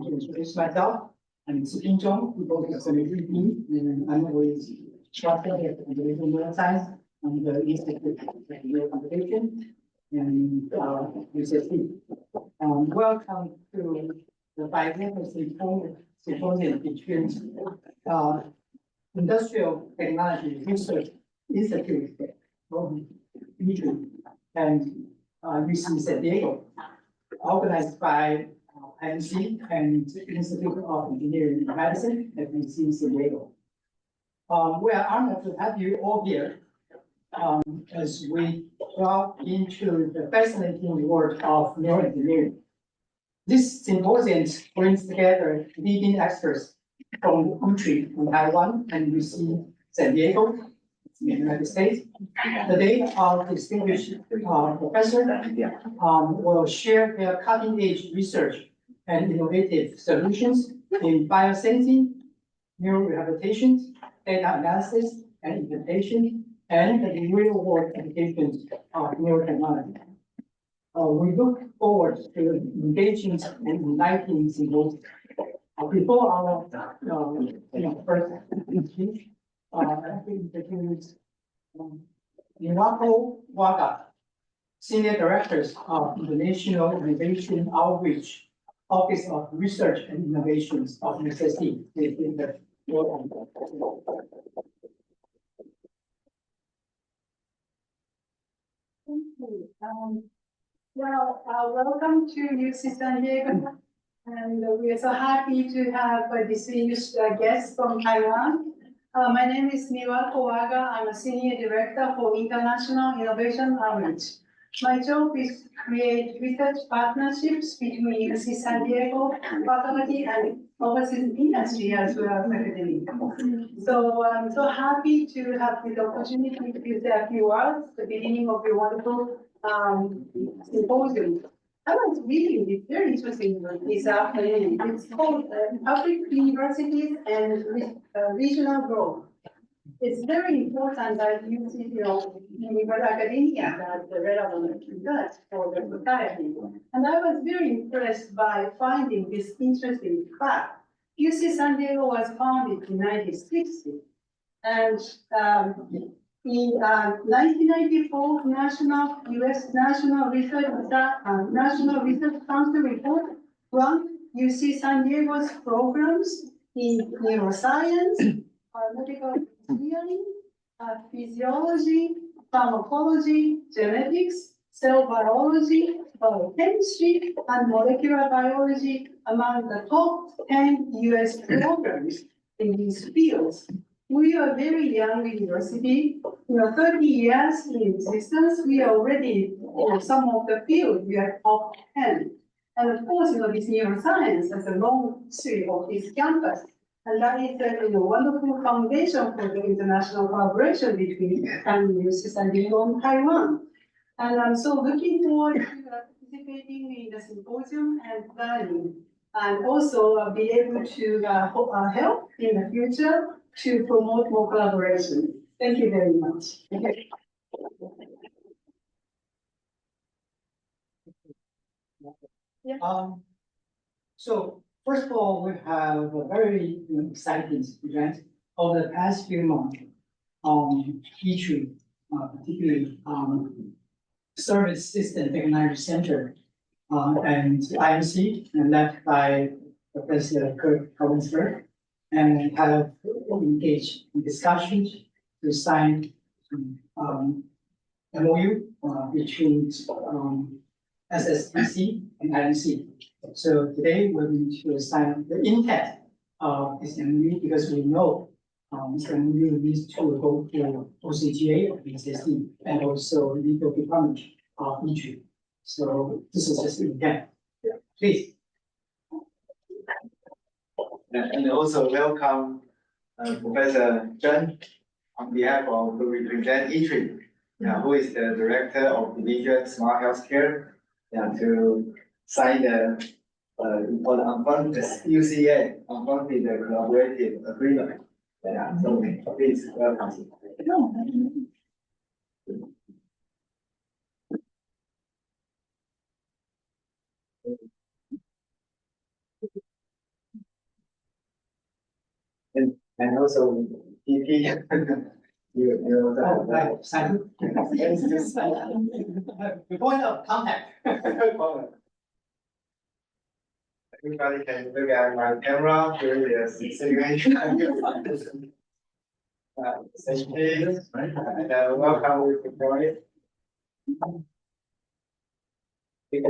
introduce myself. I'm Siping Zhong, people who are and I'm with Structure at the Neuroscience and the Institute of Rehabilitation and UCSD. Welcome to the biennial symposium between Industrial Technology Research Institute ITRI and UC San Diego, organized by IMC and Institute of Engineering and Medicine at UC San Diego. We are honored to have you all here as we delve into the fascinating world of neuroengineering. This symposium brings together leading experts from ITRI in Taiwan and UC San Diego in the United States. Today, our distinguished professor will share their cutting-edge research and innovative solutions in biosensing, neurorehabilitation, data analysis and implementation, and the real-world applications of neurotechnology. We look forward to engaging and enlightening symposium. Before our first speech, I think introduce Waga, Senior Directors of the National Innovation Outreach Office of Research and Innovations of UCSD. Thank you. Welcome to UC San Diego, and we are so happy to have a distinguished guest from Taiwan. My name is Niwako Waga. I'm a Senior Director for International Innovation Outreach. My job is to create research partnerships between UC San Diego, faculty, and overseas industry as well as academia. So I'm so happy to have this opportunity to say a few words at the beginning of your wonderful symposium. I was reading this very interesting this afternoon. It's called Public Universities and Regional Growth. It's very important that you see, university academia as the relevant research for the society. And I was very impressed by finding this interesting fact. UC San Diego was founded in 1960. And in 1994, U.S. National Research Council report ranked UC San Diego's programs in neuroscience, medical engineering, physiology, pharmacology, genetics, cell biology, biochemistry, and molecular biology among the top 10 U.S. programs in these fields. We are a very young university. 30 years in existence. We are already in some of the fields. We are top 10. And of course, this neuroscience has a long history of this campus. And that is a wonderful foundation for the international collaboration between UC San Diego and Taiwan. And I'm so looking forward to participating in the symposium and learning, and also be able to help in the future to promote more collaboration. Thank you very much. So first of all, we have a very exciting event over the past few months. ITRI, particularly Service System Technology Center and IMC, and led by Professor Gert Cauwenberghs, and have engaged in discussions to sign MOU between SSTC and IMC. So today we're going to sign the intent of this MOU because we know this MOU needs to go to OCGA of UCSD and also legal department of ITRI. So this is just the intent. Please. And also welcome Professor Cheng on behalf of who represent ITRI, who is the Director of Division Smart Healthcare, to sign the unfunded UCA unfunded collaborative agreement. So please welcome. And also PP. you Oh, right, Simon. The point of contact. Everybody can look at my camera during the situation. Thank you. And welcome with the point. Thank you.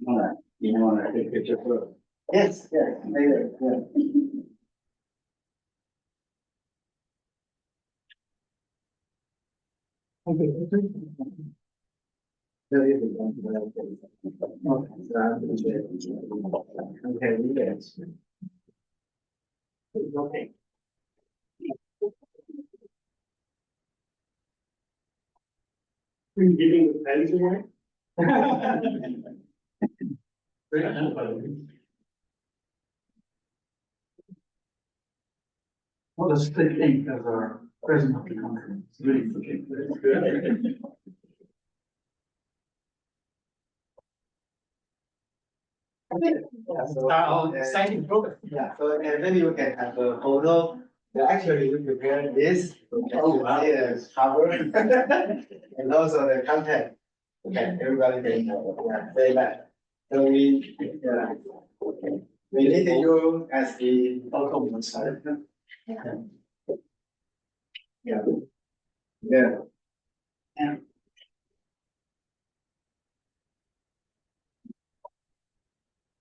Alright, you want to take a picture for? Yes, yes, later, yeah. Okay, yes. Okay. Are you giving the pens away? What does they think as our president of the country? It's really looking exciting program. Yeah, so maybe we can have a photo. Actually, we prepared this. Oh, wow. As cover. And also the content. Okay, everybody can say that. So we need you as the photo side. Yeah. Yeah.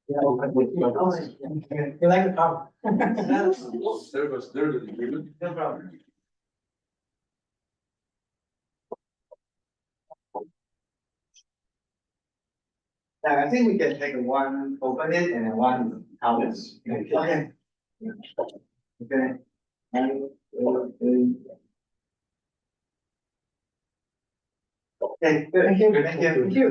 You like the power? There goes the agreement. No problem. I think we can take one open it and one out. Okay. Okay. Okay, good. Thank you. Thank you.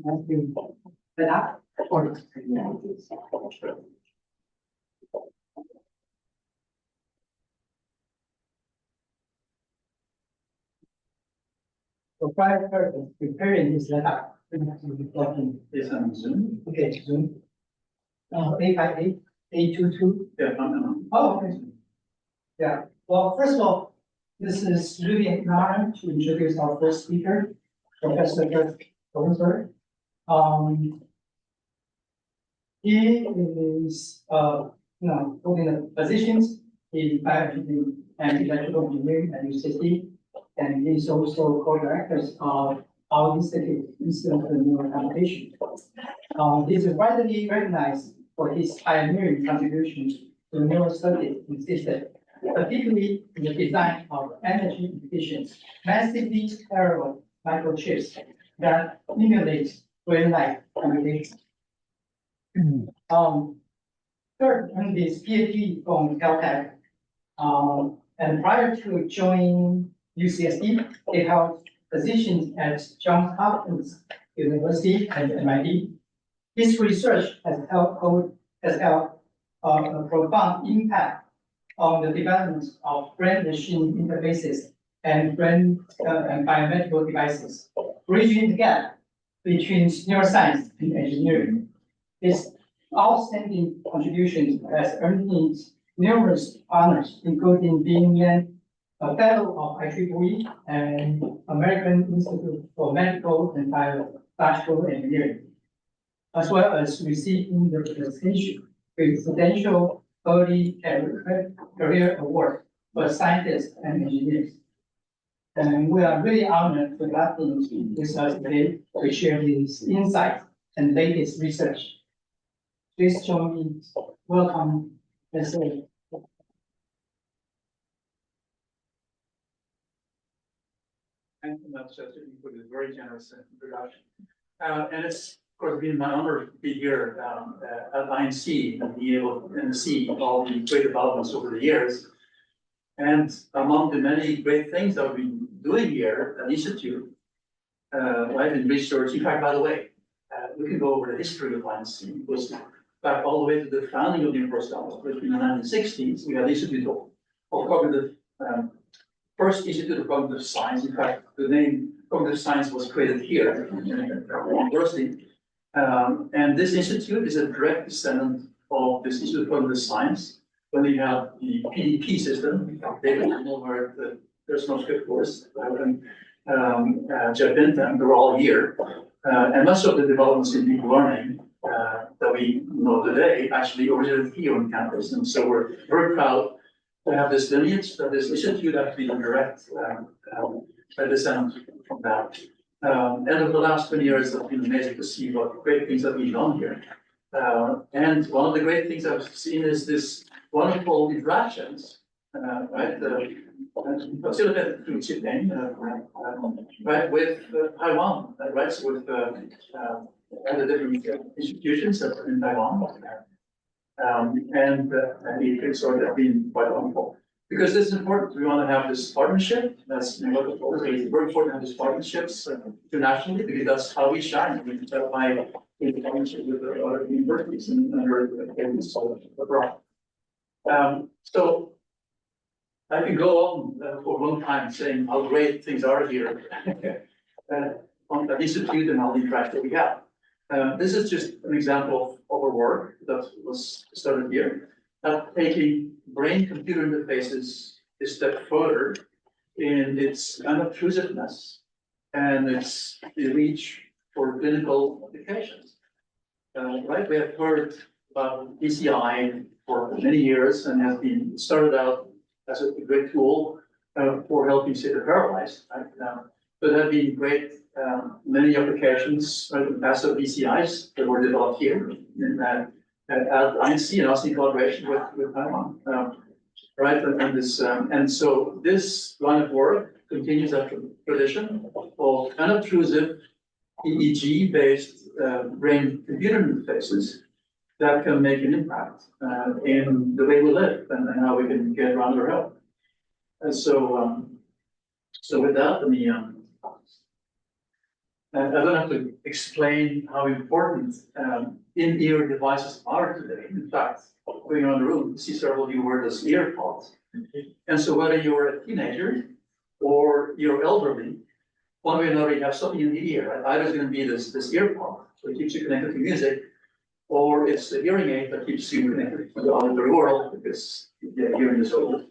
Thank you. Set up or so prior purpose, preparing this setup, we have to be talking Is on Zoom? okay, Zoom. 858, 822. Yeah, no. Oh, okay. Yeah, well, first of all, this is really an honor to introduce our first speaker, Professor Gert. He is, holding the positions in bioengineering and electrical engineering at UCSD, and he is also co-director of our Institute of Rehabilitation. He is widely recognized for his pioneering contributions to neurostudies in systems, particularly in the design of energy efficient, massively parallel microchips that emulate brain-like computation. Gert earned his PhD from Caltech, and prior to joining UCSD, he held positions at Johns Hopkins University and MIT. His research has had a profound impact on the development of brain-machine interfaces and and biomedical devices, bridging the gap between neuroscience and engineering. His outstanding contributions has earned him numerous honors, including being a fellow of ITRI and American Institute for Medical and Biological Engineering, as well as receiving the Presidential Early Career Award for scientists and engineers. And we are really honored to have him with us today to share his insights and latest research. Please join me. Welcome. Let's say. Thank you, Mateusz, for this very generous introduction. And it's, of course, been my honor to be here at INC and be able to see all the great developments over the years. And among the many great things that we've been doing here at the Institute, I've been research. In fact, by the way, we can go over the history of INC. It goes back all the way to the founding of the University. In the 1960s, we had the Institute of Cognitive first institute of cognitive science. In fact, the name cognitive science was created here in the university. And this institute is a direct descendant of this Institute of Cognitive Science. When you have the PDP system, where there's no script course, Jeff Bentham, they're all here. And much of the developments in deep learning that we know today actually originated here on campus. And so we're very proud to have this lineage, that this institute actually a direct descent from that. And over the last 20 years, it's been amazing to see what great things have been done here. And one of the great things I've seen is this wonderful interactions, right? Facilitated through Cheng, right, with Taiwan, right? So with the different institutions in Taiwan. And ITRI, so they've been quite wonderful. Because this is important, we want to have this partnership. That's it's very important to have these partnerships internationally, because that's how we shine. We can by in partnership with the other universities and abroad. So I can go on for a long time saying how great things are here on the institute and all the interaction that we have. This is just an example of our work that was started here. Taking brain-computer interfaces a step further in its unobtrusiveness and its reach for clinical applications. Right, we have heard about BCI for many years and has been started out as a great tool for helping say the paralyzed. Right? But there have been great many applications in the past of BCIs that were developed here at INC and also in collaboration with Taiwan. Right, and this and so this line of work continues that tradition of unobtrusive EEG-based brain-computer interfaces that can make an impact in the way we live and how we can get around our health. And so, so with that, let me. I don't have to explain how important in-ear devices are today. In fact, going around the room, you see several of you wear those ear pods. And so whether you're a teenager or you're elderly, one way or another, you have something in the ear. Right? Either it's going to be this ear pod that keeps you connected to music, or it's the hearing aid that keeps you connected to the auditory world because hearing is old.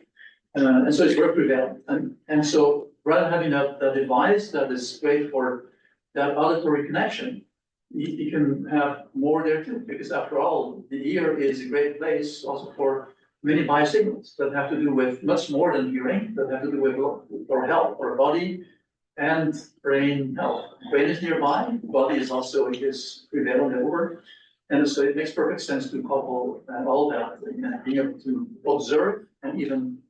And so it's very prevalent. And so rather than having that device that is great for that auditory connection, you can have more there too, because after all, the ear is a great place also for many biosignals that have to do with much more than hearing, that have to do with our health, our body, and brain health. Brain is nearby, body is also prevalent everywhere. And so it makes perfect sense to couple all that and being able to observe and even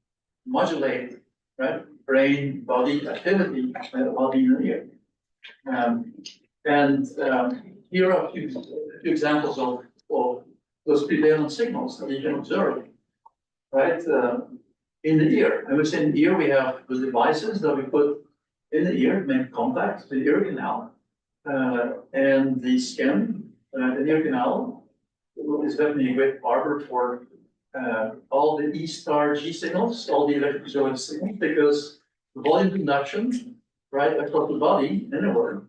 modulate, right, brain body activity while being in the ear. Here are a few examples of those prevalent signals that you can observe, right, in the ear. And we say in the ear we have the devices that we put in the ear, make contact, the ear canal, and the skin. The ear canal is definitely a great arbor for all the E star G signals, all the electrical signals, because volume conduction, right, across the body, anywhere,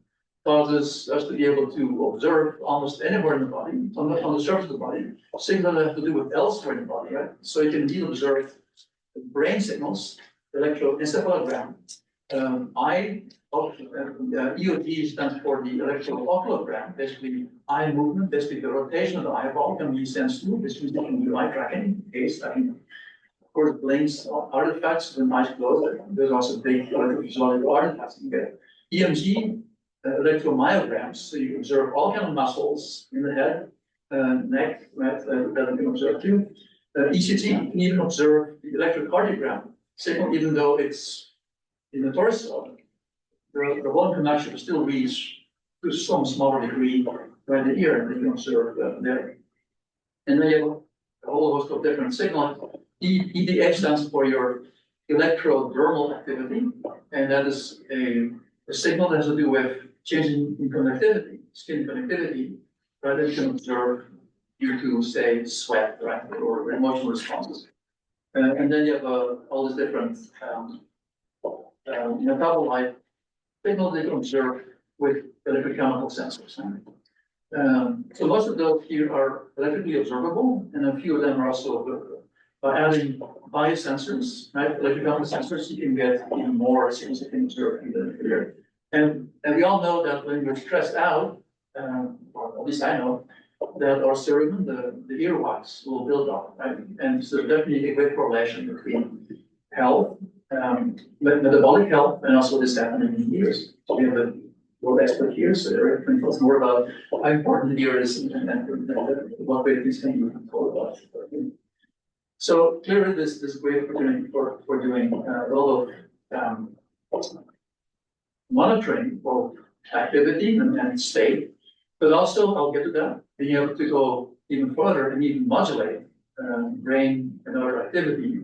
causes us to be able to observe almost anywhere in the body, on the surface of the body, signals that have to do with elsewhere in the body, right? So you can indeed observe brain signals, electroencephalogram. EOG stands for the electrooculogram, basically eye movement, basically the rotation of the eyeball can be sensed to, basically you can do eye tracking, gaze tracking. Of course, blinks artifacts when eyes closed. There's also big visual artifacts you get. EMG, electromyograms, so you observe all kinds of muscles in the head, neck, right, that you can observe too. ECG, you can even observe the electrocardiogram signal, even though it's in the torso. The volume conduction will still reach to some smaller degree by the ear, and you can observe there. And then you have a whole host of different signals. EDH stands for your electrodermal activity, and that is a signal that has to do with changing in conductivity, skin conductivity, right, that you can observe due to, say, sweat, right, or emotional responses. And then you have all these different double-light signal they can observe with electrochemical sensors. So most of those here are electrically observable, and a few of them are also observable. By adding biosensors, right, electrochemical sensors, you can get even more signals you can observe in the ear. And we all know that when you're stressed out, or at least I know, that our cerebrum, the earwax, will build up, right? And so definitely a great correlation between health, metabolic health, and also this happening in the ears. So we have a world expert here, so they're going to tell us more about how important the ear is and what way these things we can talk about. So clearly, this is a great opportunity for doing a lot of monitoring of activity and state, but also I'll get to that, being able to go even further and even modulate brain and other activity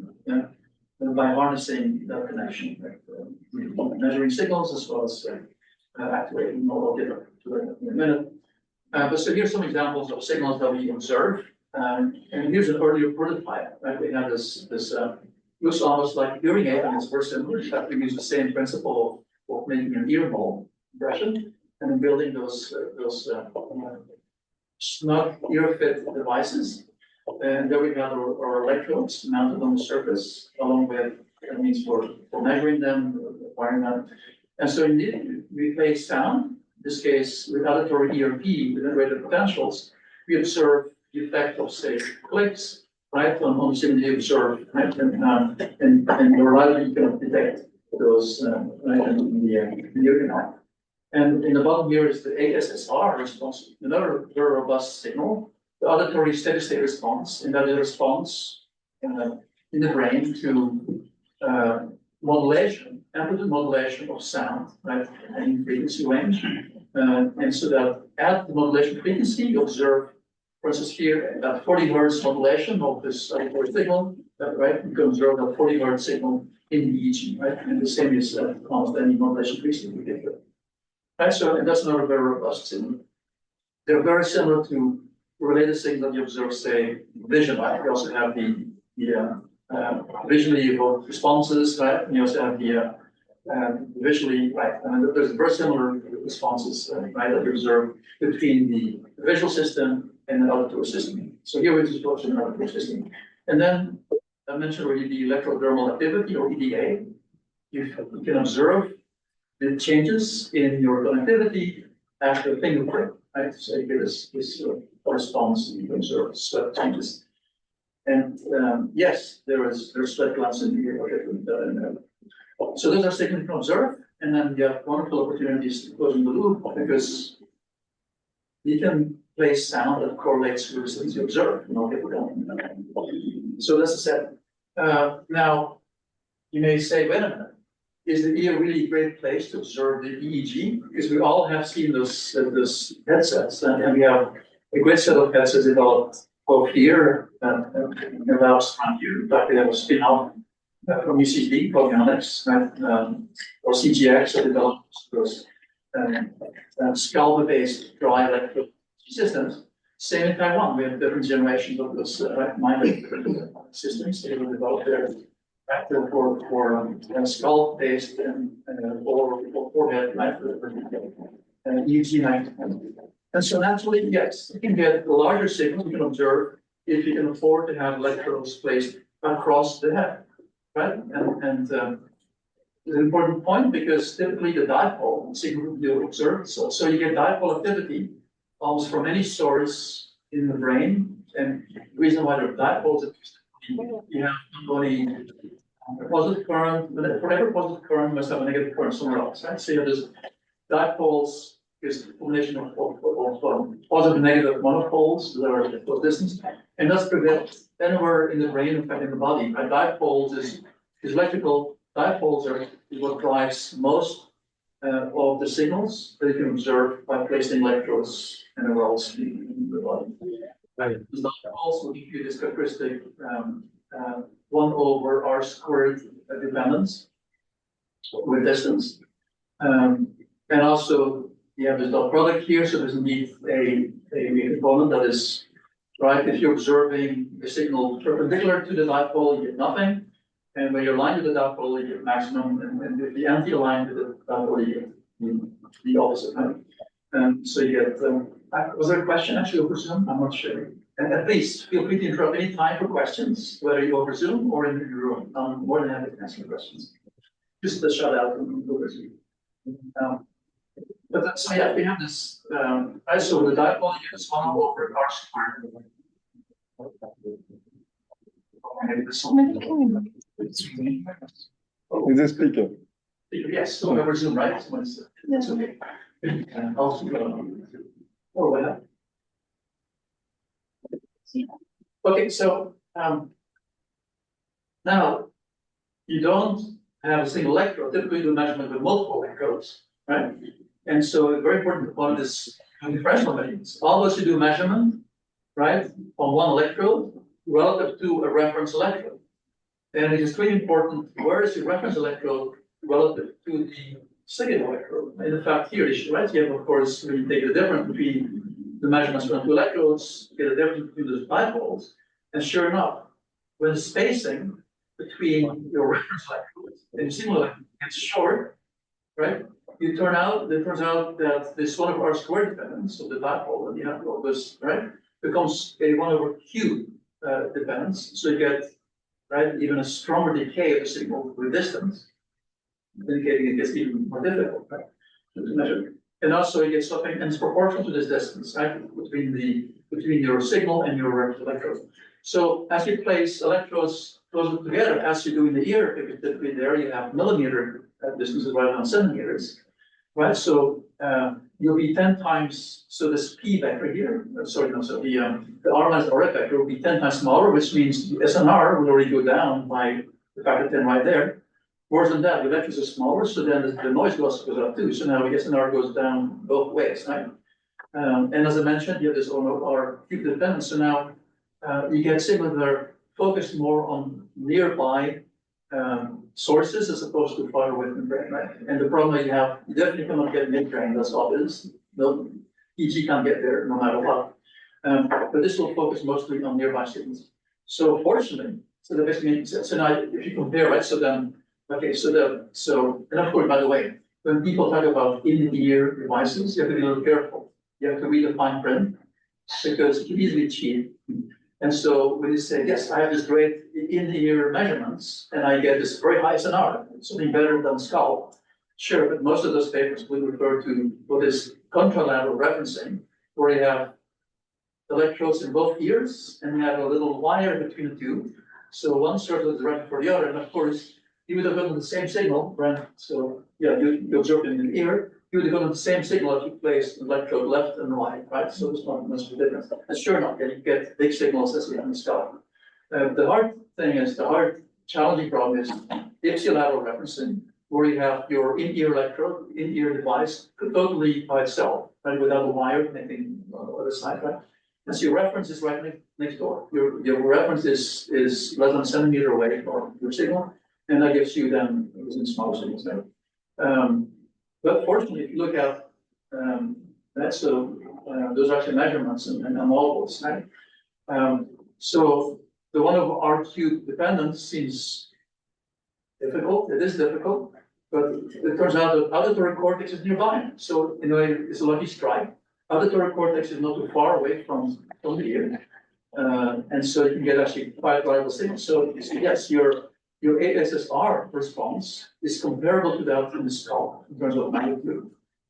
by harnessing that connection, measuring signals as well as activating. I'll get to that in a minute. But so here's some examples of signals that we observe. And here's an earlier prototype, right? We have this looks almost like hearing aid, and it's very similar. In fact, we use the same principle of making an ear hole impression and then building those snug ear fit devices. And there we have our electrodes mounted on the surface, along with that means for measuring them, wiring them. And so indeed, we play sound. In this case, with auditory ERP with integrated potentials, we observe the effect of, say, clicks, right, on the signal you observe, right, and you're likely to detect those right, in the ear canal. And in the bottom here is the ASSR response, another very robust signal, the auditory steady state response, and that is a response in the brain to modulation, amplitude modulation of sound, right, in frequency range. And so that at the modulation frequency, you observe, for instance, here at 40 hertz modulation of this auditory signal, right? You can observe a 40 hertz signal in the EEG, right? And the same is almost any modulation frequency we get here. Right, so and that's another very robust signal. They're very similar to related signals that you observe, say, vision, right? We also have the visually evoked responses, right? And you also have the visually, right? I mean, there's very similar responses, right, that you observe between the visual system and the auditory system. So here we're just watching the auditory system. And then I mentioned already the electrodermal activity, or EDA. You can observe the changes in your connectivity after a finger prick, right? So you get this response, you can observe sweat changes. And yes, there's sweat glands in the ear. So those are signals you can observe, and then you have wonderful opportunities to close the loop because you can place sound that correlates with the things you observe. So that's a set. Now, you may say, wait a minute, is the ear really a great place to observe the EEG? Because we all have seen those headsets, and we have a great set of headsets developed both here and allows around here. In fact, we have a spin-off from UCSD, Bioengineering, right? Or CGX that develops those Scalable-based dry electrode systems. Same in Taiwan, we have different generations of those minor systems. They were developed there for skull-based or forehead, right? EEG night. And so naturally, yes, you can get larger signals you can observe if you can afford to have electrodes placed across the head, right? And it's an important point because typically the dipole signal you observe, so you get dipole activity almost from any source in the brain. And the reason why there are dipoles is you have not only a positive current, but for every positive current, you must have a negative current somewhere else, right? So you have this dipoles is the combination of positive and negative monopoles that are at close distance, and that's prevailed anywhere in the brain, in fact, in the body. Right? Dipoles is electrical. Dipoles are what drives most of the signals that you can observe by placing electrodes anywhere else in the body. Right. The dipoles will give you this characteristic 1 over r squared dependence with distance, and also you have this dot product here, so there's indeed a component that is right. If you're observing the signal perpendicular to the dipole, you get nothing. And when you're aligned with the dipole, you get maximum, and if you anti-align with the dipole, you get the opposite, right? So you get, was there a question actually over Zoom? I'm not sure. And please feel free to interrupt any time for questions, whether you over Zoom or in the room. I'm more than happy to answer questions. Just a shout out over Zoom. But that's, so yeah, we have this, right, so the dipole is 1 over r squared. Maybe this one. Is this speaking? Yes, so over Zoom, right? That's okay. Oh, well. Okay, so now you don't have a single electrode. Typically, you do measurement with multiple electrodes, right? And so a very important component is differential measurements. Always you do measurement, right, on one electrode relative to a reference electrode. And it is really important where is your reference electrode relative to the second electrode. And in fact, here is right. You have, of course, when you take the difference between the measurements from 2 electrodes, you get a difference between those dipoles. And sure enough, when the spacing between your reference electrodes and single electrode gets short, right? It turns out that this 1 over r squared dependence of the dipole that you have this, right, becomes a 1 over q dependence. So you get, right, even a stronger decay of the signal with distance, indicating it gets even more difficult, right, to measure. And also it gets something, and it's proportional to this distance, right, between your signal and your reference electrode. So as you place electrodes closer together, as you do in the ear, if typically there you have millimeter distances rather than centimeters, right? So you'll be 10 times, so this p vector here, sorry, no, so the r minus rf vector will be 10 times smaller, which means the SNR will already go down by the factor 10 right there. Worse than that, the vectors are smaller, so then the noise goes up too. So now the SNR goes down both ways, right? And as I mentioned, you have this R cube dependence. So now you get signals that are focused more on nearby sources as opposed to far away from the brain, right? And the problem that you have, you definitely cannot get mid-brain, that's obvious. No, EG can't get there no matter what. But this will focus mostly on nearby signals. So fortunately, so that basically means, so now if you compare, right, so then, okay, so, and of course, by the way, when people talk about in-ear devices, you have to be a little careful. You have to read the fine print because you can easily cheat. And so when you say, yes, I have this great in-ear measurements and I get this very high SNR, something better than skull. Sure, but most of those papers will refer to what is contralateral referencing, where you have electrodes in both ears and you have a little wire between the two. So one circle is right for the other, and of course, you would have gotten the same signal, right? So yeah, you observe it in the ear. You would have gotten the same signal if you placed the electrode left and right, right? So there's not much of a difference. And sure enough, you get big signals as you have in the skull. The hard thing is, the hard challenging problem is ipsilateral referencing, where you have your in-ear electrode, in-ear device, totally by itself, right? Without a wire connecting on the other side, right? And so your reference is right next door. Your reference is less than a centimeter away from your signal. And that gives you then small signals there. But fortunately, if you look at those are actually measurements and models, right? So the 1 over r cube dependence seems difficult. It is difficult, but it turns out that auditory cortex is nearby. So in a way, it's a lucky strike. Auditory cortex is not too far away from the ear, and so you can get actually quite reliable signals. So you see, yes, your ASSR response is comparable to that in the skull in terms of magnitude.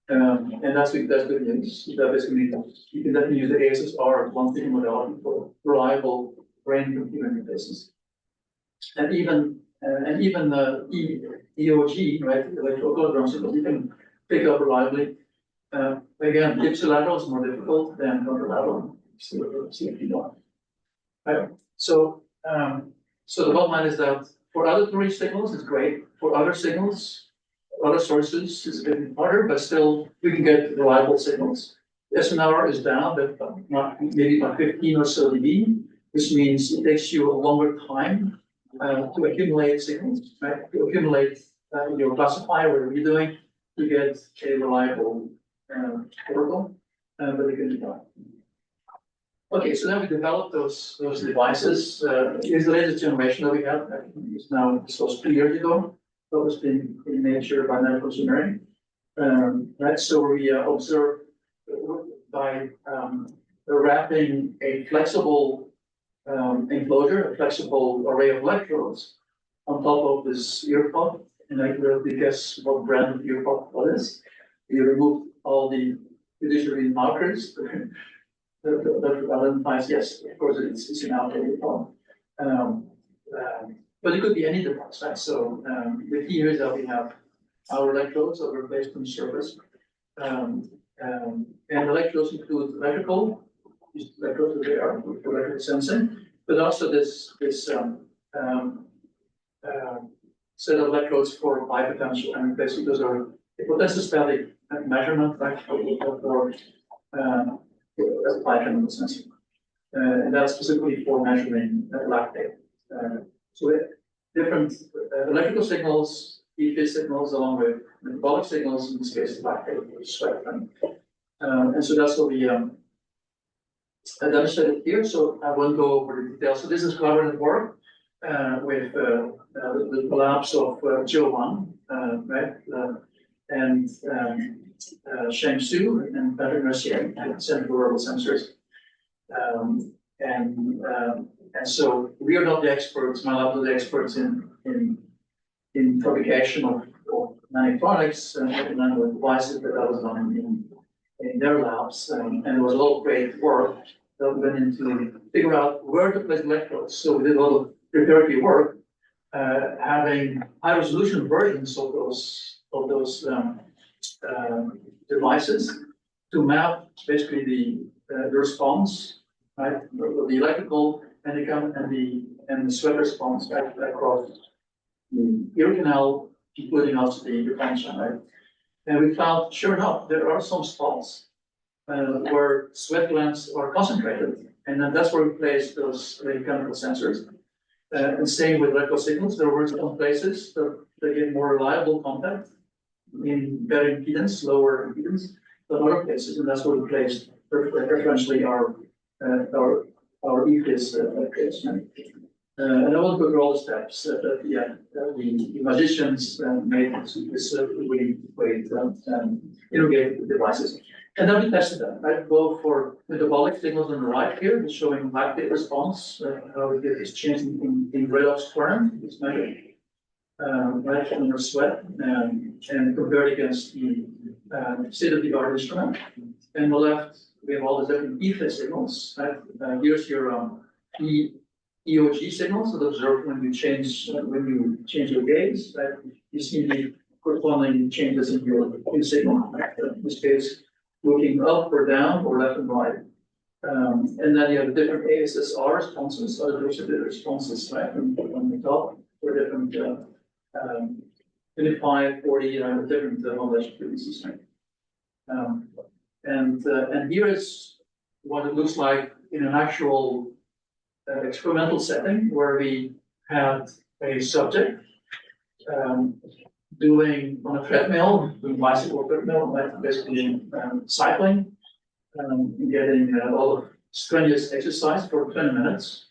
And that's good news. That basically means you can definitely use the ASSR one-thing modality for reliable brain-computer interfaces. And even EOG, right, electrocardiograms, you can pick up reliably. Again, ipsilateral is more difficult than contralateral. See if you know. Right. So the bottom line is that for auditory signals, it's great. For other signals, other sources, it's a bit harder, but still we can get reliable signals. The SNR is down, but not maybe by 15 or so dB, which means it takes you a longer time to accumulate signals, right? To accumulate your classifier, whatever you're doing, to get a reliable protocol, but it can be done. Okay, so then we developed those devices. Here's the latest generation that we have. It's now, this was 2 years ago, published in Nature by Biomedical. Right, so we observed by wrapping a flexible enclosure, a flexible array of electrodes on top of this ear pod, and I will guess what brand of ear pod that is. We removed all the fiduciary markers that identifies, yes, of course, it's an outdated pod. But it could be any device, right? So the key here is that we have our electrodes that were placed on the surface. And electrodes include electrical, these electrodes that they are for electrical sensing, but also this set of electrodes for bipotential, and basically those are potentiostatic measurement, right, for biochemical sensing. And that's specifically for measuring lactate. So we have different electrical signals, EP signals, along with metabolic signals, in this case, lactate, sweat. And so that's what we demonstrated here. So I won't go over the details. So this is collaborative work with the labs of Cheng, right, and Cheng and Patrick Mercier at Center for Wearable Sensors. And so we are not the experts, my lab is the experts in fabrication of many products and medical devices, but that was done in their labs. And there was a lot of great work that went into figure out where to place electrodes. So we did a lot of preparatory work, having high resolution versions of those devices to map basically the response, right, the electrical and the sweat response, right, across the ear canal, including also the function, right. And we found, sure enough, there are some spots where sweat glands are concentrated, and then that's where we place those chemical sensors. And same with electrical signals, there were some places that get more reliable contact in better impedance, lower impedance than other places, and that's where we placed preferentially our EFIS electrodes. And I won't go through all the steps that the magicians made this really great integrated devices. And then we tested them, right? Both for metabolic signals on the right here, it's showing lactate response, how we get this change in redox current, it's measured, right, from your sweat, and compared against the state-of-the-art instrument. And the left, we have all the different EFIS signals, right? Here's your EOG signals that observed when you change your gaze, right? You see the corresponding changes in your signal, right? In this case, looking up or down or left and right. And then you have different ASSR responses, auditory responses, right? On the top for different 25, 40, different modulation frequencies, right? And here is what it looks like in an actual experimental setting where we had a subject doing on a treadmill, doing bicycle treadmill, like basically cycling, getting a lot of strenuous exercise for 20 minutes.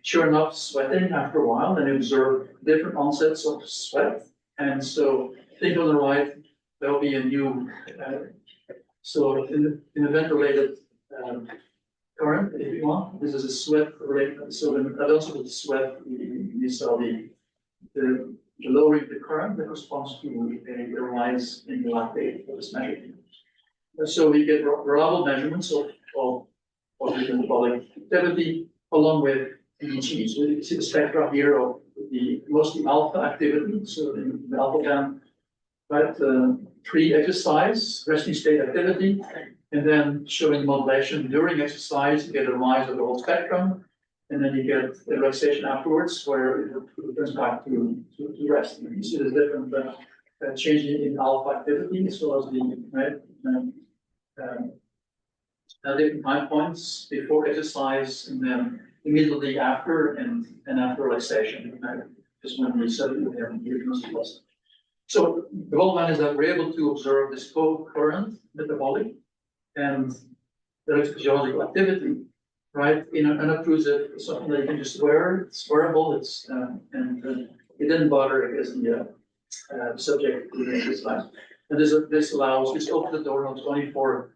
Sure enough, sweating after a while, and observe different onsets of sweat. And so, think on the right, there'll be a new, so in the event-related current, if you want, this is a sweat-related. So when adults with sweat, you saw the lowering the current that responds to a rise in the lactate that is measured. So we get reliable measurements of the metabolic activity along with Ming-Chieh. So you see the spectra here of the mostly alpha activity. So the alpha band, right, pre-exercise, resting state activity, and then showing modulation during exercise, you get a rise of the whole spectrum, and then you get the relaxation afterwards, where it returns back to rest. And you see the different changing in alpha activity, as well as the different time points before exercise, and then immediately after, and after relaxation, just when we set it with them. So the bottom line is that we're able to observe this co-current metabolic and electrophysiological activity right? Unobtrusive, something that you can just wear, it's wearable, it didn't bother, I guess, the subject in this life. And this allows, just open the door not only for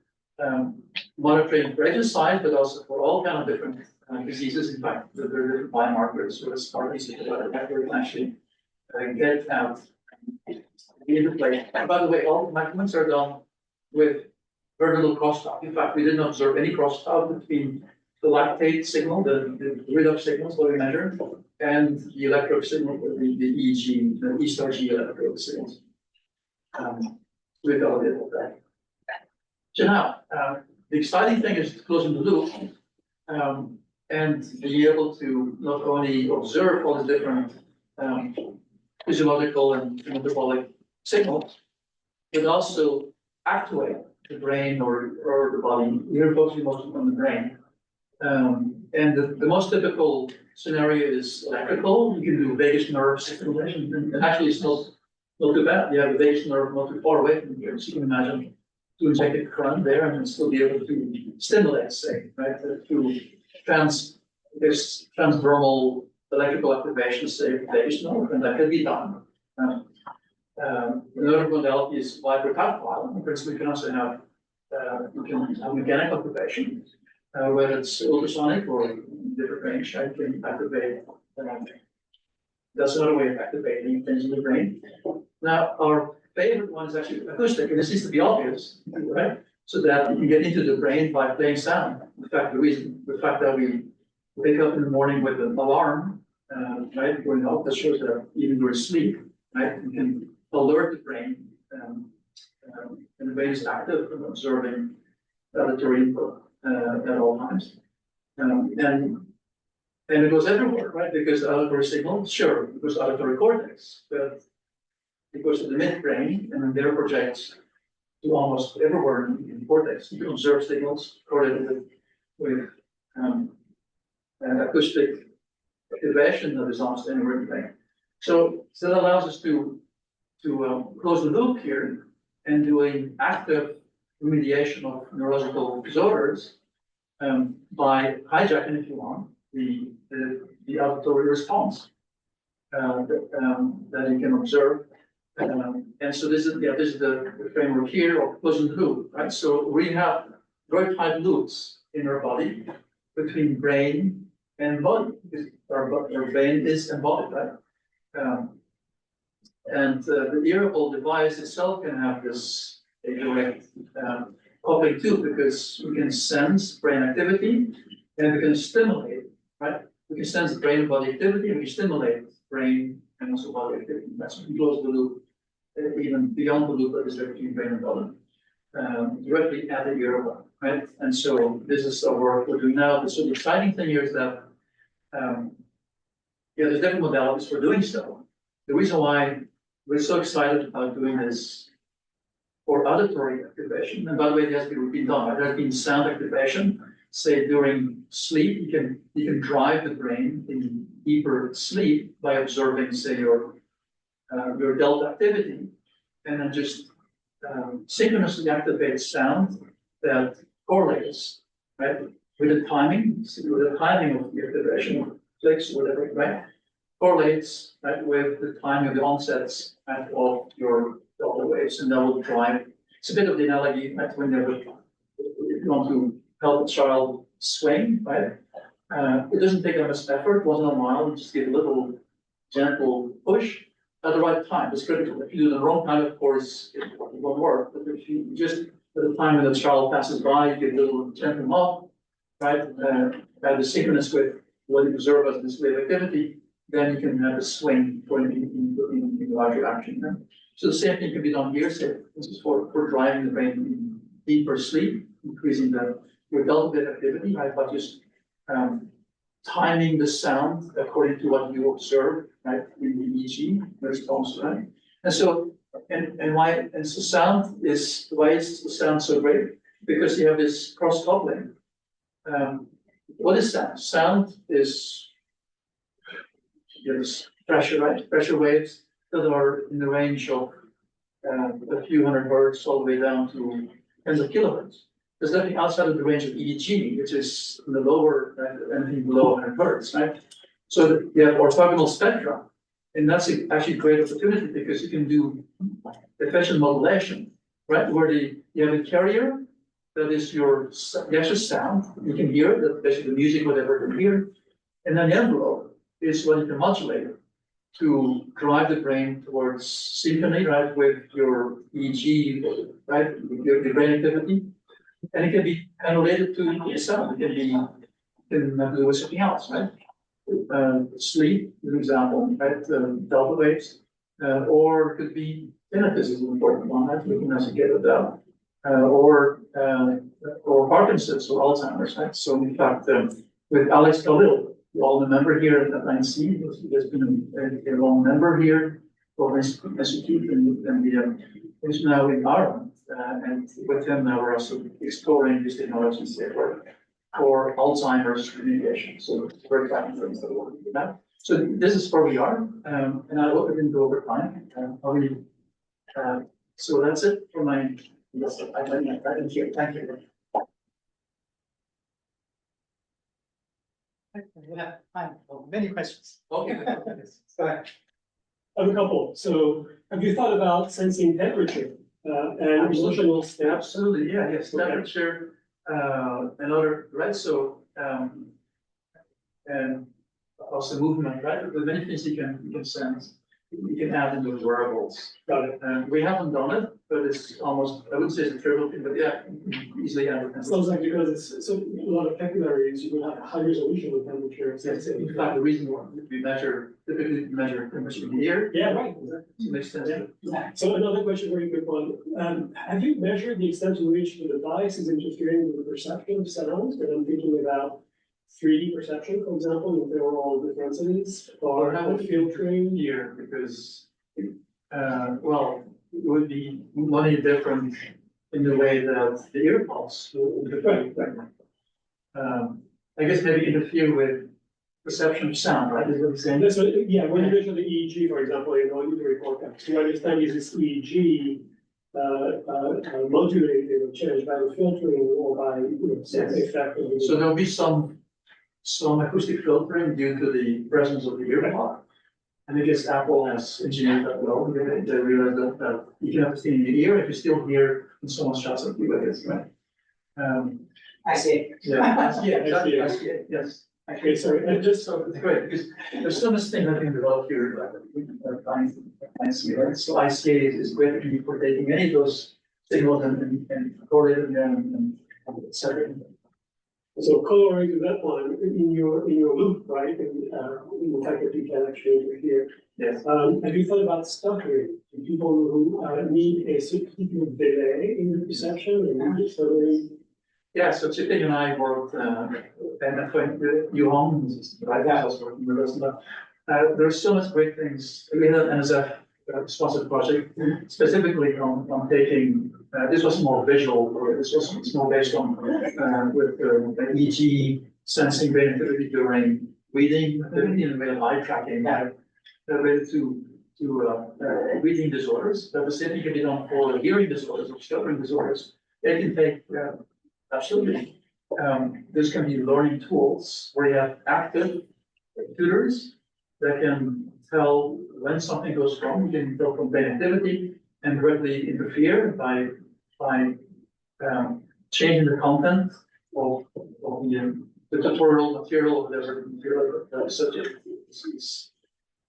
monitoring for exercise, but also for all kind of different diseases. In fact, there are different biomarkers, so it's Parkinson, that we can actually get out into play. And by the way, all the measurements are done with very little crosstalk. In fact, we didn't observe any crosstalk between the lactate signal, the redox signals that we measure, and the electrode signal, the EEG, the E star G electrode signals. We validated that. So now, the exciting thing is closing the loop and be able to not only observe all the different physiological and metabolic signals, but also actuate the brain or the body. We're focusing mostly on the brain. And the most typical scenario is electrical. You can do vagus nerve stimulation, and actually it's not too bad. You have a vagus nerve not too far away from here, so you can imagine to inject a current there and still be able to stimulate, say, right? To this transdermal electrical activation, say, vagus nerve, and that can be done. Another modality is vibrotactile. In principle, you can also have mechanical activation, whether it's ultrasonic or different range. I can activate. That's another way of activating things in the brain. Now, our favorite one is actually acoustic, and this seems to be obvious, right? So that you can get into the brain by playing sound. In fact, the fact that we wake up in the morning with an alarm, right, going off, that shows that even during sleep, right, you can alert the brain, and the brain is active and observing auditory input at all times. And it goes everywhere, right? Because the auditory signal, sure, it goes to auditory cortex, but it goes to the midbrain and then there projects to almost everywhere in the cortex. You can observe signals correlated with acoustic activation that is almost anywhere in the brain. So that allows us to close the loop here and doing active remediation of neurological disorders by hijacking, if you want, the auditory response that you can observe. And so this is the framework here of closing the loop, right? So we have very tight loops in our body between brain and body, because our brain is embodied, right? And the hearable device itself can have this direct coupling too, because we can sense brain activity and we can stimulate, right? We can sense brain and body activity and we stimulate brain and also body activity. That's when we close the loop, even beyond the loop that is between brain and body, directly at the hearable, right? And so this is the work we're doing now. So the exciting thing here is that there's different modalities for doing so. The reason why we're so excited about doing this for auditory activation, and by the way, it has been done. There has been sound activation. Say during sleep, you can drive the brain in deeper sleep by observing, say, your delta activity, and then just synchronously activate sound that correlates, right, with the timing of the activation, clicks, whatever, right, correlates, right, with the timing of the onsets, right, of your delta waves, and that will drive. It's a bit of the analogy, right, when if you want to help a child swing, right? It doesn't take that much effort, 1 mile, you just give a little gentle push at the right time. It's critical. If you do it at the wrong time, of course, it won't work. But if you just at the time when the child passes by, you give a little gentle nod, right? The synchronous with what you observe as this wave activity, then you can have a swing for in larger action. Right? So the same thing can be done here. So this is for driving the brain in deeper sleep, increasing your delta wave activity, right? By just timing the sound according to what you observe, right, in the EEG response, right? And so, so sound is, why is the sound so great? Because you have this cross coupling. What is sound? Sound is there's pressure, right? Pressure waves that are in the range of a few hundred hertz all the way down to tens of kilohertz. There's definitely outside of the range of EEG, which is in the lower, anything below 100 hertz, right? So you have orthogonal spectra, and that's actually a great opportunity because you can do efficient modulation, right? Where you have a carrier that is the actual sound, you can hear it, that's basically the music, whatever you can hear. And then the envelope is what you can modulate to drive the brain towards synchrony, right, with your EEG, right, your brain activity. And it can be related to the sound. It can do with something else, right? Sleep, for example, right? Delta waves, or it could be tinnitus is an important one. Right? We can also get it down, or Parkinson's or Alzheimer's, right? So in fact, with Alex Khalil, you all remember here at NYCU, there's been a long member here for Institute, and he's now in Ireland, and with him now we're also exploring these technologies for Alzheimer's communication. So it's very exciting things that we're working with that. So this is where we are, and I hope I didn't go over time. So that's it for my. Yes, I didn't hear. Thank you. We have time for many questions. Okay. Go ahead. I have a couple. So have you thought about sensing temperature and emotional steps? Absolutely, yeah, yes, temperature, another, right, so, and also movement, right, there's many things you can sense, you can add into the wearables. Got it. We haven't done it, but it's almost, I wouldn't say it's a trivial thing, but yeah, easily add it. Sounds like because it's so a lot of capillaries, you will have a high resolution of temperature. Yes, in fact, the reason why we typically measure temperature in the air. Yeah, right. It makes sense. Yeah. So another question, very quick one. Have you measured the extent to which the device is interfering with the perception of sounds? And I'm thinking about 3D perception, for example, if there are all differences, or how filtering Here, because, well, it would be money different in the way that the ear pulse would affect. I guess maybe interfere with perception of sound, right? Is what I'm saying. So, yeah, when you measure the EEG, for example, in auditory cortex, to understand is this EEG modulated or changed by the filtering or by some effect of the. So there'll be some acoustic filtering due to the presence of the ear pod. And I guess Apple has engineered that well. They realized that you can have this thing in your ear if you still hear when someone shouts at you, I guess, right? I see. Yeah, exactly. I see. Yes. Okay, sorry, and just So it's great because there's so much thing that can develop here, like ICA, right? So ICA is great for taking any of those signals and correlating them and et cetera. so coloring to that one in your loop, right? In the fact that you can actually interfere. Yes. Have you thought about stuttering? People who need a significant delay in the perception and stuttering. Yeah, so Cheng and I worked and with Yuhong, right? I was working with us. There's so much great things. We had an NSF sponsored project specifically on taking. This was more visual, or this was more based on with EEG sensing brain activity during reading activity and way of eye tracking, related to reading disorders. That was typically done for hearing disorders or stuttering disorders. They can take absolutely. This can be learning tools where you have active tutors that can tell when something goes wrong. You can tell from brain activity and directly interfere by changing the content of the tutorial material or whatever material that the subject is,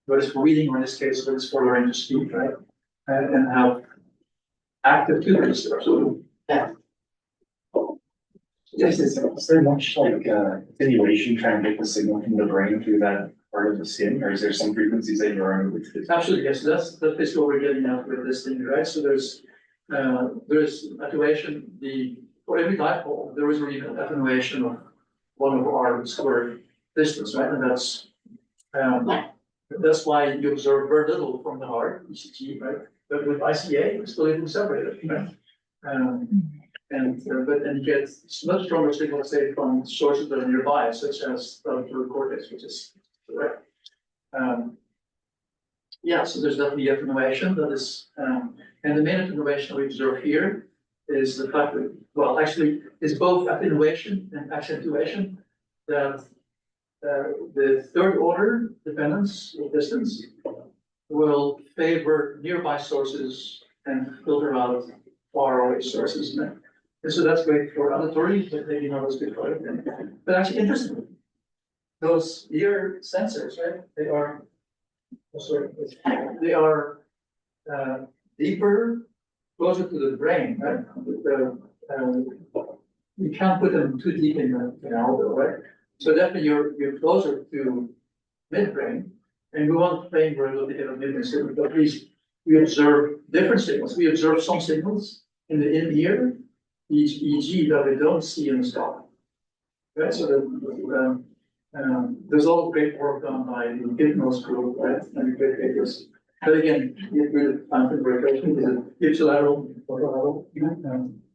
whether it's for reading or in this case, whether it's for learning to speak, right? And have active tutors. Absolutely. Yeah. Yes, is there much like attenuation trying to get the signal from the brain through that part of the skin, or is there some frequencies that you're on with this? Absolutely, yes. That's basically what we're getting at with this thing, right? So there's attenuation. For every dipole, there is really an attenuation of one of our square distance, right? And that's why you observe very little from the heart, ECG, right? But with ICA, it's still able to separate it, right? But then you get much stronger signal, say, from sources that are nearby, such as the cortex, which is correct. Yeah, so there's definitely attenuation that is, and the main attenuation we observe here is the fact that, well, actually, it's both attenuation and accentuation, that the third order dependence of distance will favor nearby sources and filter out far away sources. And so that's great for auditory, but maybe not as good for it. But actually, interestingly, those ear sensors, right? They are deeper, closer to the brain, right? You can't put them too deep in the elbow, right? So definitely you're closer to midbrain, and we want brain variability to get a midbrain signal, but at least we observe different signals. We observe some signals in the in-ear, e.g. that we don't see in the scalp. Right, so there's all great work done by the Hypnos group, right, and great papers. But again, get rid of time for variation, is it ipsilateral or lateral?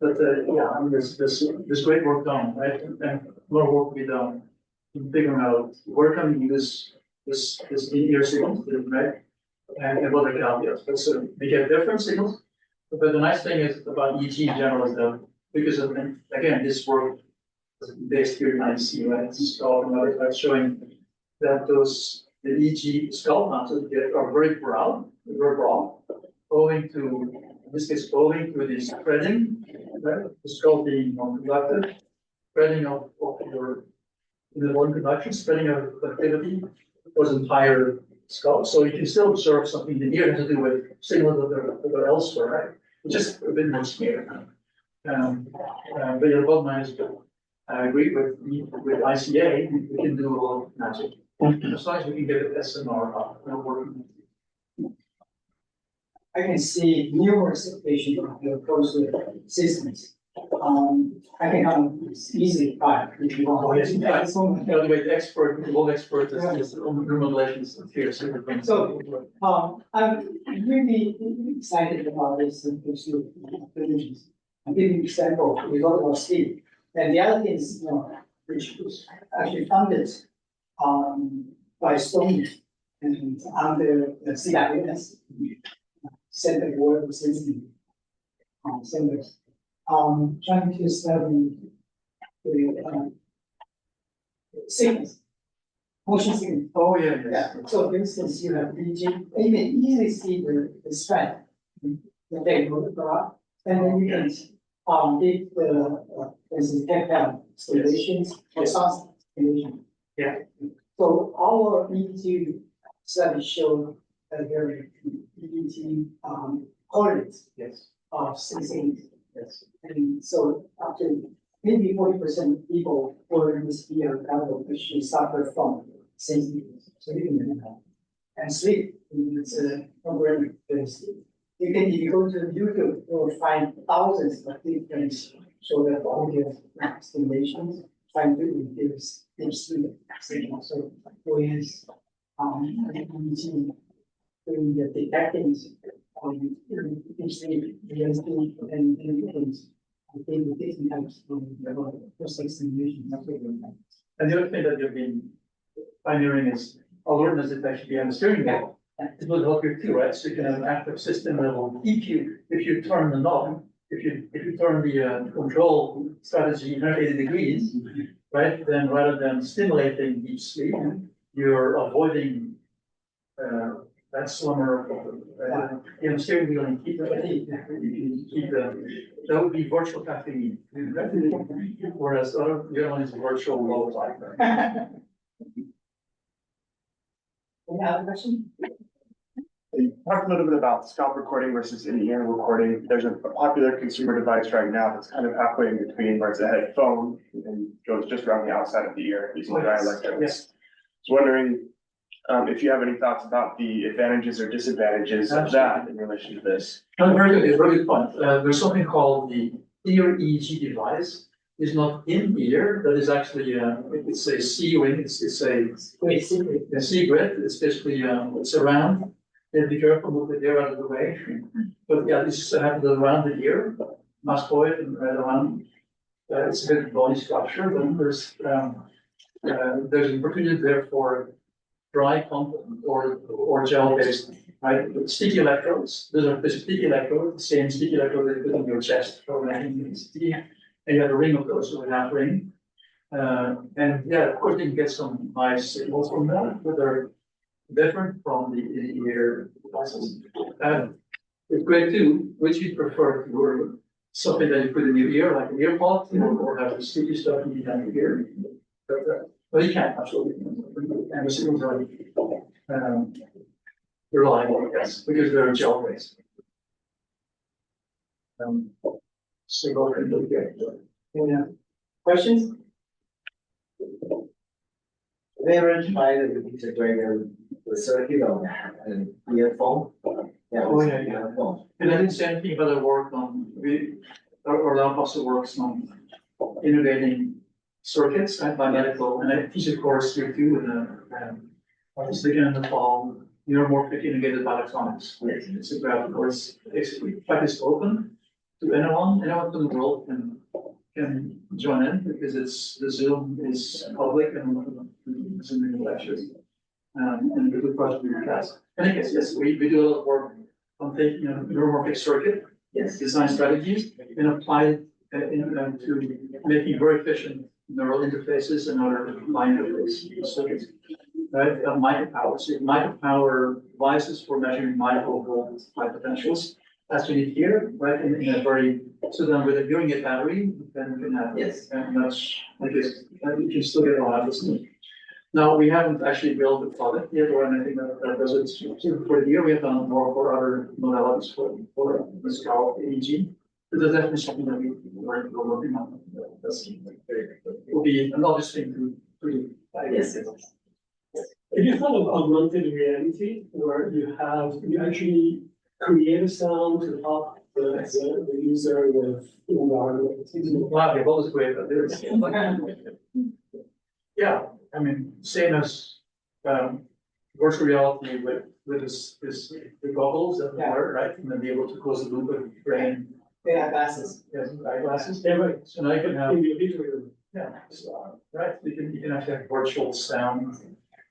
But yeah, I mean, there's great work done, right, and more work to be done in figuring out where can we use this in-ear signal, right, and what are the caveats. But so we get different signals. But the nice thing is about EG in general is that because of, again, this work is based here in ITRI, right? It's called another part showing that the EG skull mounted are very broad, owing to, in this case, owing to the spreading, right? The skull being non-conductive, spreading of your non-conduction, spreading of activity was entire skull. So you can still observe something in the ear has to do with signals that are elsewhere, right? It's just a bit more scared. But your bottom line is good. I agree with ICA, we can do a lot of magic. As long as we can get it SMR up, working. I can see numerous applications of the closed systems. I can easily find if you want. By the way, the world expert is on Neuromodulations here. So, I'm really excited about this pursuit of solutions. I'm giving an example with a lot of speed. And the other thing is, which was actually funded by Stone and under the CWS, Center for World Sensing Centers, trying to study the signals, motion signals. Oh, yeah. So for instance, you have EG, you can easily see the strength, the they go up, and then you can did for instance, tactile stimulations or sound stimulation. Yeah. So our EEG study showed a very EEG correlates Yes. of sensing. Yes. And so up to maybe 40% of people who are in this field actually suffer from sensing. So you can do that. And sleep is a no-brainer. You can, if you go to YouTube, you will find thousands of different sort of audio stimulations trying to induce deep sleep signal. So with EEG doing the detecting deep sleep, and things. I think the different types of process stimulation. And the other thing that you've been pioneering is alertness is actually behind the steering wheel. It will help you too, right? So you can have an active system that will keep you, if you turn the knob, if you turn the control strategy 180 degrees, right? Then rather than stimulating deep sleep, you're avoiding that slumber, steering wheel and keep that would be virtual caffeine. Whereas the other one is virtual low light. Any other question? Talk a little bit about scalp recording versus in-ear recording. There's a popular consumer device right now that's kind of halfway in between, where it's a headphone and goes just around the outside of the ear using dielectrics. Yes. I was wondering if you have any thoughts about the advantages or disadvantages of that in relation to this. No, very good point. There's something called the ear EEG device. It's not in ear, but it's actually it's a C ring. It's a C grid. It's basically it's around. And be careful, move the ear out of the way. But yeah, this happens around the ear, mastoid and right around. It's a good body structure, but there's an opportunity there for dry component or gel-based, right? With sticky electrodes. Those are the sticky electrodes, the same sticky electrode that you put in your chest for making sticky. And you have a ring of those, so a half ring. And yeah, of course, you can get some nice signals from that, but they're different from the in-ear devices. With grade 2, which you prefer to something that you put in your ear, like an ear pod, or have the sticky stuff in your ear. But you can absolutely. And the signals are reliable, yes, because they're gel based. So go ahead and look at it. Yeah. Questions? Have you ever tried to integrate the circuit on an earphone? Yeah, Oh, yeah, yeah. earphone. And I didn't say anything about the work on, or that also works on innovating circuits, right, by medical, and I teach a course here too, and it's again in the fall, neuromorphic integrated electronics. It's a graphic course, basically, it's open to anyone in the world can join in, because the Zoom is public and Zoom in lectures. And we do project with class. And I guess, yes, we do a lot of work on taking neuromorphic circuit, Yes. design strategies, and apply it to making very efficient neural interfaces and other line interface circuits. Right, micropower. So micropower devices for measuring microvolt high potentials. As we need here, right, in a very, so then with a hearing aid battery, then you can have, Yes. and that's, I guess, you can still get a lot of this. Now, we haven't actually built the product yet or anything that does it for the year. We have done more for other modalities for the Scalable EEG. But there's definitely something that we're working on. That's will be an obvious thing to do. Yes. If you have augmented reality where you actually create a sound to help the user with environment. Wow, they've always great at this. Yeah, I mean, same as virtual reality with the goggles that we wear, right? And then be able to close the loop with brain. They have glasses. Yes, eyeglasses. Yeah, right. So now you can have. Yeah, so, right. You can actually have virtual sound.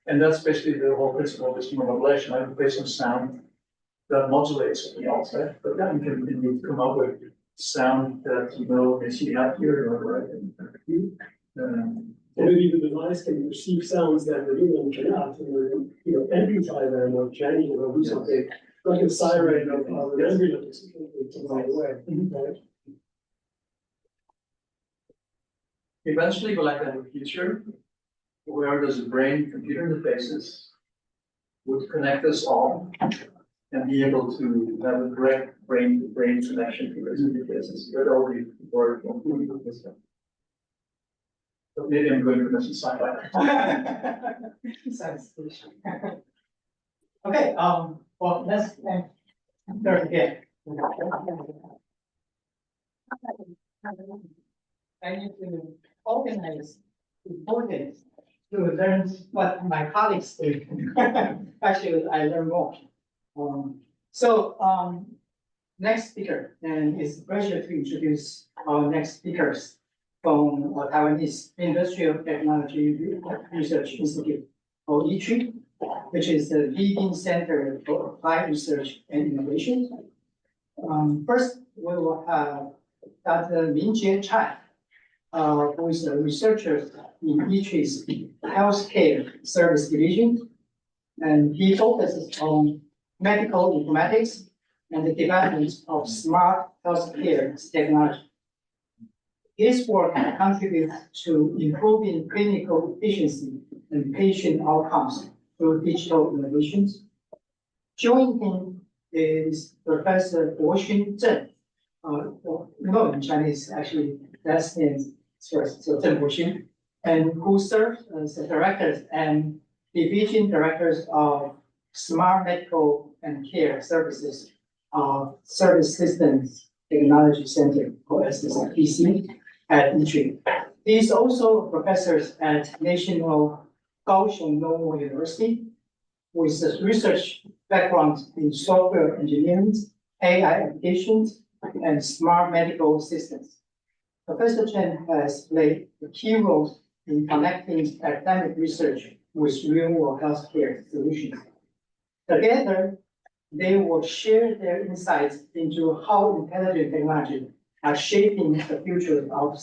And that's basically the whole principle of this Neuromodulation. I can play some sound that modulates something else, right? But then you can come up with sound that makes you happier or maybe the device can perceive sounds that the human cannot, and amplify them or change them or do something like a siren of an ambulance right away. Right? Eventually, we'll like to have a future where there's a brain-computer interfaces would connect us all and be able to have a direct brain-to-brain connection to those interfaces. But already work on this stuff. But maybe I'm going to miss a sci-fi. Science fiction. Okay, well, let's start again. I need to organize important to learn what my colleagues do. Actually, I learn more. Next speaker, and it's a pleasure to introduce our next speakers from Taiwanese Industrial Technology Research Institute, or ITRI, which is the leading center for applied research and innovation. First, we will have Dr. Ming-Chieh, who is a researcher in ITRI's healthcare service division, and he focuses on medical informatics and the development of smart healthcare technology. His work contributes to improving clinical efficiency and patient outcomes through digital innovations. Joining him is Professor Po-Hsun Cheng. No, in Chinese, actually, last name first, so Cheng Po-Hsun, and who serves as the directors and division directors of Smart Medical and Care Services, Service Systems Technology Center, or SSPC, at ITRI. He is also a professor at National Kaohsiung Normal University, with a research background in software engineering, AI applications, and smart medical systems. Professor Chen has played a key role in connecting academic research with real-world healthcare solutions. Together, they will share their insights into how intelligent technology are shaping the future of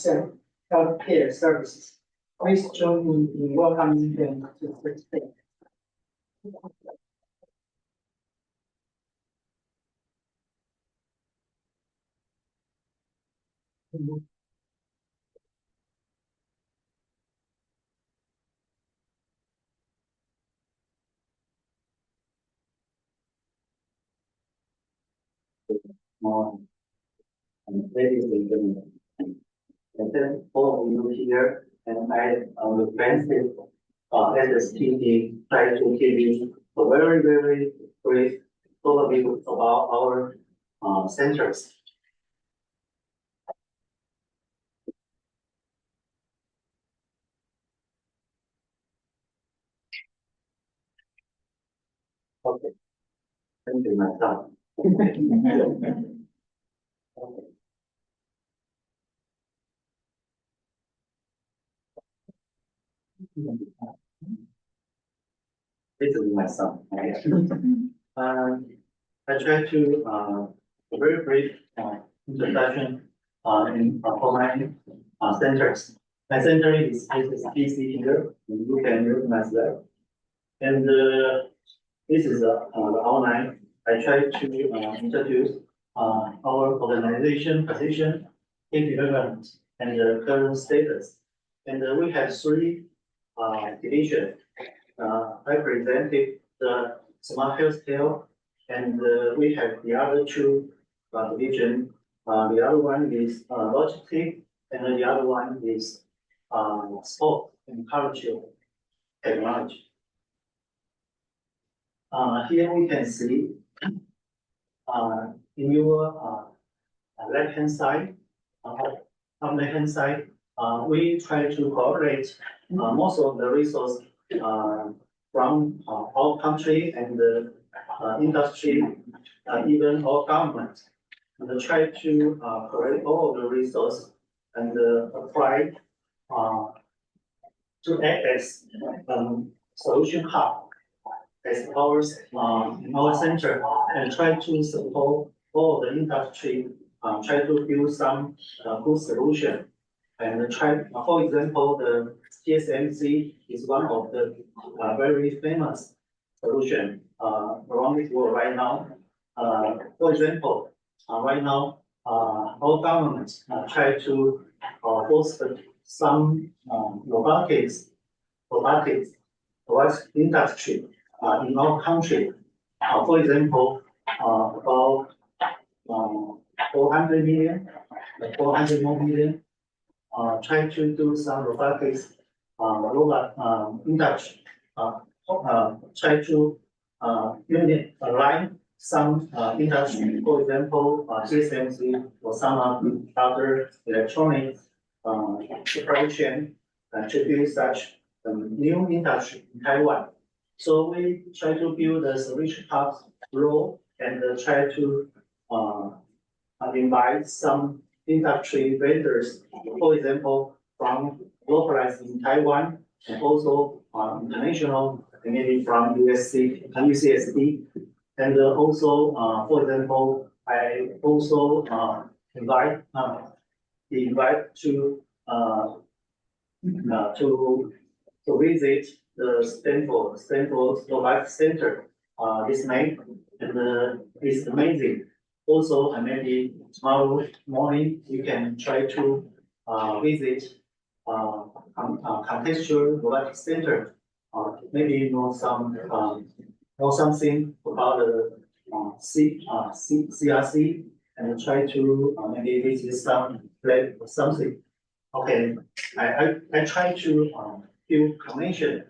healthcare services. Please join me in welcoming them to the stage. Ladies and gentlemen, and then all of you here, and I will translate SSTD try to give you a very, very brief overview about our centers. Okay. Thank you, myself. Okay. This is my son. I try to a very brief introduction for my centers. My center is SSPC here. You can recognize that. And this is the outline. I try to introduce our organization position, in development, and the current status. And we have three divisions. I presented the smart healthcare, and we have the other two divisions. The other one is logistics, and the other one is sport and cultural technology. Here we can see in your left-hand side, on the left-hand side, we try to cooperate most of the resources from our country and the industry, even our government, and try to collect all the resources and apply to act as solution hub as our center, and try to support all the industry, try to build some good solution. And try, for example, the TSMC is one of the very famous solution around the world right now. For example, right now, our government try to foster some robotics industry in our country. For example, about 400 million, 400 more million. Try to do some robotics robot industry. Try to align some industry, for example, TSMC or some other electronics supply chain to build such new industry in Taiwan. So we try to build a solution hub role and try to invite some industry vendors, for example, from localized in Taiwan and also international, maybe from UCSD. And also, for example, I also invite to visit the Stanford Robotics Center this May, and it's amazing. Also, maybe tomorrow morning we can try to visit Computational Robotics Center. Maybe know something about the CRC, and try to maybe visit something. Okay, I try to build connection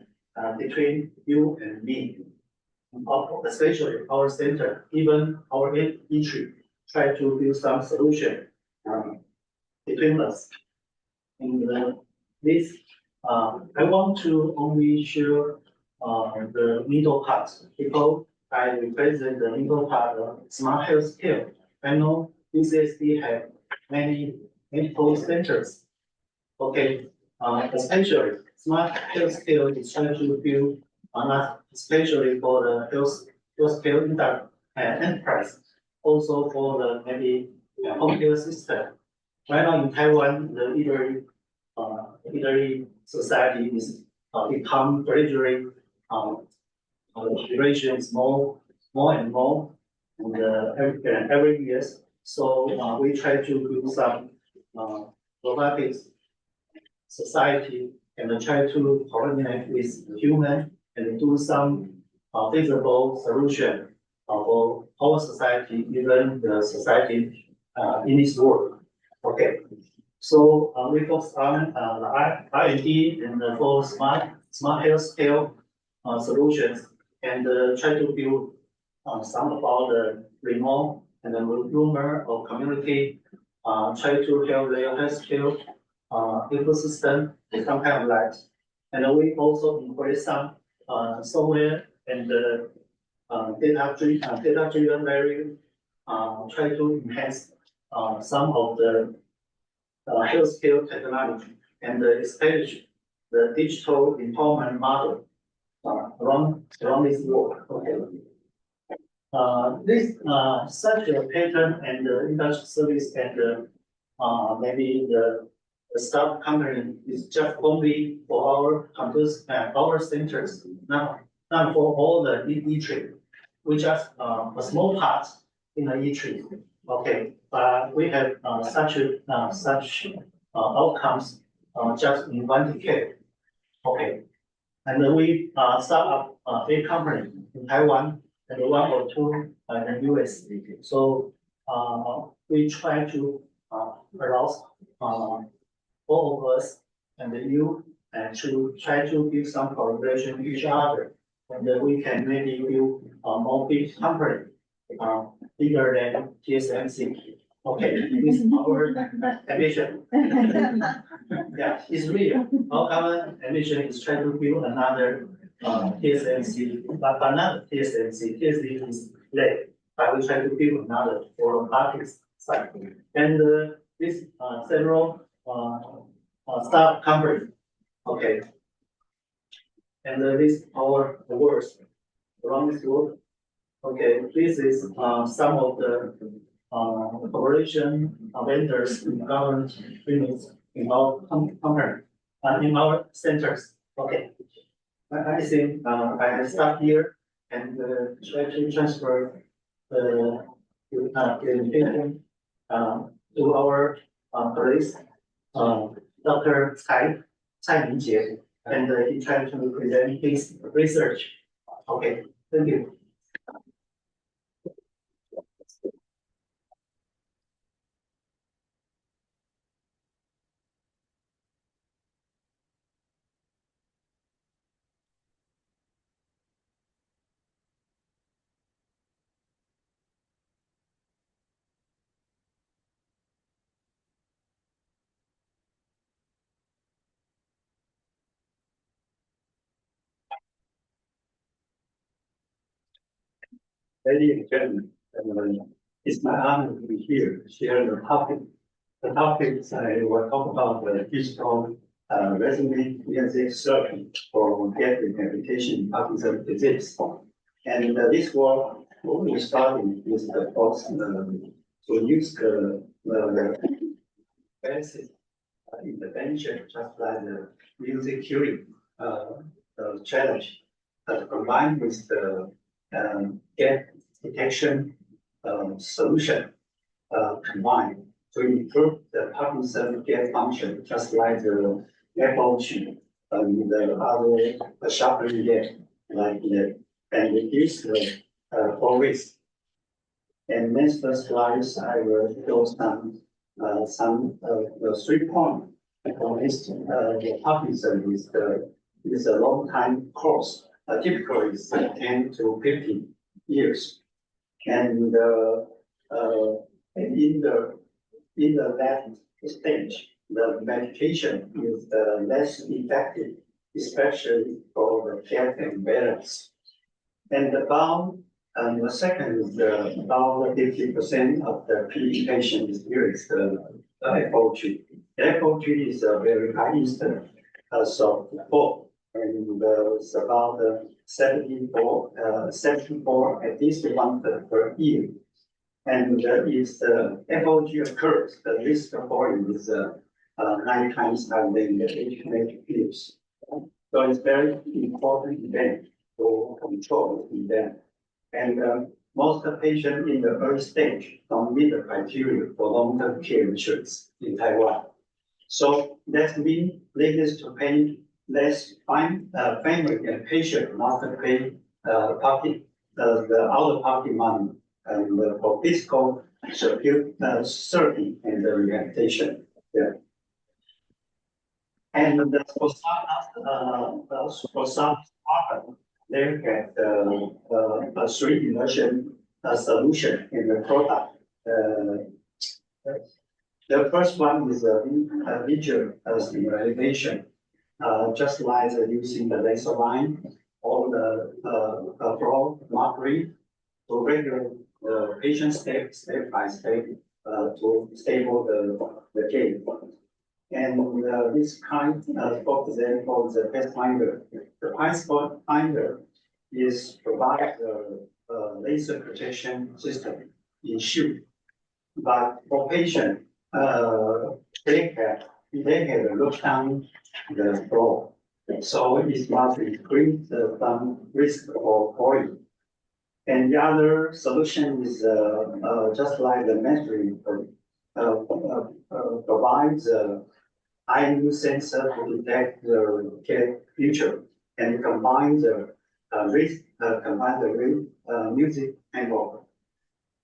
between you and me, especially our center, even our ITRI, try to build some solution between us. And this, I want to only share the middle part, because I represent the middle part of smart healthcare. I know UCSD have many medical centers. Okay, especially smart healthcare is trying to build not especially for the healthcare enterprise, also for the maybe home care system. Right now in Taiwan, the ITRI society is become gradually duration is more and more, and every year. So we try to do some robotics society and try to coordinate with human and do some feasible solution for our society, even the society in this world. Okay, so we focus on the R&D and for smart healthcare solutions, and try to build some about the remote and the rumor or community, try to help their healthcare ecosystem in some kind of light. And we also embrace some software and data-driven value, try to enhance some of the healthcare technology and establish the digital empowerment model around this world. Okay. This such a pattern and industry service and maybe the staff company is just only for our campus and our centers, not for all the ITRI. We just a small part in the ITRI. Okay, but we have such outcomes just in one decade. Okay, and we start up a company in Taiwan and one or two in the US. So we try to allow all of us and you and to try to build some collaboration with each other, and we can maybe build a more big company, bigger than TSMC. Okay, this is our ambition. Yeah, it's real. Our ambition is try to build another TSMC, but not TSMC. TSMC is late, but we try to build another for robotics side. And this several startup company. Okay. And this our awards around this world. Okay, this is some of the cooperation vendors in government units in our company in our centers. Okay. I think I start here and try to transfer the presentation to our colleagues, Dr. Tsai Ming-Chieh, and he tried to present his research. Okay, thank you. Ladies and gentlemen, it's my honor to be here to share the topic. The topics I will talk about the digital rhythmic music therapy for Gait rehabilitation in Parkinson disease. And this work only started with the first to use the basic intervention, just like the music curing challenge, but combined with the Gait detection solution combined to improve the Parkinson Gait function, just like the Po-Hsun and the other sharpening Gait, like that, and reduce the fall risk. And next slides, I will show some 3 points. The Parkinson is a long time course. Typically, it's 10 to 15 years, and in the last stage, the medication is less effective, especially for the gait and balance. And the second is about 50% of the PE patients experience the FOG. The FOG is a very high incidence so 4, and it's about 74 at least 1 per year. And if the FOG occurs, the risk for falling is 9 times higher than the age-related peers. So it's very important event to control the event. And most of the patients in the early stage don't meet the criteria for long-term care insurance in Taiwan. So that means leaders to pay less fine, family and patient not to pay pocket, the out-of-pocket money and for physical therapy and the rehabilitation. Yeah. And for some they had a 3 immersion solution in the product. The first one is a visual stimulation, just like using the laser line or the floor marking to regulate the patient step by step to stable the gait. And this kind for example, the pathfinder. The pathfinder is provide a laser projection system in shoe. But for patient, they have to look down the floor. So it must increase some risk of falling. And the other solution is just like the measuring provides IMU sensor to detect the care feature and combine the music envelope.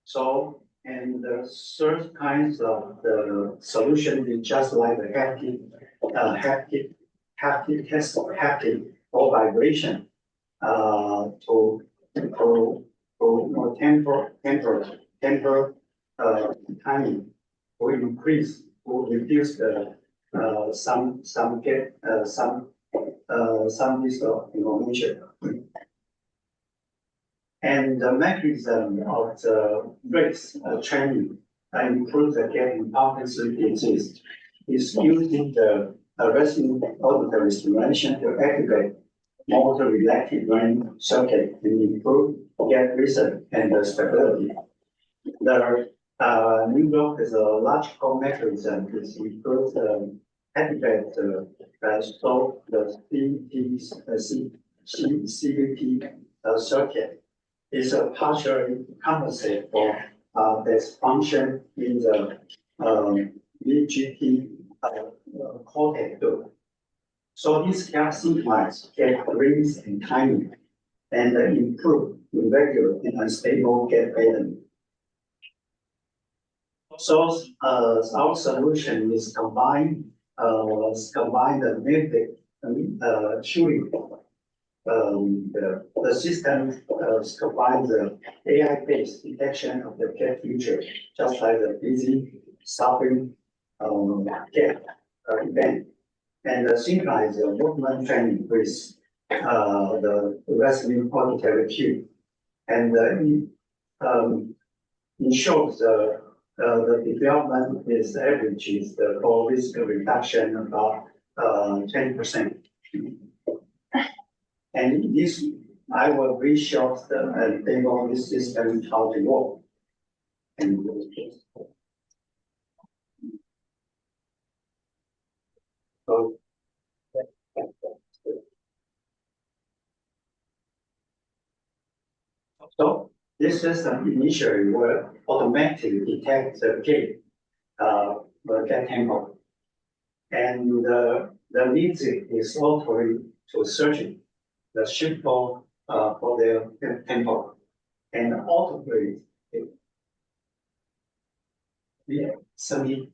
So, and the third kinds of the solution is just like the haptic test or haptic or vibration to temper timing to increase to reduce the some list of information. And the mechanism of the race training improves the gait in Parkinson disease is using the resonant auditory stimulation to activate motor related brain circuit and improve gait rhythm and the stability. The neuro is a logical mechanism that improves activate so the CVT circuit is partially compensate for this function in the VGT cortex loop. So these gap synchronize get rings and timing and improve irregular and unstable gait pattern. So our solution is combine the magnetic tuning. The system combines the AI-based detection of the gait feature, just like the busy stopping gait event, and synchronize the movement training with the resonant auditory cue, and ensures the development is averages the for risk reduction about 10%. And this, I will re-show the demo this system how to work. And so this system initially will automatically detect the gait, tempo, and the music is automatically to searching the shift for their tempo, and automatically semi.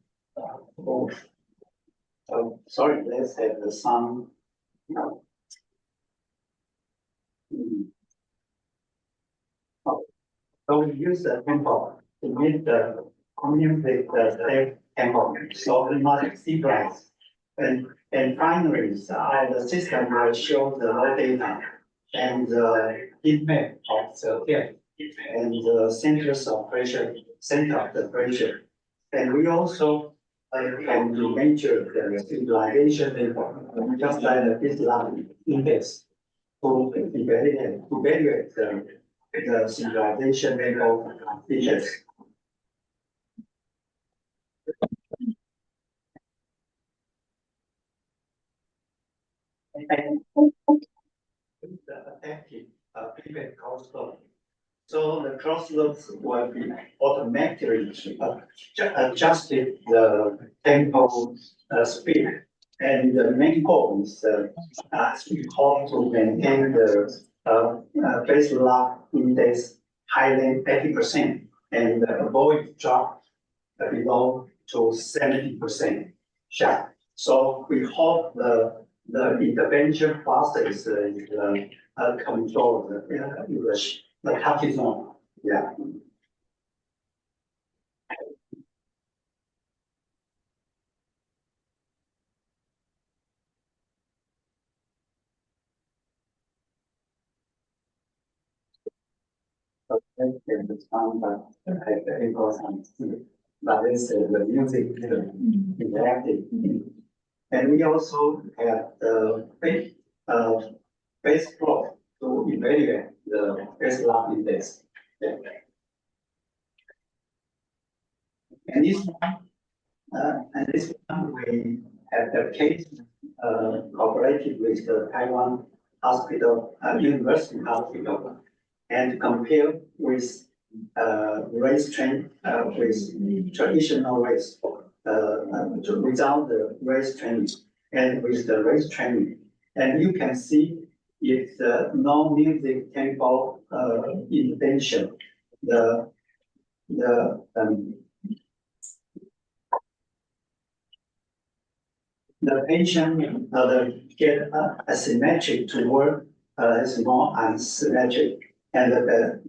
Sorry, let's have the sound. So we use the tempo to meet the communicate the tempo. So we must sequence. And finally, the system will show the raw data and the heat map of the gait and the center of the pressure. And we also can to measure the stabilization level, just like the baseline index to evaluate the stabilization level of features. And the adaptive pivot crossroad. So the crossroads will be automatically adjusted the tempo speed. And the main goal is how to maintain the base lock index higher than 80% and avoid drop below to 70% sharp. So we hope the intervention process is controlled the Parkinson. Yeah. And the sound that important, but it's the music interactive. And we also have the base plot to evaluate the base lock index. Yeah. And this one we have the case cooperated with the Taiwan hospital, university hospital, and compare with race train with traditional race without the race training and with the race training, and you can see it's no music tempo intervention. The patient get asymmetric to work is more unsymmetric, and the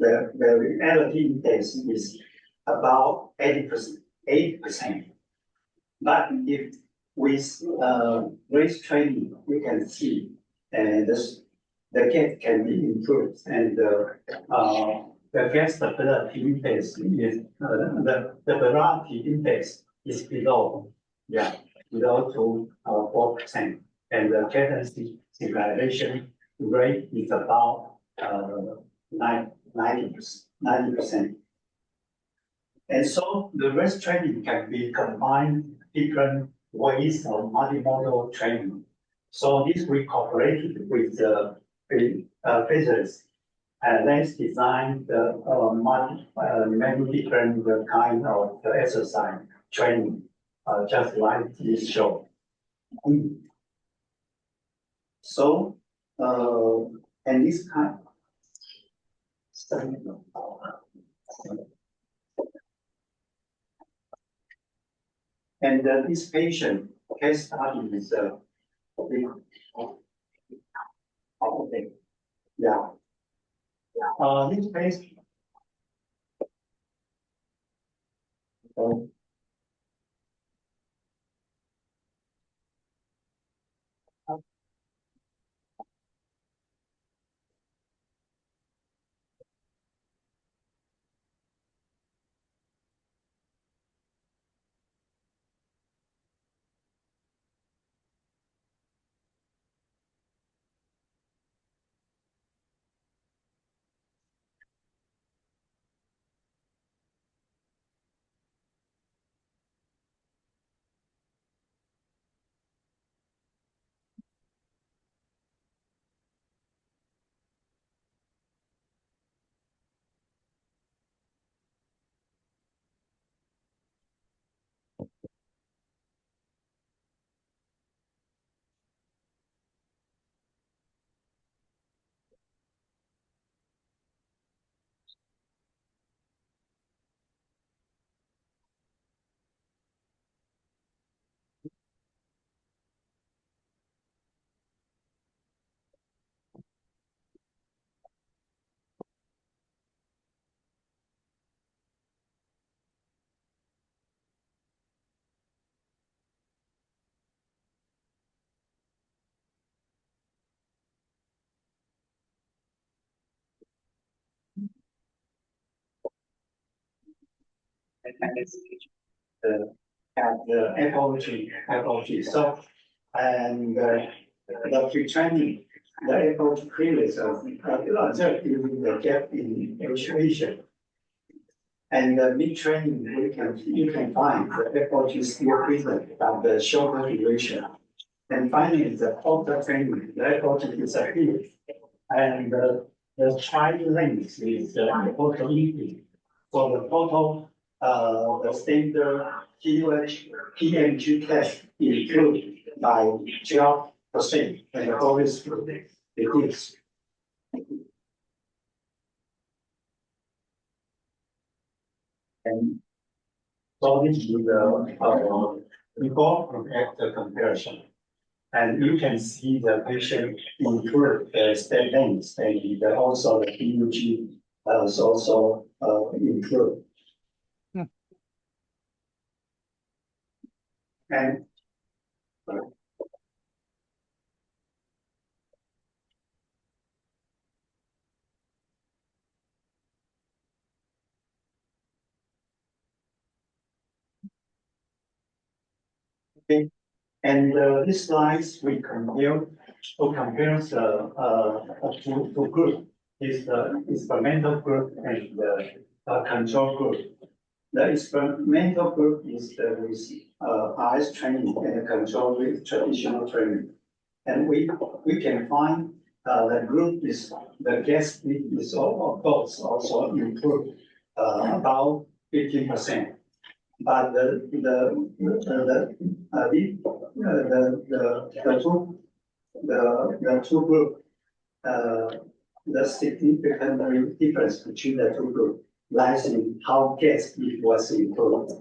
reality index is about 80%. But if with race training, we can see the gait can be improved, and the gait stability index is the variety index is below, below to 4%, and the cadence stabilization rate is about 90%. And so the race training can be combined different ways of multimodal training. So this we cooperated with the physicists, and let's design the many different kind of exercise training, just like this show. So and this kind. And this patient case study is this patient. at the FOG. So, and the pre-training, the FOG previous observed during the gap in actuation. And the mid-training, you can find the FOG still present, but the shorter duration. And finally, the after training, the FOG disappears. And the child length is also increased. So the total, the standard PMG test improved by 12%, and the always reduced. And so this is the before and after comparison. And you can see the patient improve the step length, and also the PUG is also improved. And okay. And this slides we compare the two group is the experimental group and the control group. The experimental group is with RS training and the control with traditional training. And we can find the group is the gas speed is of course also improved about 15%. But the two group, the significant difference between the two groups lies in how gas speed was improved.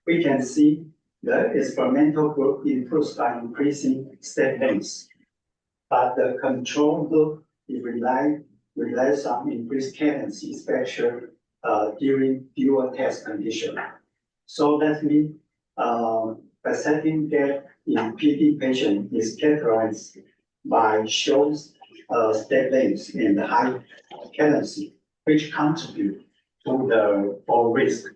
We can see the experimental group improves by increasing step length, but the control group relies on increased cadence, especially during dual test condition. So that means the setting gap in PD patient is characterized by short step length and high cadence, which contribute to the fall risk.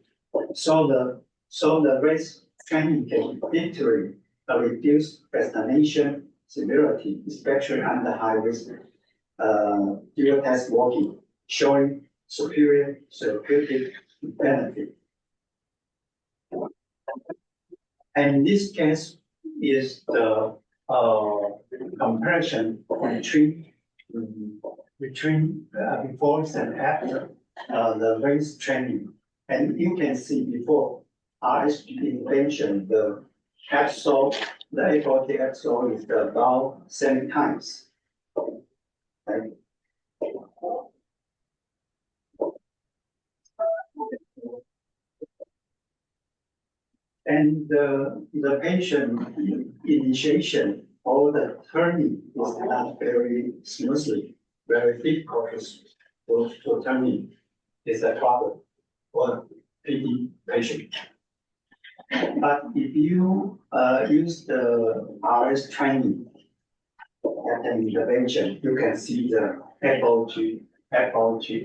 So the risk training can literally reduce destination severity, especially under high risk dual test walking, showing superior therapeutic benefit. And this case is the comparison between before and after the race training. And you can see before RS intervention, the capsule, the A40 capsule is about 7 times. Right? And the patient initiation or the turning is not very smoothly, very difficult to turning is a problem for PD patient. But if you use the RS training at an intervention, you can see the FOG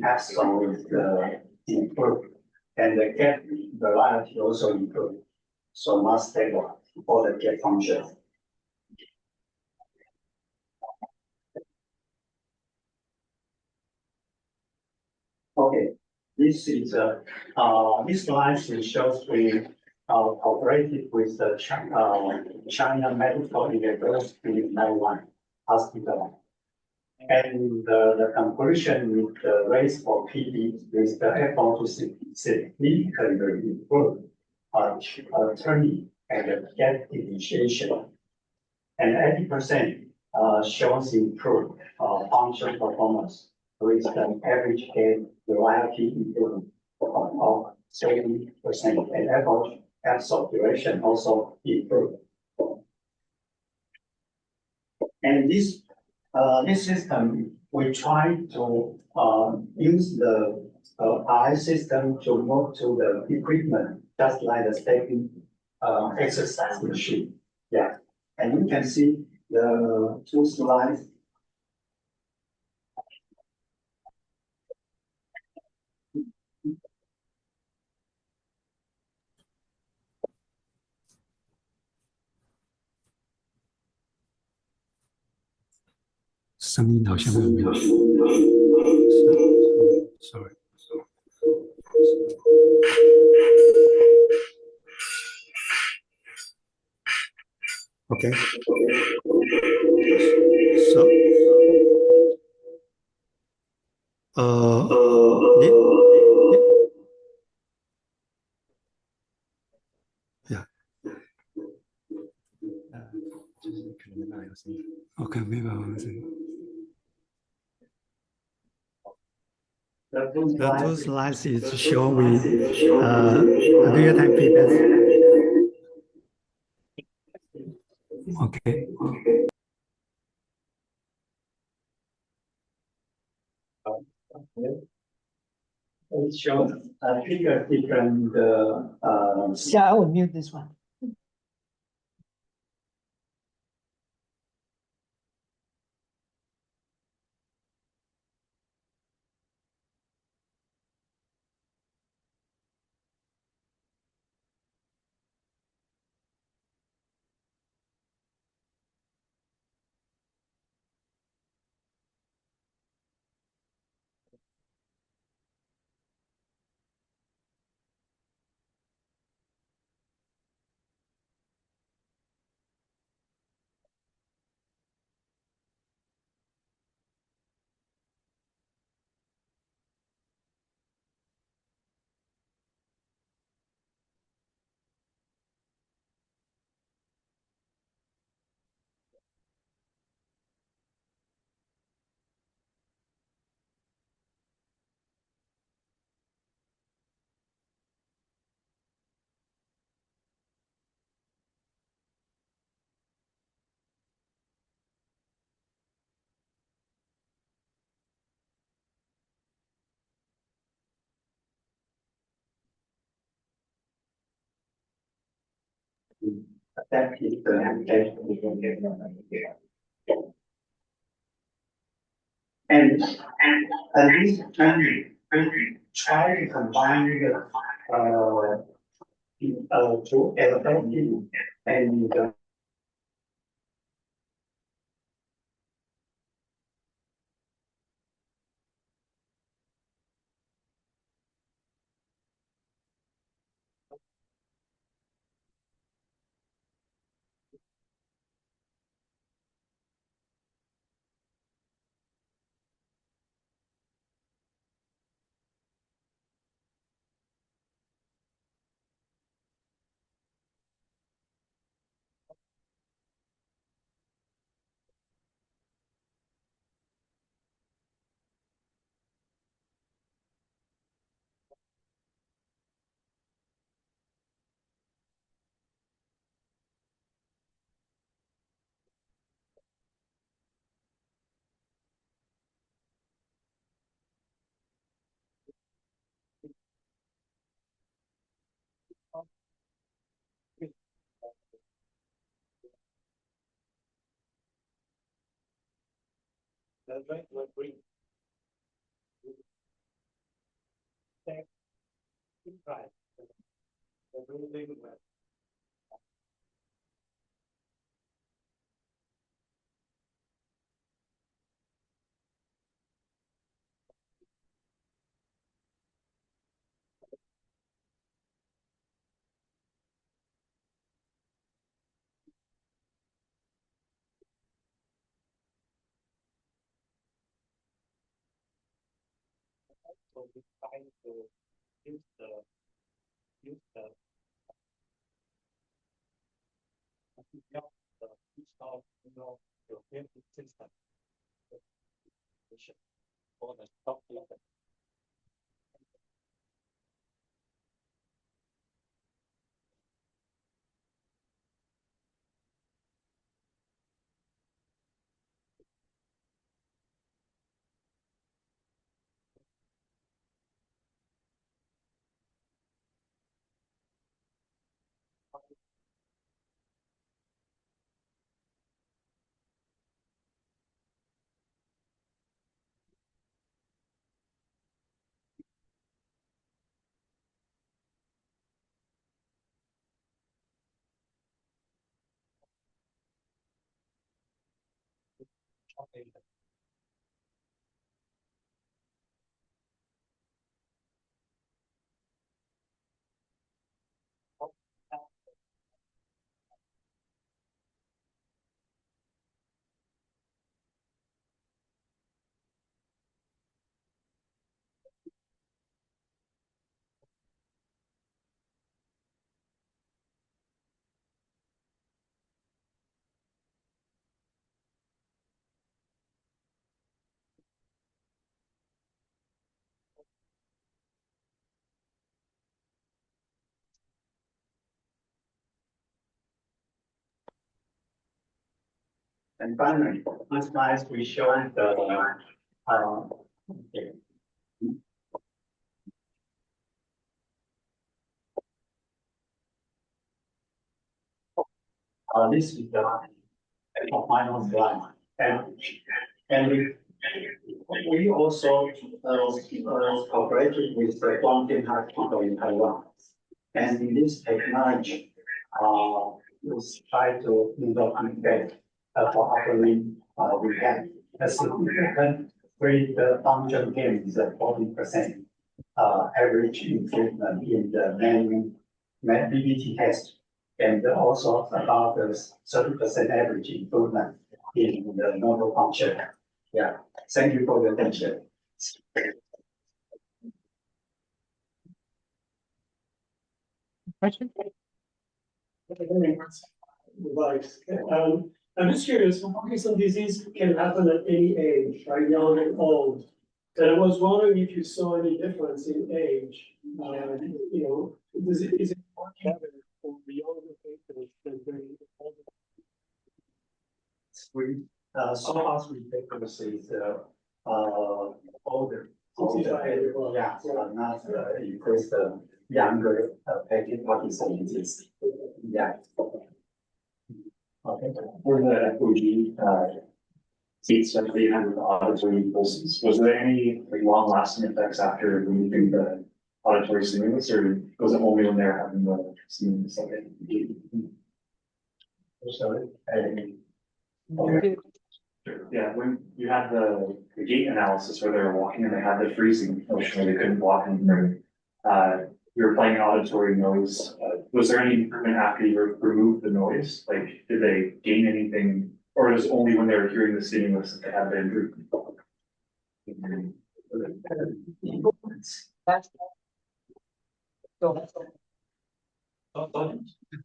axon is improved, and the gap variety also improved. So much stable for the gap function. Okay, this is this slide shows we cooperated with the China Medical University in Taiwan hospital. And the conclusion with the race for PD is the effort to significantly improve turning and gap initiation. And 80% shows improved function performance with an average gait variety improvement of 70%, and average absorb duration also improved. And this system, we try to use the eye system to move to the equipment, just like the stepping exercise machine. Yeah, and you can see the 2 slides. 声音好像没有，sorry。Okay. So, yeah. Okay, maybe I'll see. The two slides is show me real-time feedback. Okay. It shows trigger different Yeah, I will mute this one. that is the application. And this training try to combine two elements and And finally, this slide we show the okay. This is the final slide, and we also cooperated with the Guangdong Hospital in Taiwan, and in this technology, we try to implement for offering we have a significant rate function gain is 40% average improvement in the manual BBT test, and also about 30% average improvement in the motor function. Yeah, thank you for your attention. Question? Right. I'm just curious, Parkinson's disease can happen at any age, right, young and old. And I was wondering if you saw any difference in age. Is it more common for the younger patients than the older? So far we papers is older. 65. Yeah, not increase the younger patient Parkinson's disease. Yeah. Okay. For the FOG, seats that they had with the auditory impulses, was there any like long-lasting effects after removing the auditory stimulus, or was it only when they were having the stimulus? Sorry. Okay. Yeah, when you had the gait analysis where they were walking and they had the freezing motion where they couldn't walk anymore, you were playing auditory noise. Was there any improvement after you removed the noise? Like, did they gain anything, or was it only when they were hearing the stimulus that they had the improvement?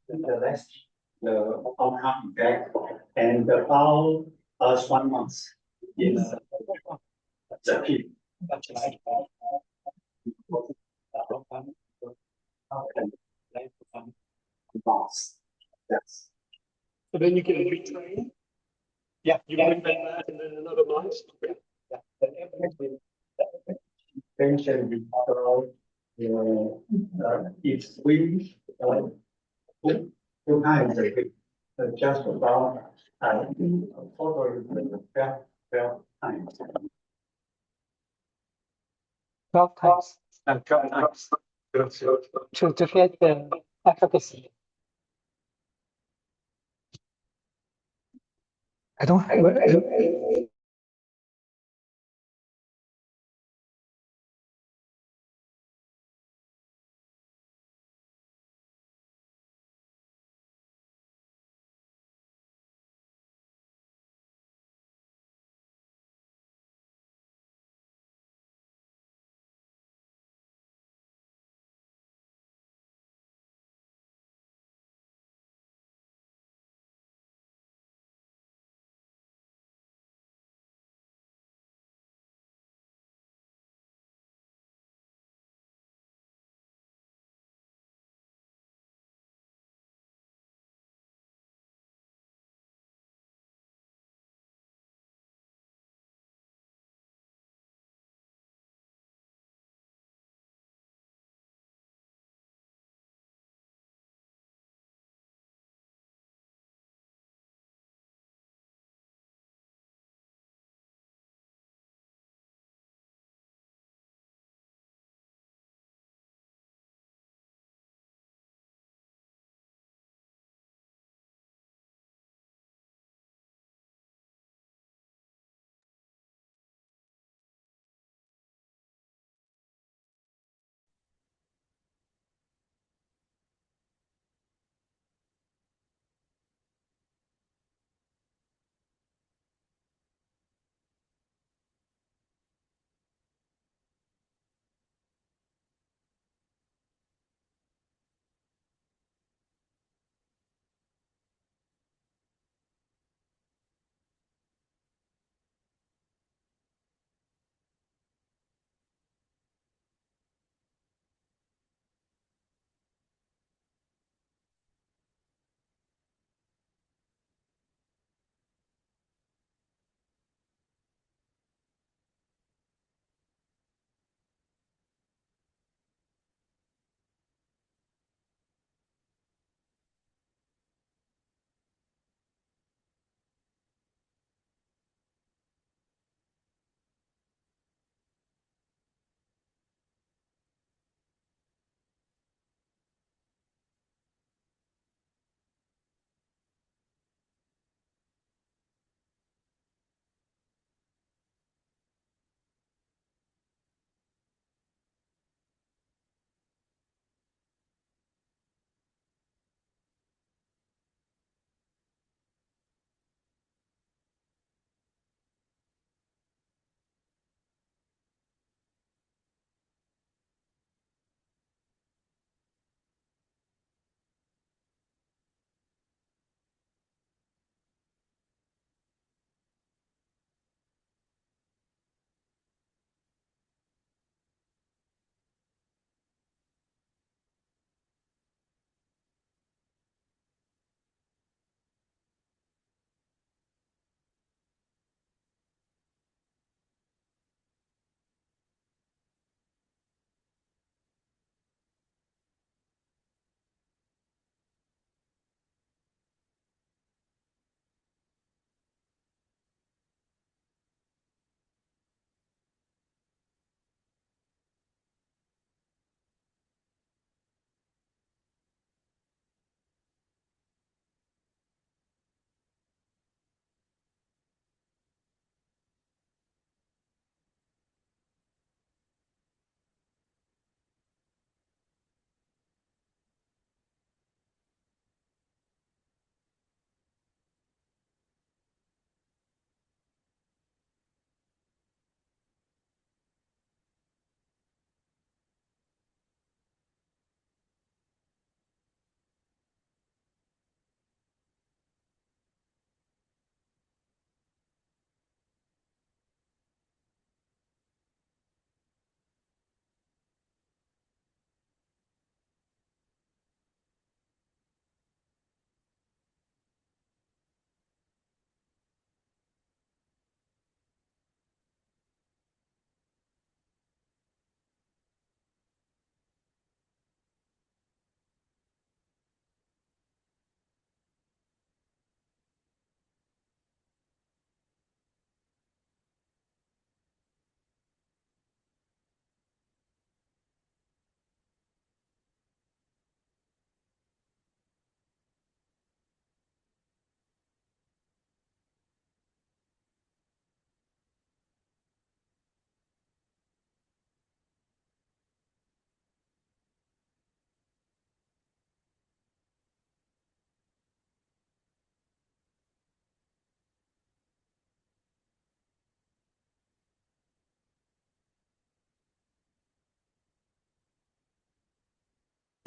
The rest, the outcome back, and about 1 month is the peak. Yes. So then you can retrain? Yeah. You can bring that and then another month? Yeah. Pension Bilateral, if we two times a week, just about 12 times. 12 times. 12 times. To get the efficacy. I don't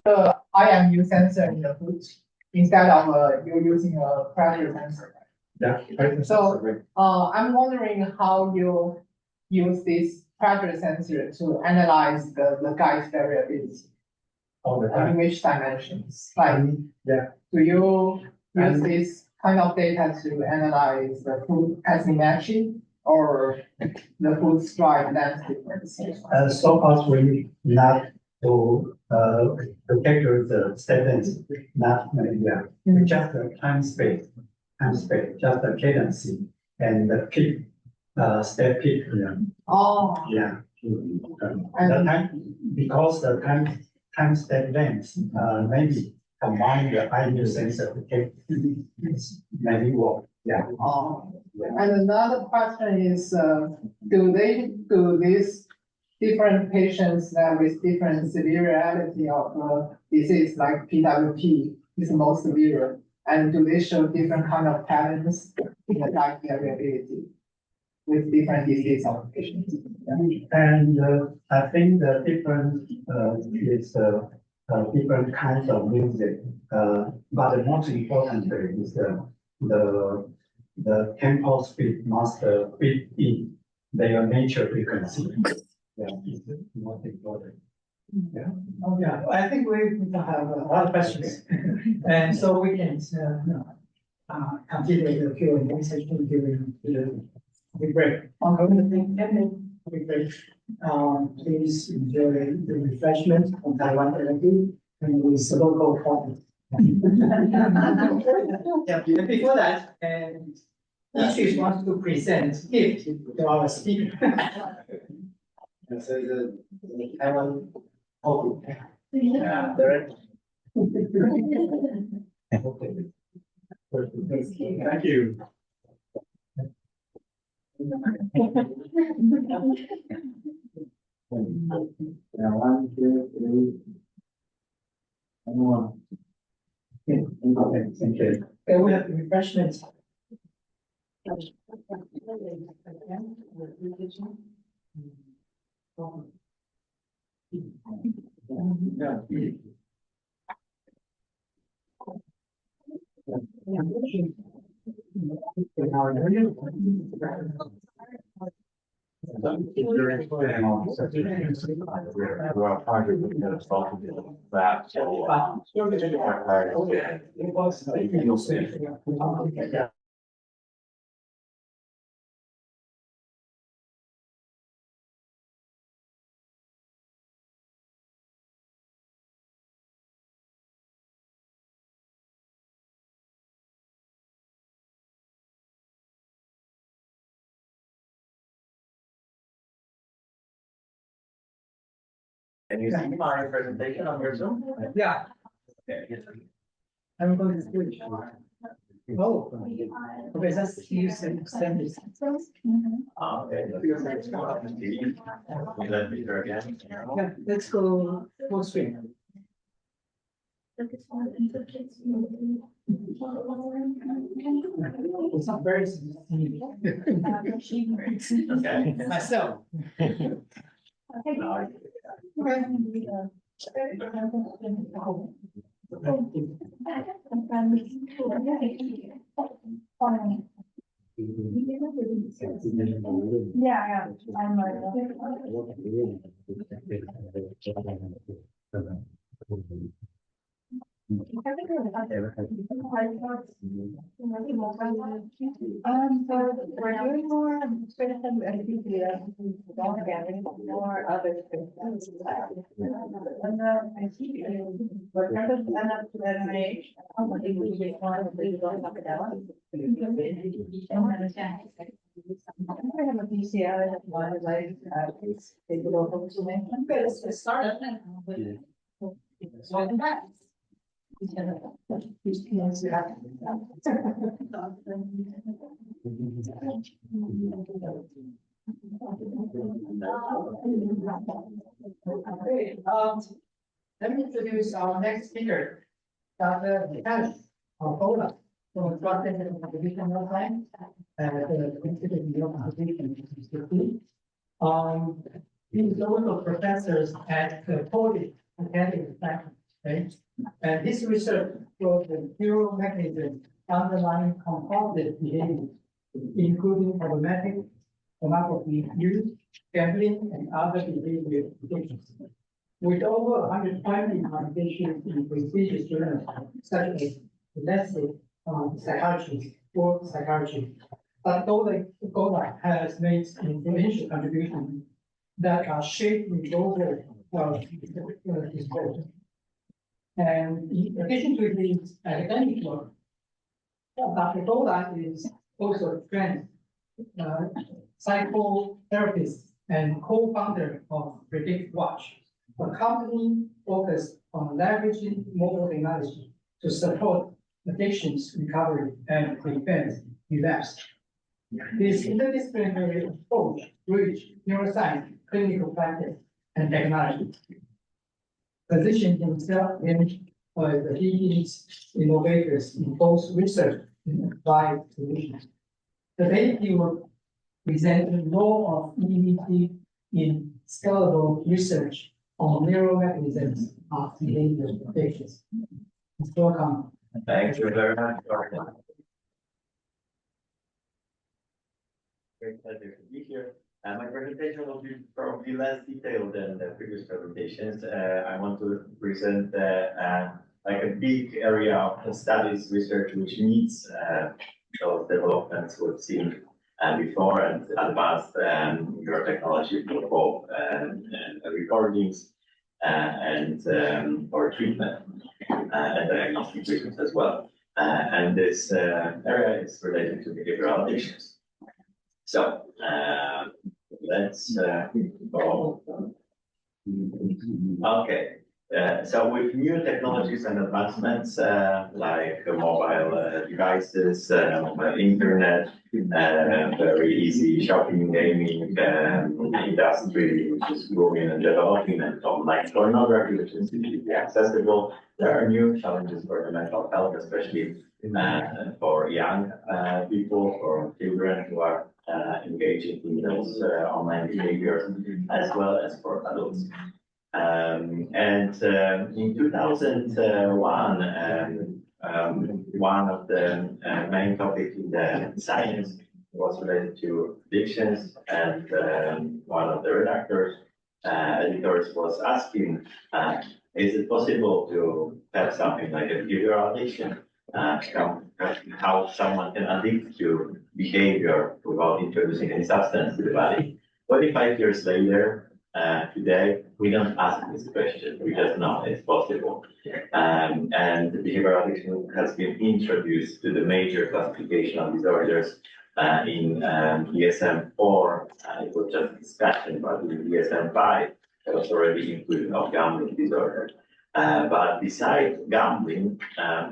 the IMU sensor in the foot instead of you using a pressure sensor. Yeah. So I'm wondering how you use this pressure sensor to analyze the gait variability. All the time. In which dimensions? Like, Yeah. do you use this kind of data to analyze the foot asymmetry or the foot stride length difference? So far, we not to capture the statements, not just the time space, just the cadence and the peak, step peak. Oh. Yeah. The time, because the time step length, maybe combine the IMU sensor to take maybe work. Yeah. Oh. And another question is, do these different patients with different severity of disease, like PWP is most severe, and do they show different kind of patterns in the gait variability with different disease of patients? And I think the difference is different kinds of music. But the most important thing is the tempo speed must fit in their nature frequency. Yeah, it's the most important. Yeah. Oh, yeah. I think we have a lot of questions, and so we can continue the Q&A session during the break. Okay, great. Please enjoy the refreshment from Taiwan Therapy and with the local coffee. Yeah, and before that, and ITRI wants to present gift to our speaker. So the Taiwan coffee. Yeah, direct. Thank you. One, two, three. And one. Okay, thank you. Okay, we have refreshments. Can you see my presentation on your Zoom? Yeah. I'm going to switch. Oh, okay, that's use and extend this. Okay. Let me try again. Yeah, let's go full screen. It's not very Okay. myself. Yeah, I'm so we're doing more critical more other things. And I see we're kind of end up to that age. I think we should don't talk about it. I have a BCI that one like they go over to me. Okay, let's get started. Welcome back. Let me introduce our next speaker, Dr. Mateusz of Gola, from Swartz and Computational Science at the Institute of Neuromodulation Institute. He's also professor at the Polish Academy of Okay, and this research shows the neural mechanism underlying compounded behavior, including problematic pornography use, gambling, and other behavior predictions. With over 120 publications in prestigious journals such as Lancet, Psychiatry, or Psychiatry, but Gola has made influential contributions that are shaping global discourse. And in addition to his academic work, Dr. Gola is also a friend, psychotherapist, and co-founder of Predict Watch, a company focused on leveraging mobile technology to support addictions recovery and prevent relapse. This interdisciplinary approach bridges neuroscience, clinical practice, and technology, positioning himself as the leading innovators in both research and applied solutions. Today, he will present the role of EET in scalable research on neural mechanisms of behavior predictions. Welcome. Thank you very much, Gordon. Great pleasure to be here. My presentation will be probably less detailed than the previous presentations. I want to present like a big area of studies research which needs those developments we've seen before and advanced neurotechnology for both recordings and for treatment and diagnostic treatment as well. And this area is related to behavioral addictions. So let's go. Okay. So with new technologies and advancements like mobile devices, mobile internet, very easy shopping, gaming, industry which is growing and developing, and online pornography which is easily accessible, there are new challenges for the mental health, especially for young people, for children who are engaging in those online behaviors, as well as for adults. In 2001, one of the main topics in the science was related to addictions, and one of the editors was asking, is it possible to have something like a behavioral addiction? How someone can addict to behavior without introducing any substance to the body. 25 years later, today, we don't ask this question. We just know it's possible. And the behavioral addiction has been introduced to the major classification of disorders in DSM-4. It was just discussion, but in DSM-5, it was already included of gambling disorder. But besides gambling,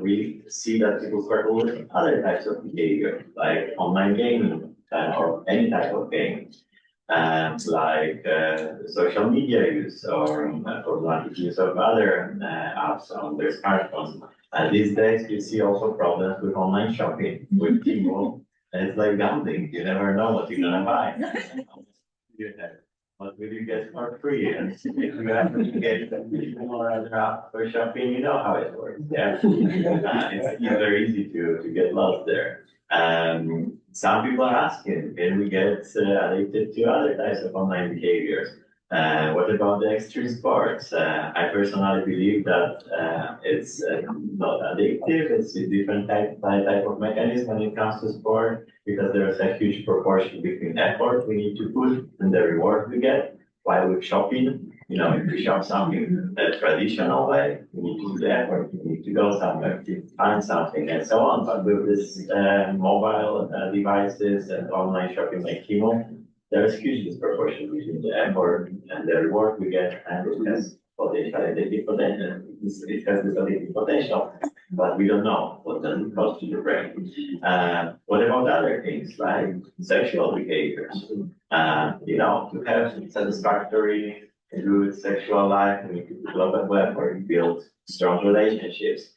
we see that people struggle with other types of behavior, like online gaming or any type of game. Like social media use or problematic use of other apps on their smartphones. These days, you see also problems with online shopping with people. And it's like gambling. You never know what you're gonna buy. What will you get for free? And if you happen to get more other app for shopping, you know how it works. Yeah, it's very easy to get lost there. Some people are asking, can we get addicted to other types of online behaviors? What about the extreme sports? I personally believe that it's not addictive. It's a different type of mechanism when it comes to sport, because there's a huge proportion between effort we need to put and the reward we get. While with shopping, if you shop something the traditional way, you need to do the effort, you need to go somewhere to find something and so on. But with this mobile devices and online shopping like Timo, there is huge disproportion between the effort and the reward we get, and it has addictive potential. It has this addictive potential, but we don't know what does it cost to the brain. What about other things like sexual behaviors? To have satisfactory, good sexual life, we need to develop a web or build strong relationships,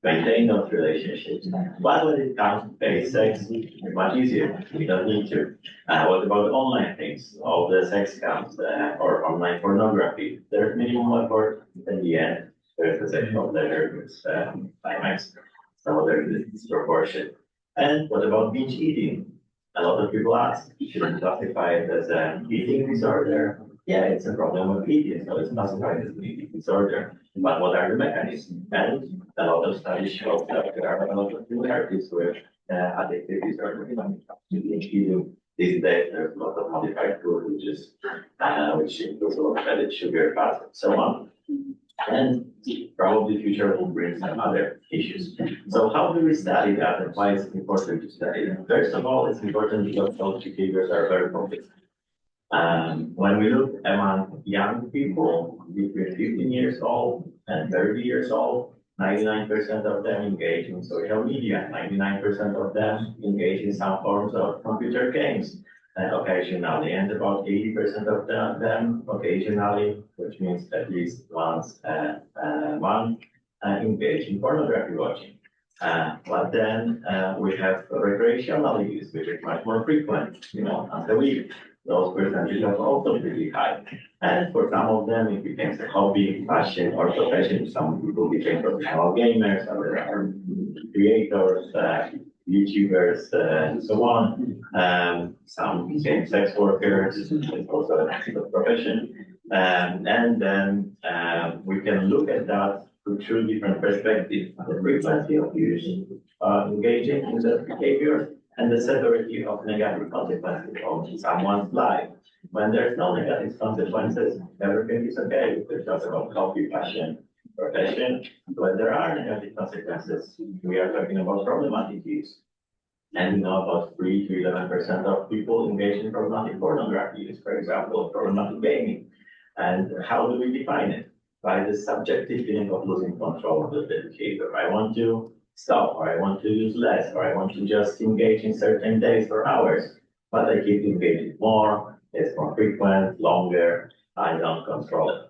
maintain those relationships. But when it comes to paid sex, it's much easier. We don't need to. What about online things? All the sex camps or online pornography. There's minimum effort in the end. there's a sexual pleasure with climax. So there's this disproportion. And what about binge eating? A lot of people ask, should we classify it as an eating disorder? Yeah, it's a problem of eating, so it's classified as an eating disorder. But what are the mechanisms? And a lot of studies show that there are a lot of similarities with addictive disorder when it comes to binge eating. These days, there's a lot of modified food, which includes a lot of added sugar, fat, and so on. And probably future will bring some other issues. So how do we study that and why is it important to study that? First of all, it's important because those behaviors are very complex. When we look among young people between 15 years old and 30 years old, 99% of them engage in social media, 99% of them engage in some forms of computer games occasionally, and about 80% of them occasionally, which means at least once a month, engage in pornography watching. But then we have recreational use, which is much more frequent, once a week. Those percentages are also pretty high. And for some of them, it becomes a hobby, passion, or profession. Some people became professional gamers, others are creators, YouTubers, and so on. Some became sex workers, it's also a profession. And then we can look at that through different perspectives. The frequency of use, engaging in the behavior, and the severity of negative consequences of someone's life. When there's no negative consequences, everything is okay. It's just about hobby, passion, profession. When there are negative consequences, we are talking about problematic use. And about 3 to 11% of people engage in problematic pornography use, for example, problematic gaming. And how do we define it? By the subjective feeling of losing control of the behavior. I want to stop, or I want to use less, or I want to just engage in certain days or hours, but I keep engaging more, it's more frequent, longer, I don't control it.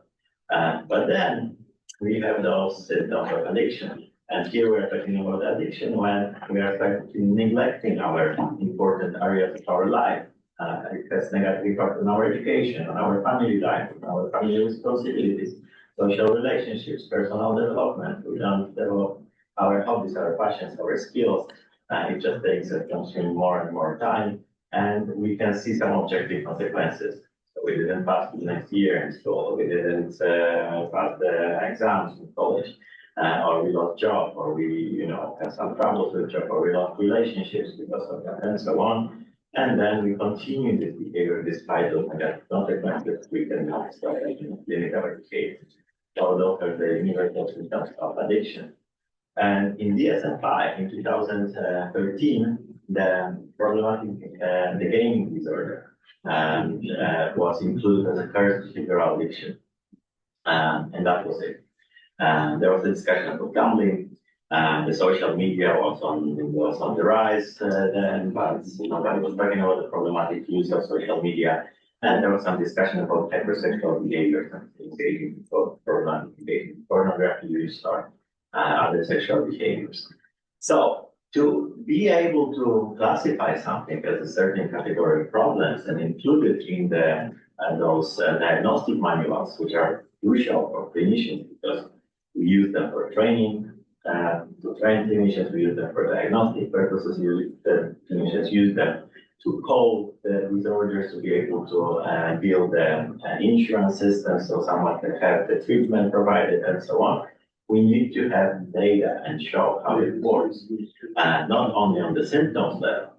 But then we have those symptoms of addiction. And here we're talking about addiction when we are neglecting our important areas of our life. It has negative impact on our education, on our family life, on our family responsibilities, social relationships, personal development. We don't develop our hobbies, our passions, our skills. It just takes it consume more and more time, and we can see some objective consequences. So we didn't pass the next year in school, we didn't pass the exams in college, or we lost job, or we had some troubles with job, or we lost relationships because of that, and so on. And then we continue this behavior despite those negative consequences. We cannot stop limit our behavior. So those are the universal symptoms of addiction. And in DSM-5 in 2013, the problematic, the gaming disorder was included as a first behavioral addiction. And that was it. There was a discussion about gambling. The social media was on the rise then, but nobody was talking about the problematic use of social media. And there was some discussion about hypersexual behaviors and engaging both problematic behavior, pornography use, or other sexual behaviors. So to be able to classify something as a certain category of problems and include it in those diagnostic manuals, which are crucial for clinicians because we use them for training, to train clinicians, we use them for diagnostic purposes, clinicians use them to code the disorders, to be able to build an insurance system so someone can have the treatment provided and so on. We need to have data and show how it works, not only on the symptoms level,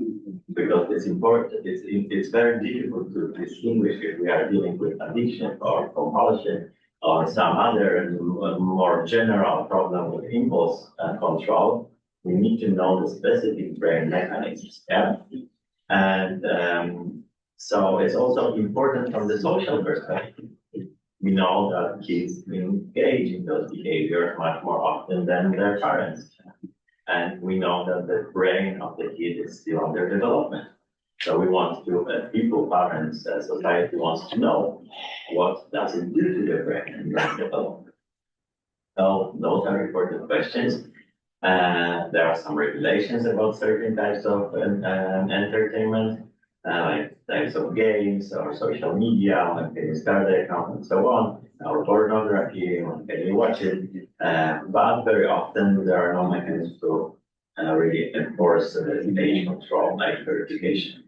because it's important. It's very difficult to distinguish if we are dealing with addiction or compulsion or some other more general problem with impulse control. We need to know the specific brain mechanisms. Yeah? And so it's also important from the social perspective. We know that kids engage in those behaviors much more often than their parents. And we know that the brain of the kid is still under development. So we want to, people, parents, society wants to know what does it do to the brain and brain development. So those are important questions. There are some regulations about certain types of entertainment. Like types of games or social media, when can you start the account and so on, or pornography, when can you watch it. but very often there are no mechanisms to really enforce the age control like verification.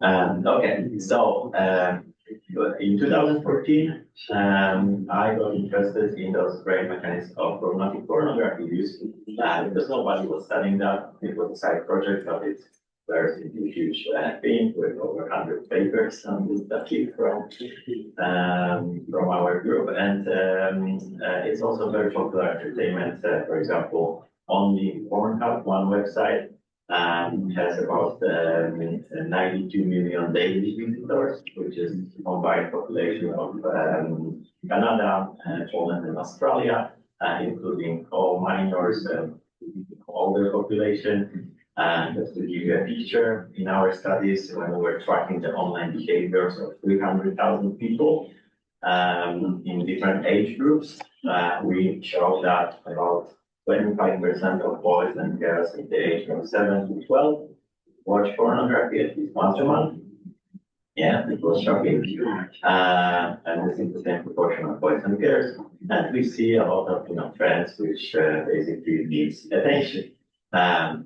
Okay, so in 2014, I got interested in those brain mechanisms of problematic pornography use because nobody was studying that. It was a side project, but it's there's a huge thing with over 100 papers on this topic from our group, and it's also very popular entertainment. For example, only Pornhub, one website, has about 92 million daily visitors, which is the combined population of Canada, Poland, and Australia, including all minors and older population. Just to give you a picture, in our studies, when we were tracking the online behaviors of 300,000 people in different age groups, we showed that about 25% of boys and girls in the age from 7 to 12 watch pornography at least once a month. Yeah, it was shocking. And this is the same proportion of boys and girls. And we see a lot of trends which basically needs attention.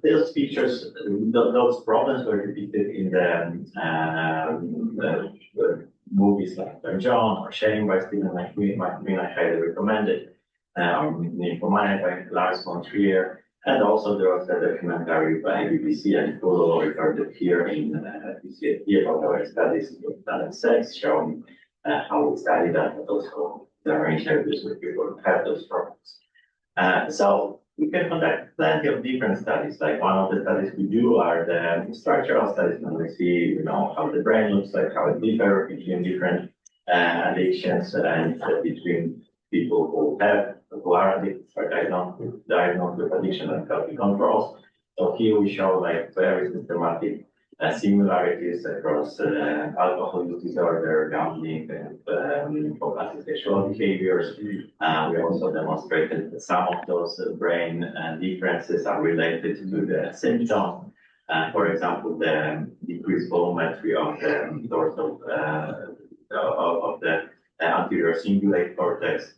Those features, those problems were depicted in the movies like Don John or Cheng by Stephen McQueen. I highly recommend it. Nymphomaniac by Lars von Trier, and also there was a documentary by BBC and Gola recorded here in BCI about our studies in talent sex, showing how we study that, but also there are interviews with people who have those problems. So we can conduct plenty of different studies. Like one of the studies we do are the structural studies, and we see how the brain looks like, how it differs between different addictions and between people who are addicted or diagnosed with addiction and healthy controls. So here we show like very systematic similarities across alcohol use disorder, gambling, and compulsive sexual behaviors. We also demonstrated that some of those brain differences are related to the symptoms. For example, the decreased volumetry of the dorsal of the anterior cingulate cortex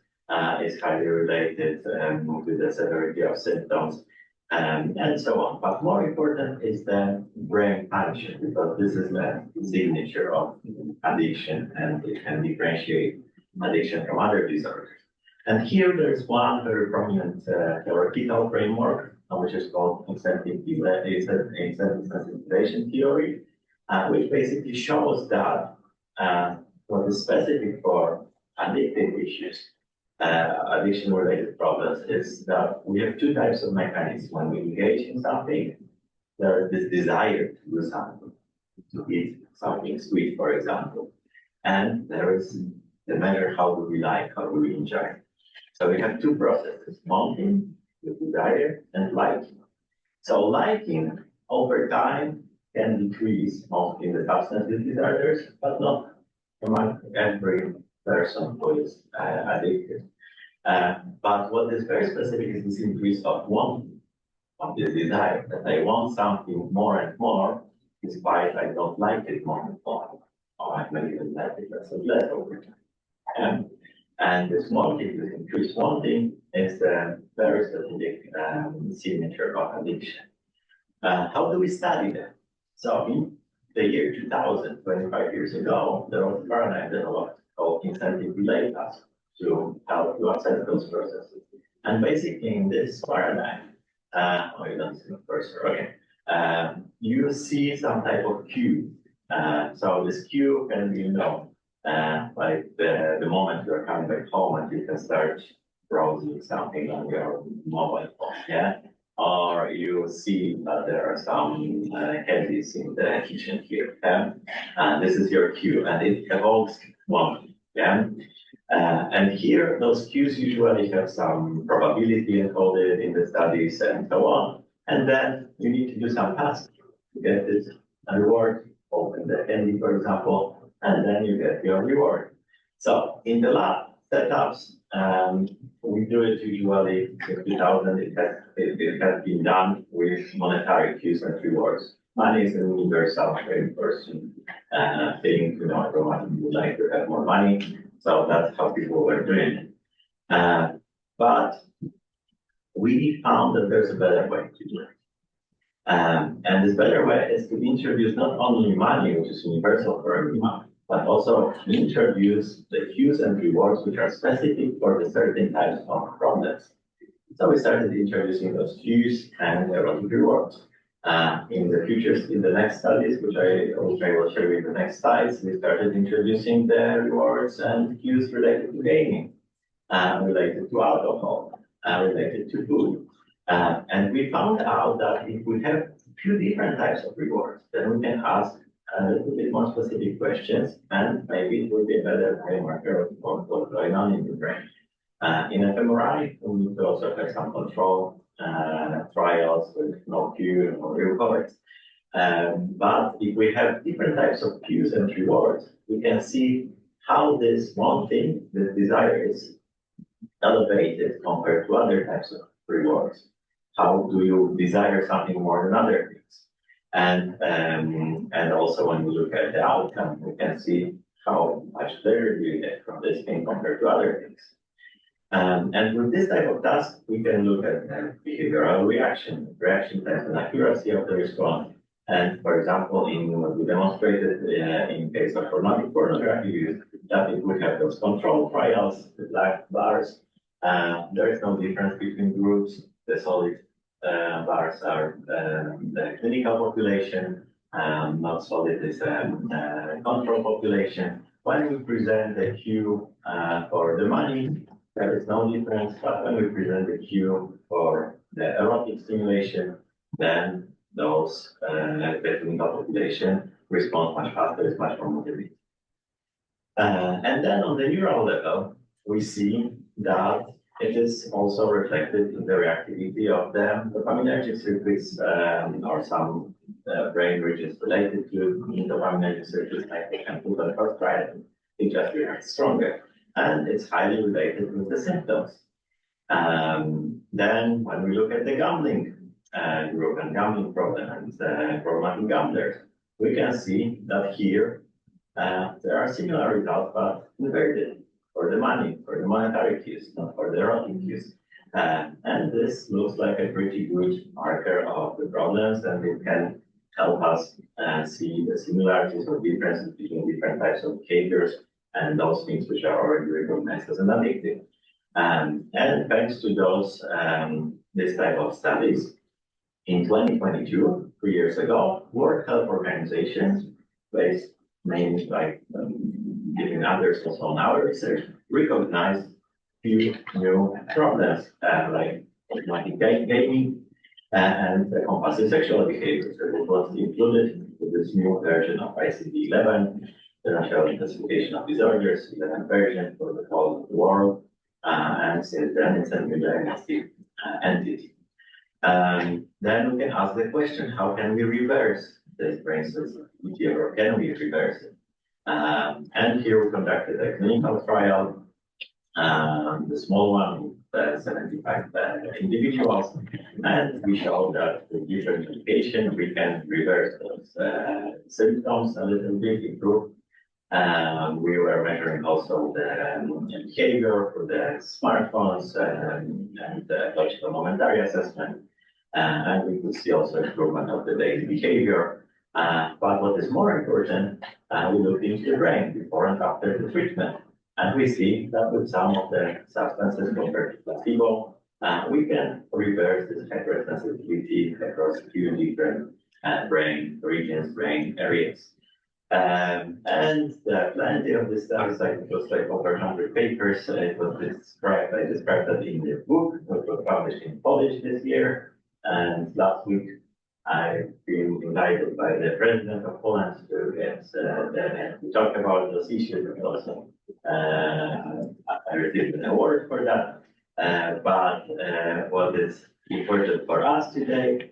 is highly related to the severity of symptoms, and so on. But more important is the brain function, because this is the signature of addiction, and it can differentiate addiction from other disorders. And here there's one very prominent theoretical framework, which is called incentive sensitization theory, which basically shows that what is specific for addictive issues, addiction-related problems, is that we have two types of mechanisms. When we engage in something, there is this desire to do something, to eat something sweet, for example. And there is the measure, how do we like, how do we enjoy. So we have two processes, wanting, the desire, and liking. So liking over time can decrease mostly in the substance use disorders, but not among every person who is addicted. But what is very specific is this increase of wanting, of this desire, that I want something more and more, despite I don't like it more and more, or I may even like it less and less over time. And this wanting, this increased wanting, is a very specific signature of addiction. How do we study that? So in the year 2000, 25 years ago, there was a paradigm developed called incentive delay task to help to assess those processes. And basically in this paradigm, you don't see the cursor, okay. You see some type of cue. So this cue can be, like the moment you're coming back home and you can start browsing something on your mobile phone, yeah? Or you see that there are some candies in the kitchen here, yeah? And this is your cue, and it evokes one, yeah? And here, those cues usually have some probability encoded in the studies and so on. And then you need to do some tasks to get this reward, open the candy, for example, and then you get your reward. So in the lab setups, we do it usually in 2000. It has been done with monetary cues and rewards. Money is an universal person thing. Everyone would like to have more money. So that's how people were doing it. But we found that there's a better way to do it. And this better way is to introduce not only money, which is universal for everyone, but also introduce the cues and rewards which are specific for the certain types of problems. So we started introducing those cues and erotic rewards. In the next studies, which I will show you in the next slides, we started introducing the rewards and cues related to gaming, related to alcohol, related to food. And we found out that if we have a few different types of rewards, then we can ask a little bit more specific questions, and maybe it will be a better marker of what's going on in the brain. In fMRI, we need to also have some control trials with no cue or rewards. But if we have different types of cues and rewards, we can see how this one thing, this desire, is elevated compared to other types of rewards. How do you desire something more than other things? And also when we look at the outcome, we can see how much pleasure you get from this thing compared to other things. And with this type of task, we can look at behavioral reaction times and accuracy of the response. And for example, in what we demonstrated in case of pornography, that if we have those control trials, the black bars, there is no difference between groups. The solid bars are the clinical population, not solid is control population. When we present the cue for the money, there is no difference, but when we present the cue for the erotic stimulation, then those the clinical population respond much faster, is much more motivated. And then on the neural level, we see that it is also reflected in the reactivity of the dopaminergic circuits or some brain regions related to dopaminergic circuits like the Computational triad. It just reacts stronger, and it's highly related with the symptoms. Then when we look at the gambling group and gambling problem and problematic gamblers, we can see that here there are similar results, but inverted. For the money, for the monetary cues, not for the erotic cues. And this looks like a pretty good marker of the problems, and it can help us see the similarities or differences between different types of behaviors and those things which are already recognized as an addictive. And thanks to those this type of studies, in 2022, 3 years ago, World Health Organization, based mainly like giving others also on our research, recognized few new problems like automatic gaming and compulsive sexual behavior. So it was included with this new version of ICD-11, the National Classification of Disorders, 11th version for the whole world, and since then it's a new diagnostic entity. Then we can ask the question, how can we reverse this brain sensitivity, or can we reverse it? And here we conducted a clinical trial, the small one with 75 individuals, and we showed that with different medication we can reverse those symptoms a little bit, improve. We were measuring also the behavior for the smartphones and logical momentary assessment, and we could see also improvement of the daily behavior. But what is more important, we looked into the brain before and after the treatment. And we see that with some of the substances compared to placebo, we can reverse this hypersensitivity across a few different brain regions, brain areas. And there are plenty of these studies, like it was like over 100 papers. It was described, I described that in the book, which was published in Polish this year. And last week, I've been invited by the president of Poland to get to talk about those issues, and also I received an award for that. But what is important for us today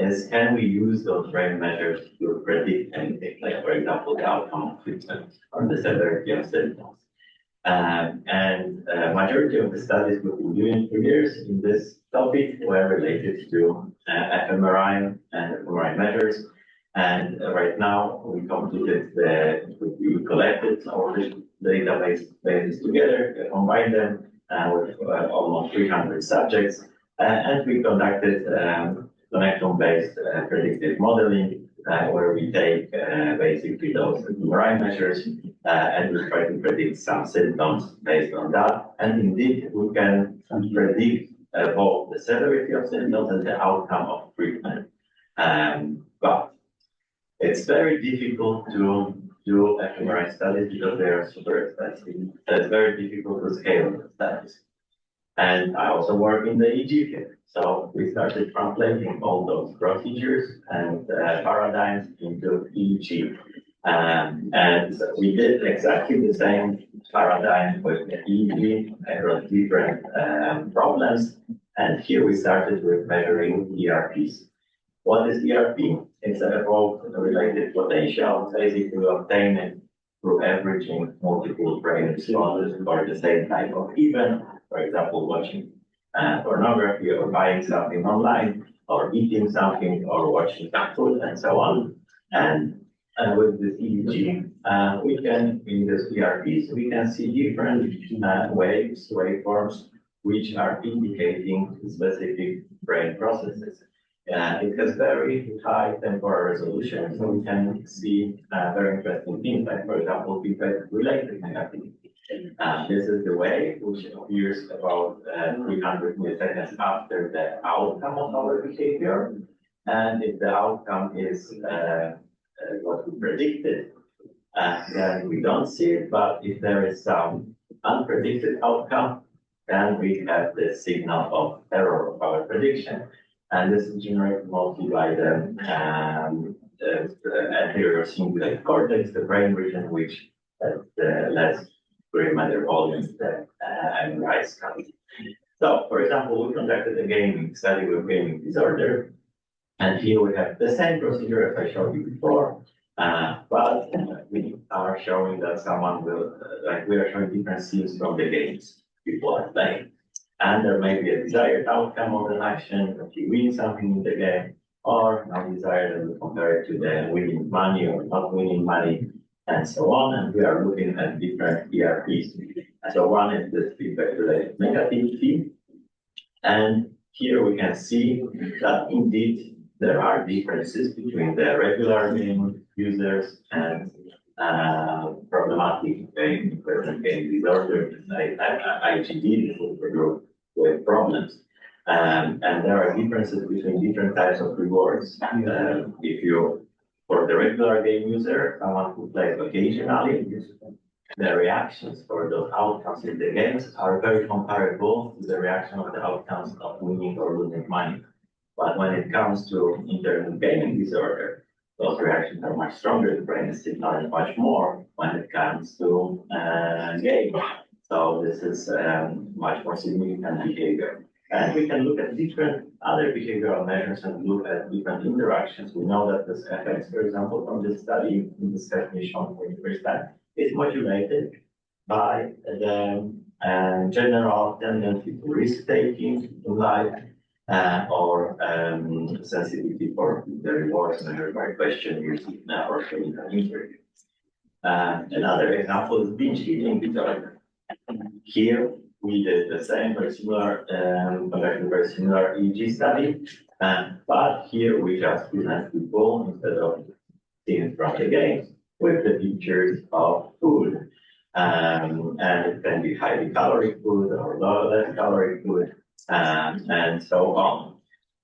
is, can we use those brain measures to predict anything, like for example the outcome of treatment or the severity of symptoms? And majority of the studies we've been doing for years in this topic were related to fMRI and fMRI measures. And right now we completed we collected all the databases together, combined them with almost 300 subjects. And we conducted connectome-based predictive modeling, where we take basically those MRI measures and we try to predict some symptoms based on that. And indeed, we can predict both the severity of symptoms and the outcome of treatment. But it's very difficult to do fMRI studies because they are super expensive. It's very difficult to scale the studies. And I also work in the EEG field. So we started translating all those procedures and paradigms into EEG. And we did exactly the same paradigm with the EEG across different problems. And here we started with measuring ERPs. What is ERP? It's an evolved related potential, basically obtained it through averaging multiple brain responses for the same type of event. For example, watching pornography or buying something online or eating something or watching some food and so on. And with this EEG, we can, in this ERPs, we can see different waveforms, which are indicating specific brain processes. It has very high temporal resolution, so we can see very interesting things, like, for example, feedback-related negativity. This is the wave which appears about 300 milliseconds after the outcome of our behavior. And if the outcome is what we predicted, then we don't see it. But if there is some unpredicted outcome, then we have the signal of error of our prediction. And this is generated mostly by the anterior cingulate cortex, the brain region, which has the less gray matter volumes that MRIs come. So, for example, we conducted a gaming study with gaming disorder. And here we have the same procedure as I showed you before, but we are showing that someone will, we are showing different scenes from the games people are playing. And there may be a desired outcome of an action, if you win something in the game, or not desired, and we compare it to the winning money or not winning money, and so on. And we are looking at different ERPs. So one is the feedback-related negativity. And here we can see that indeed there are differences between the regular game users and problematic game disorder, like IGD, this is the group with problems. And there are differences between different types of rewards. If you, for the regular game user, someone who plays occasionally, the reactions for those outcomes in the games are very comparable to the reaction of the outcomes of winning or losing money. But when it comes to internal gaming disorder, those reactions are much stronger. The brain is signaling much more when it comes to game. So this is much more significant behavior. And we can look at different other behavioral measures and look at different interactions. We know that this effects, for example, from this study, in this shown for the first time, is modulated by the general tendency to risk-taking in life, or sensitivity for the rewards measured by questionnaires or clinical interviews. Another example is binge eating disorder. Here we did the same, very similar, conducted very similar EEG study, but here we just present people instead of seeing from the games with the pictures of food. And it can be highly caloric food or less caloric food, and so on.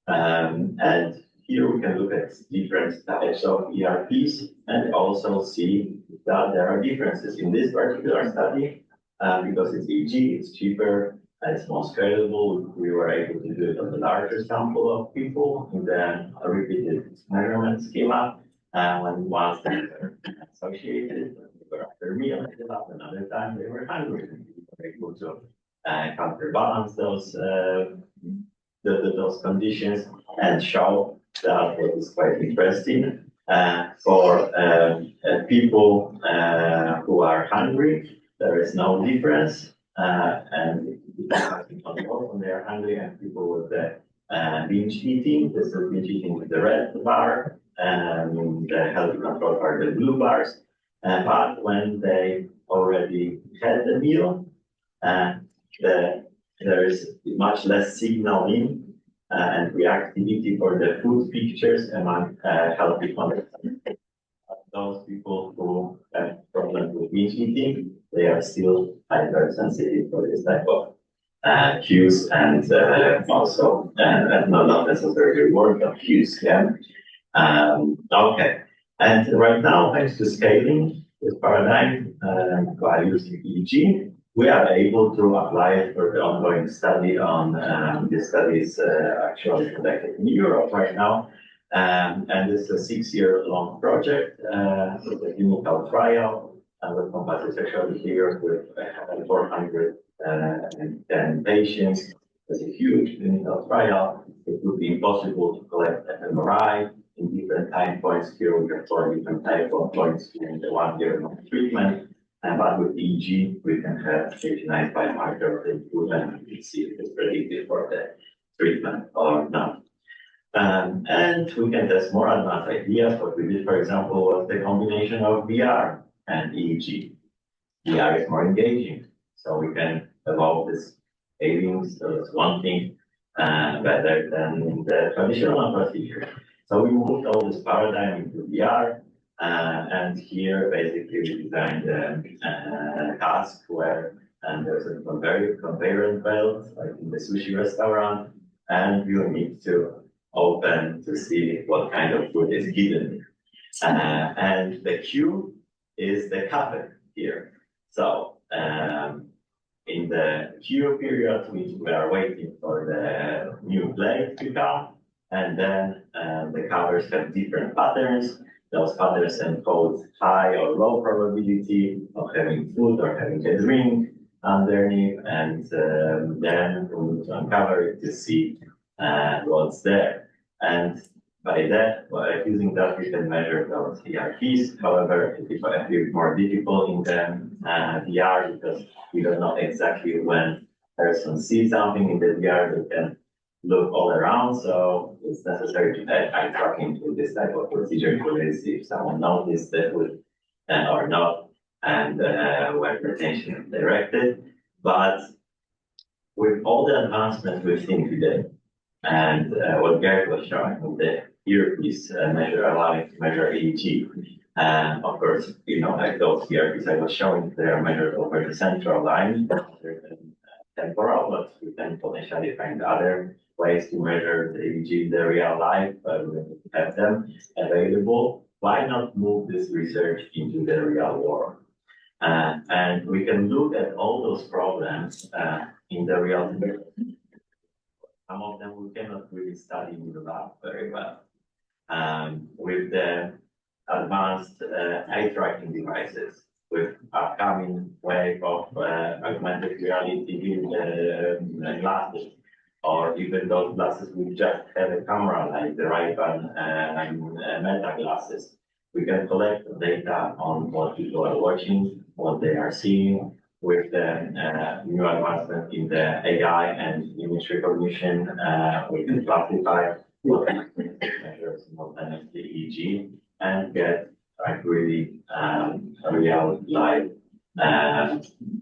And here we can look at different types of ERPs and also see that there are differences in this particular study. Because it's EEG, it's cheaper, it's more scalable. We were able to do it on a larger sample of people in the repeated measurement schema. When once they were associated, they were after meal, another time they were hungry. We were able to counterbalance those conditions and show that what is quite interesting for people who are hungry. There is no difference, and when they are hungry, and people with the binge eating. This is binge eating with the red bar, and the healthy control are the blue bars. But when they already had the meal, the there is much less signaling and reactivity for the food pictures among healthy context. Those people who have problems with binge eating, they are still hypersensitive for this type of cues and also not necessarily reward of cues. Yeah. Okay. And right now, thanks to scaling this paradigm by using EEG, we are able to apply it for the ongoing study on this study is actually conducted in Europe right now. And this is a 6-year-long project with a clinical trial with compulsive sexual behavior with 410 patients. It's a huge clinical trial. It would be possible to collect fMRI in different time points. Here we have 4 different time points during the 1 year of treatment. But with EEG, we can have 59 biomarker improvement. We can see if it's predictive for the treatment or not. And we can test more advanced ideas. What we did, for example, was the combination of VR and EEG. VR is more engaging, so we can evolve this aliens, so it's one thing better than the traditional procedure. So we moved all this paradigm into VR, and here basically we designed a task where there's a conveyor belt, like in the sushi restaurant, and you need to open to see what kind of food is hidden. And the cue is the cafe here. So in the queue period, we are waiting for the new plate to come, and then the covers have different patterns. Those patterns encode high or low probability of having food or having a drink underneath, and then we need to uncover it to see what's there. And by that, using that, we can measure those ERPs. However, it is a bit more difficult in the VR because we don't know exactly when a person sees something in the VR, they can look all around. So it's necessary to add eye tracking to this type of procedure to really see if someone noticed the food or not, and where the attention is directed. But with all the advancements we've seen today, and what Gert was showing with the earpiece measure, allowing to measure EEG. And of course, you know, like those earpieces I was showing, they are measured over the central line, rather than temporal, but we can potentially find other ways to measure the EEG in the real life, but we have them available. Why not move this research into the real world? And we can look at all those problems in the real world. Some of them we cannot really study in the lab very well. With the advanced eye tracking devices, with upcoming wave of augmented reality glasses, or even those glasses we just have a camera like the Ray-Ban Meta glasses, we can collect data on what people are watching, what they are seeing. With the new advancement in the AI and image recognition, we can classify what measures simultaneously EEG and get like really real life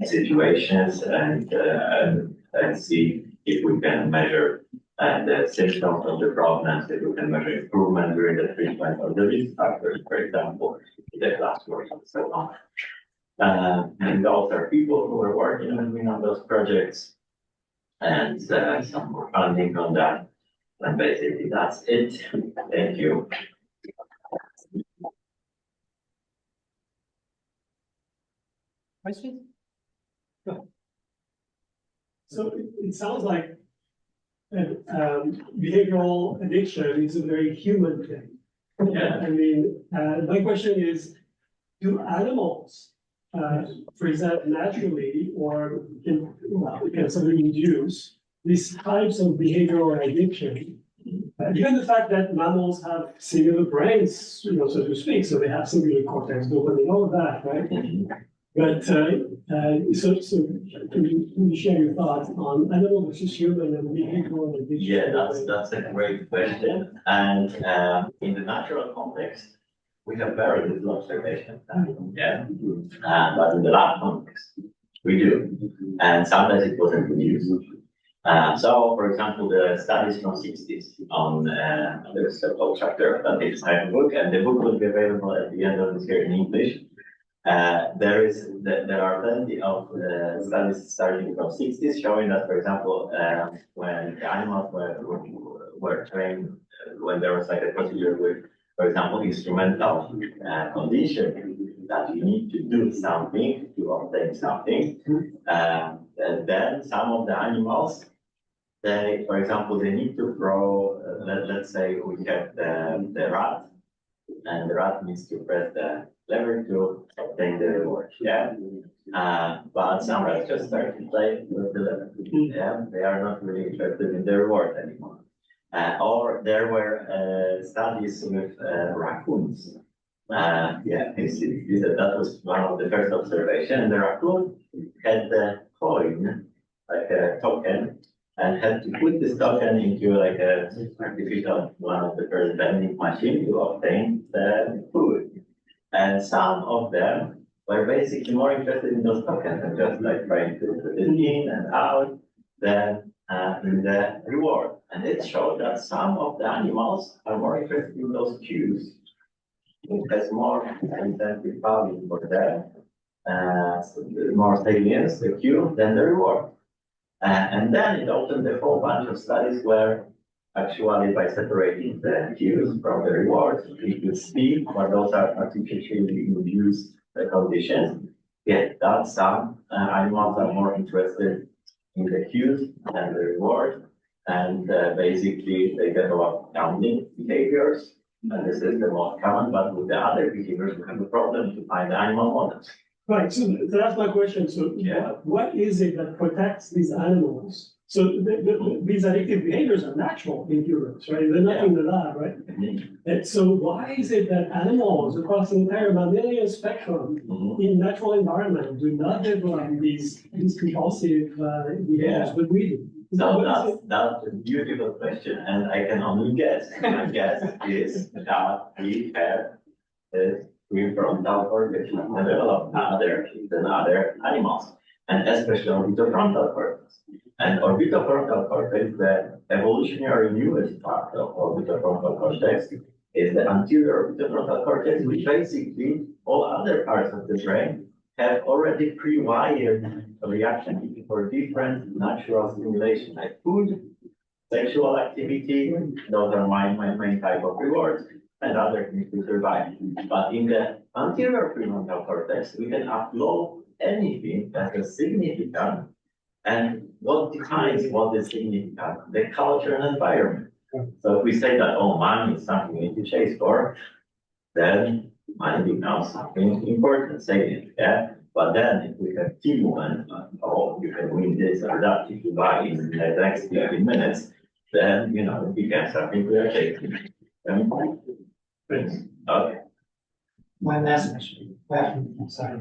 situations and see if we can measure the symptoms of the problems, if we can measure improvement during the treatment of the risk factors, for example, in the classwork and so on. And those are people who are working on those projects, and some more funding on that. And basically, that's it. Thank you. Questions? So it sounds like behavioral addiction is a very human thing. Yeah. I mean, my question is, do animals present naturally or can somebody induce these types of behavioral addiction? Given the fact that mammals have similar brains, you know, so to speak, so they have similar cortex, dopamine, all of that, right? But so can you share your thoughts on animal versus human and behavioral addiction? Yeah, that's a great question. And in the natural context, we have very little observation. Yeah, but in the lab context, we do. And sometimes it wasn't used. So, for example, the studies from 60s on there's a whole chapter that is in the book, and the book will be available at the end of this year in English. There are plenty of studies starting from 60s showing that, for example, when the animals were trained, when there was like a procedure with, for example, instrumental condition, that you need to do something to obtain something, and then some of the animals, they, for example, they need to throw, let's say we have the rat, and the rat needs to press the lever to obtain the reward, yeah? But some rats just start to play with the lever, yeah? They are not really interested in the reward anymore. Or there were studies with raccoons. That was one of the first observations. And the raccoon had the coin, like a token, and had to put this token into like a artificial, one of the first vending machine to obtain the food. And some of them were basically more interested in those tokens and just like trying to put it in and out than in the reward. And it showed that some of the animals are more interested in those cues. It has more incentive value for them, more salience, the cue, than the reward. And then it opened a whole bunch of studies where actually by separating the cues from the rewards, you could see what those are artificially induced conditions. Yet that some animals are more interested in the cues than the reward. And basically they develop counting behaviors. And this is the most common, but with the other behaviors, we have a problem to find the animal models. Right, so that's my question. So what is it that protects these animals? So these addictive behaviors are natural in humans, right? They're not in the lab, right? And so why is it that animals across the entire mammalian spectrum in natural environment do not develop these compulsive behaviors, but we do? So that's a beautiful question, and I can only guess. My guess is that we have this prefrontal cortex developed than other animals, and especially orbitofrontal cortex. And orbitofrontal cortex, the evolutionary newest part of orbitofrontal cortex, is the anterior orbitofrontal cortex, which basically all other parts of the brain have already pre-wired reaction for different natural stimulation, like food, sexual activity. Those are my main type of rewards, and other things to survive. But in the anterior prefrontal cortex, we can upload anything that is significant, and what defines what is significant? The culture and environment. So if we say that, oh, money is something we need to chase for, then money becomes something important, salient, yeah? But then if we have team and oh, you can win this or that if you buy in the next 15 minutes, then, you know, it becomes something we are chasing. Okay. One last question. Sorry.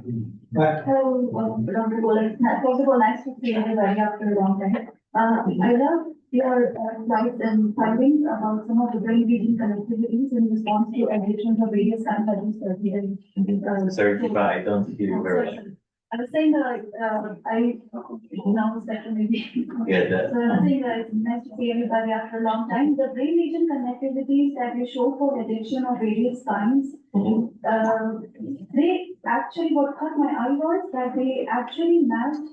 Hello, Dr. Gola. First of all, nice to see everybody after a long time. I love your slides and findings about some of the brain region connectivities in response to addictions of various kinds of Certified, I don't hear you very well. I was saying that now the session maybe. Yeah, that. So I was saying that it's nice to see everybody after a long time. The brain region connectivities that you show for addiction of various kinds, they actually, what caught my eye was that they actually matched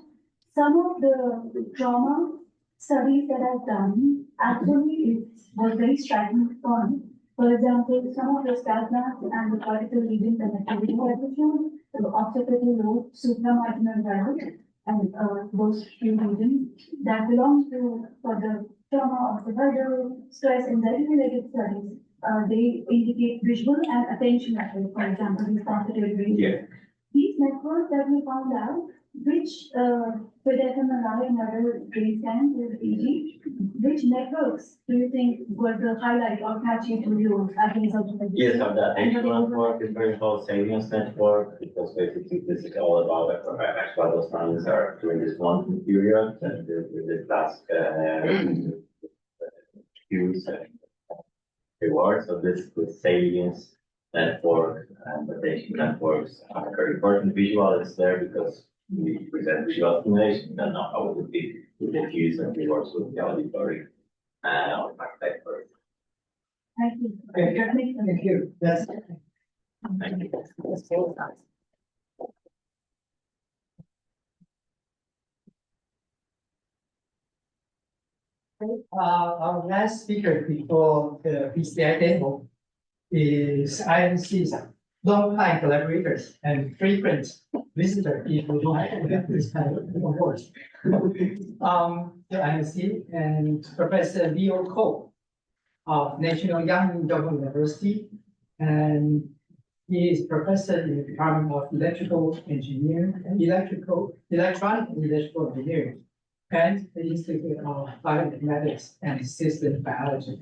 some of the trauma studies that I've done. Actually, it was very striking for me. For example, some of the scalp maps and the cortical region connectivity attitude, the occipital lobe, supramarginal valve, and those few regions that belong to for the trauma of the survival, stress, and related studies. They indicate visual and attention network, for example, these constitutive regions. Yeah. These networks that we found out, which with fMRI and other brain scans with EEG, which networks do you think were the highlight or catchy to you as a result of the Yes, so the attention network is very called salience network, because basically this is all about actually those times are during this one period and the last cues and rewards. So this salience network and attention networks are very important. Visual is there because we present visual stimulation, then how it would be with the cues and rewards with the auditory and architecture. Thank you. Thank you. That's Thank you. our last speaker before the BCI demo is IMC's long-time collaborators and frequent visitor if we don't have this kind of awards. The IMC and Professor Leo Ko of National Young Double University, and he is professor in the Department of Electrical Engineering and Electronic and Electrical Engineering, and the Institute of Bioengineering and System Biology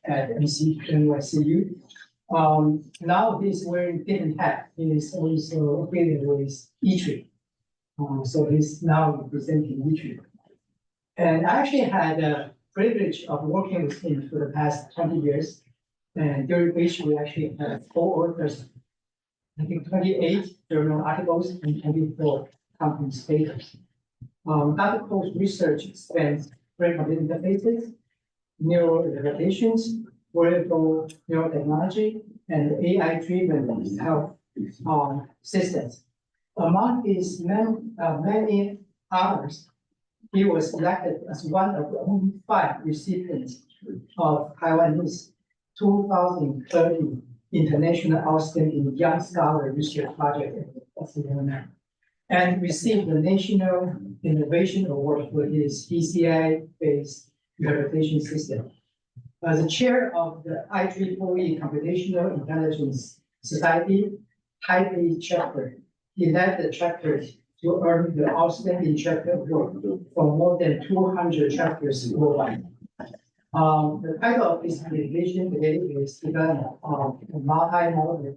at NYCU. Now he's wearing different hat. He is also affiliated with ITRI. So he's now representing ITRI. And I actually had the privilege of working with him for the past 20 years. And during which we actually had 4 authors, I think 28 journal articles and 24 conference papers. Dr. Ko's research spans brain computer interfaces, neurorehabilitations, wearable neurotechnology, and AI-driven health systems. Among his many others, he was selected as one of the only 5 recipients of Taiwanese 2030 International Outstanding Young Scholar Research Project, and received the National Innovation Award for his BCI-based rehabilitation system. As the chair of the ITRI Computational Intelligence Society Untitled Chapter, he led the chapter to earn the Outstanding Chapter Award for more than 200 chapters worldwide. The title of this publication today is development of a multi-modal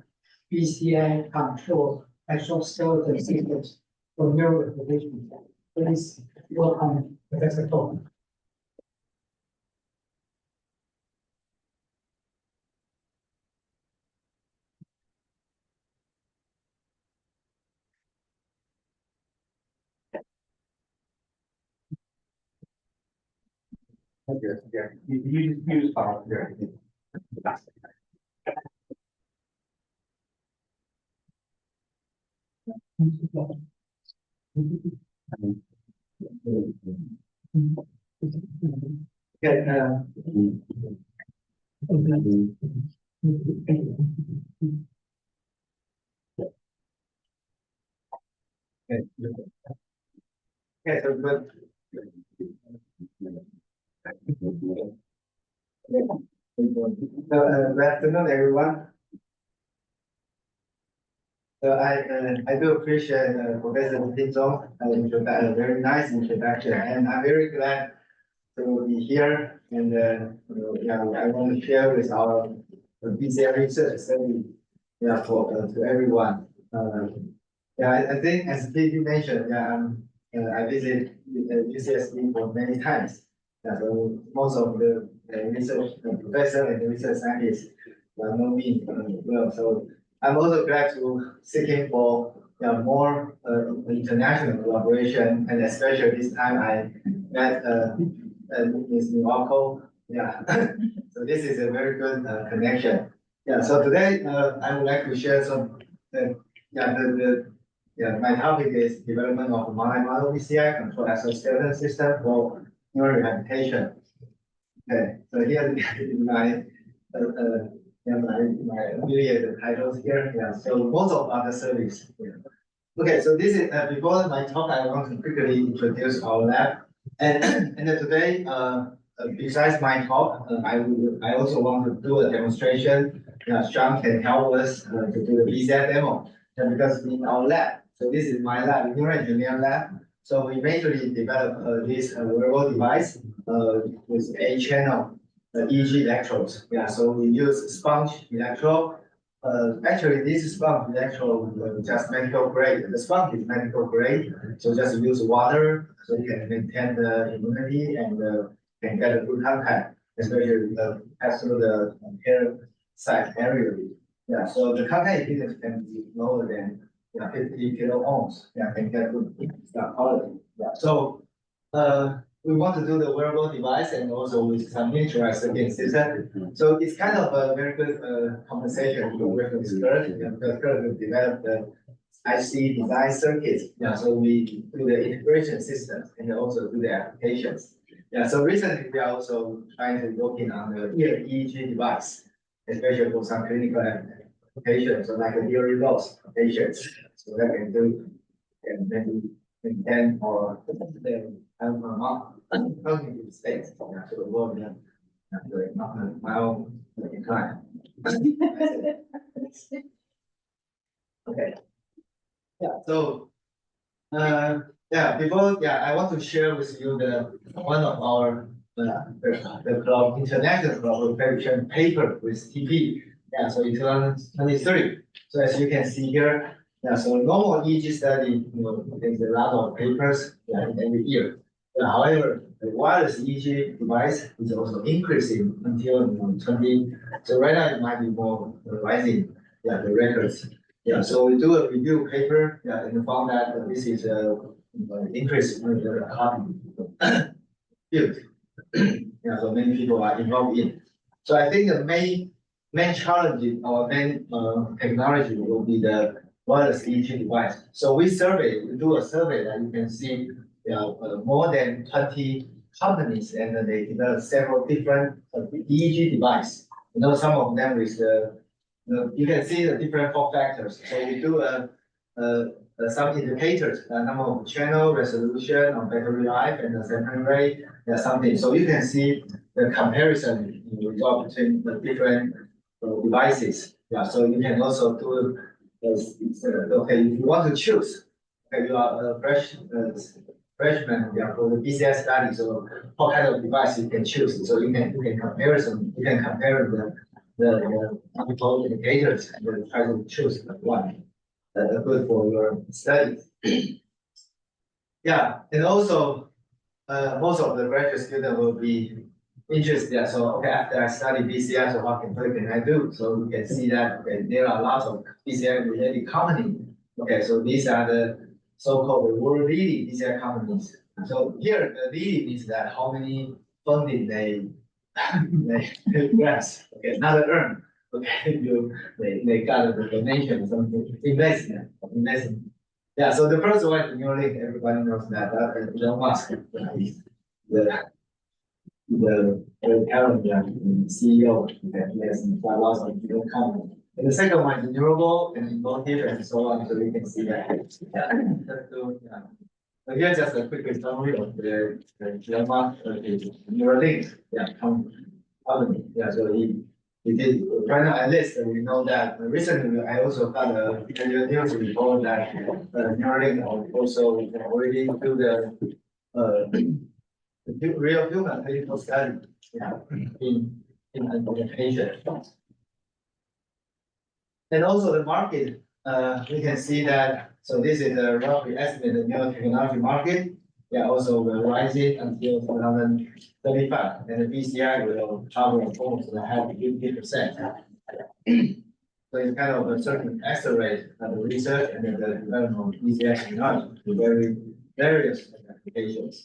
BCI-Controlled Exoskeleton systems for neurorehabilitation. Please welcome Professor Ko. You use power here. Okay, so good. Good afternoon, everyone. So I do appreciate Professor Li a very nice introduction, and I'm very glad to be here. And I want to share with our BCI research study, to everyone. I think as Peggy mentioned, I visit UCSD for many times. So most of the research professor and research scientists know me well. So I'm also glad to seeking for more international collaboration, and especially this time I met Ms. Niwako. So this is a very good connection. So today I would like to share some. My topic is development of a multi-modal BCI controlled exoskeleton system for neurorehabilitation. Okay, so here is my my affiliated titles here. So most of other service. Okay, so this is before my talk, I want to quickly introduce our lab. And today, besides my talk, I also want to do a demonstration. Sean can help us to do the BCI demo. Because in our lab, so this is my lab, neuroengineering lab. So we majorly develop this wearable device with 8-channel EEG electrodes. So we use sponge electrode. Actually, this sponge electrode just medical grade. The sponge is medical grade, so just use water so you can maintain the immunity and can get a good contact, especially pass through the hair side area. So the contact impedance can be lower than 50 kilo ohms. Can get good quality. So we want to do the wearable device and also with some miniaturized circuit system. So it's kind of a very good compensation to work with Gert, because Gert developed the IC design circuits. Yeah, so we do the integration systems and also do the applications. Yeah, so recently we are also trying to working on the ear EEG device, especially for some clinical applications, so like a hearing loss patients. So that can do and maybe in 10 or 10 cognitive states. Yeah, so the world not my own decline. Okay. Yeah, so I want to share with you one of our the international collaboration paper with TP. Yeah, so in 2023. So as you can see here, yeah, so normal EEG study, there's a lot of papers in every year. However, the wireless EEG device is also increasing until 20. So right now it might be more rising. Yeah, the records. Yeah, so we do a review paper. Yeah, and found that this is increase in the heart field. Yeah, so many people are involved in. So I think the main challenge or main technology will be the wireless EEG device. So we do a survey that you can see more than 20 companies, and they develop several different EEG device. Some of them with you can see the different form factors. So we do some indicators, number of channel, resolution, or battery life, and the sampling rate, something. So you can see the comparison result between the different devices. Yeah, so you can also do okay, if you want to choose, okay, you are a freshman, yeah, for the BCI study, so what kind of device you can choose. So you can compare the multiple indicators and try to choose one good for your studies. Yeah, and also most of the graduate students will be interested. Yeah, so okay, after I study BCI, so what can I do? So you can see that there are lots of BCI related companies. Okay, so these are the so-called world leading BCI companies. So here the leading means that how many funding they grasp. Okay, not earn. Okay, they got the donation, something investment. Yeah, so the first one, Neuralink, everybody knows that Elon Musk, the current CEO, he has lots of different companies. And the second one is Neuromodal and Emotive and so on. So you can see that. So here's just a quick summary of the Elon Musk Neuralink company. Yeah, so he did final analysis, and we know that recently I also got a news report that Neuralink also already do the real human clinical study in patient. And also the market, we can see that, so this is a roughly estimated neurotechnology market. Yeah, also will rising until 2035, and the BCI will cover almost half 50%. So it's kind of a certain accelerate the research and the development of BCI technology to various applications.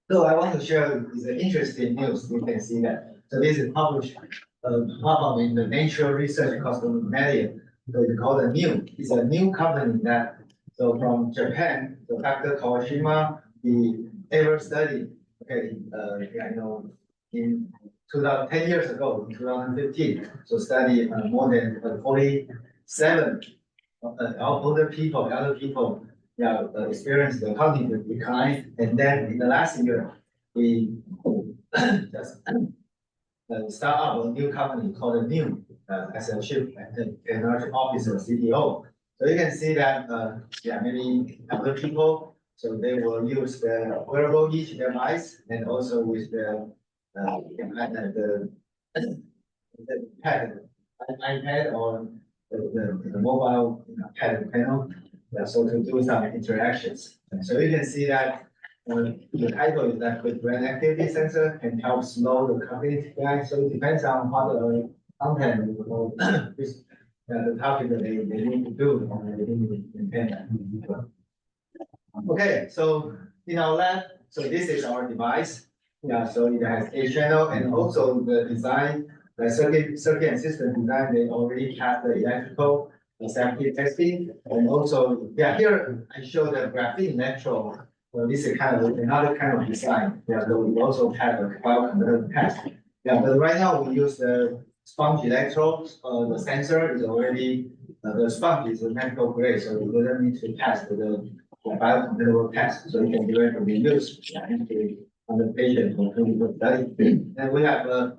So I want to share this interesting news. You can see that. So this is published in the Nature Research Cosmomedia. So it's called It's a new company that, so from Japan, so Dr. Kawashima, he ever studied, okay, in 10 years ago, in 2015, so studied more than 47 older people, experienced the cognitive decline, and then in the last year, we just start up a new company called as a chief technology officer, CTO. So you can see that many other people, so they will use the wearable EEG device and also with the iPad or the mobile pad panel, so to do some interactions. So you can see that the title is that with brain activity sensor can help slow the cognitive decline. So it depends on what the content the topic that they need to do on the intended. Okay, so in our lab, so this is our device. Yeah, so it has a channel and also the design, the circuit and system design, they already have the electrical assembly testing. And also, yeah, here I show the graphene electrode. So this is kind of another kind of design. Yeah, so we also have a biocontroller test. Yeah, but right now we use the sponge electrode. The sensor is already, the sponge is a medical grade, so we don't need to test the biocontroller test. So it can directly be used on the patient for clinical study. And we have a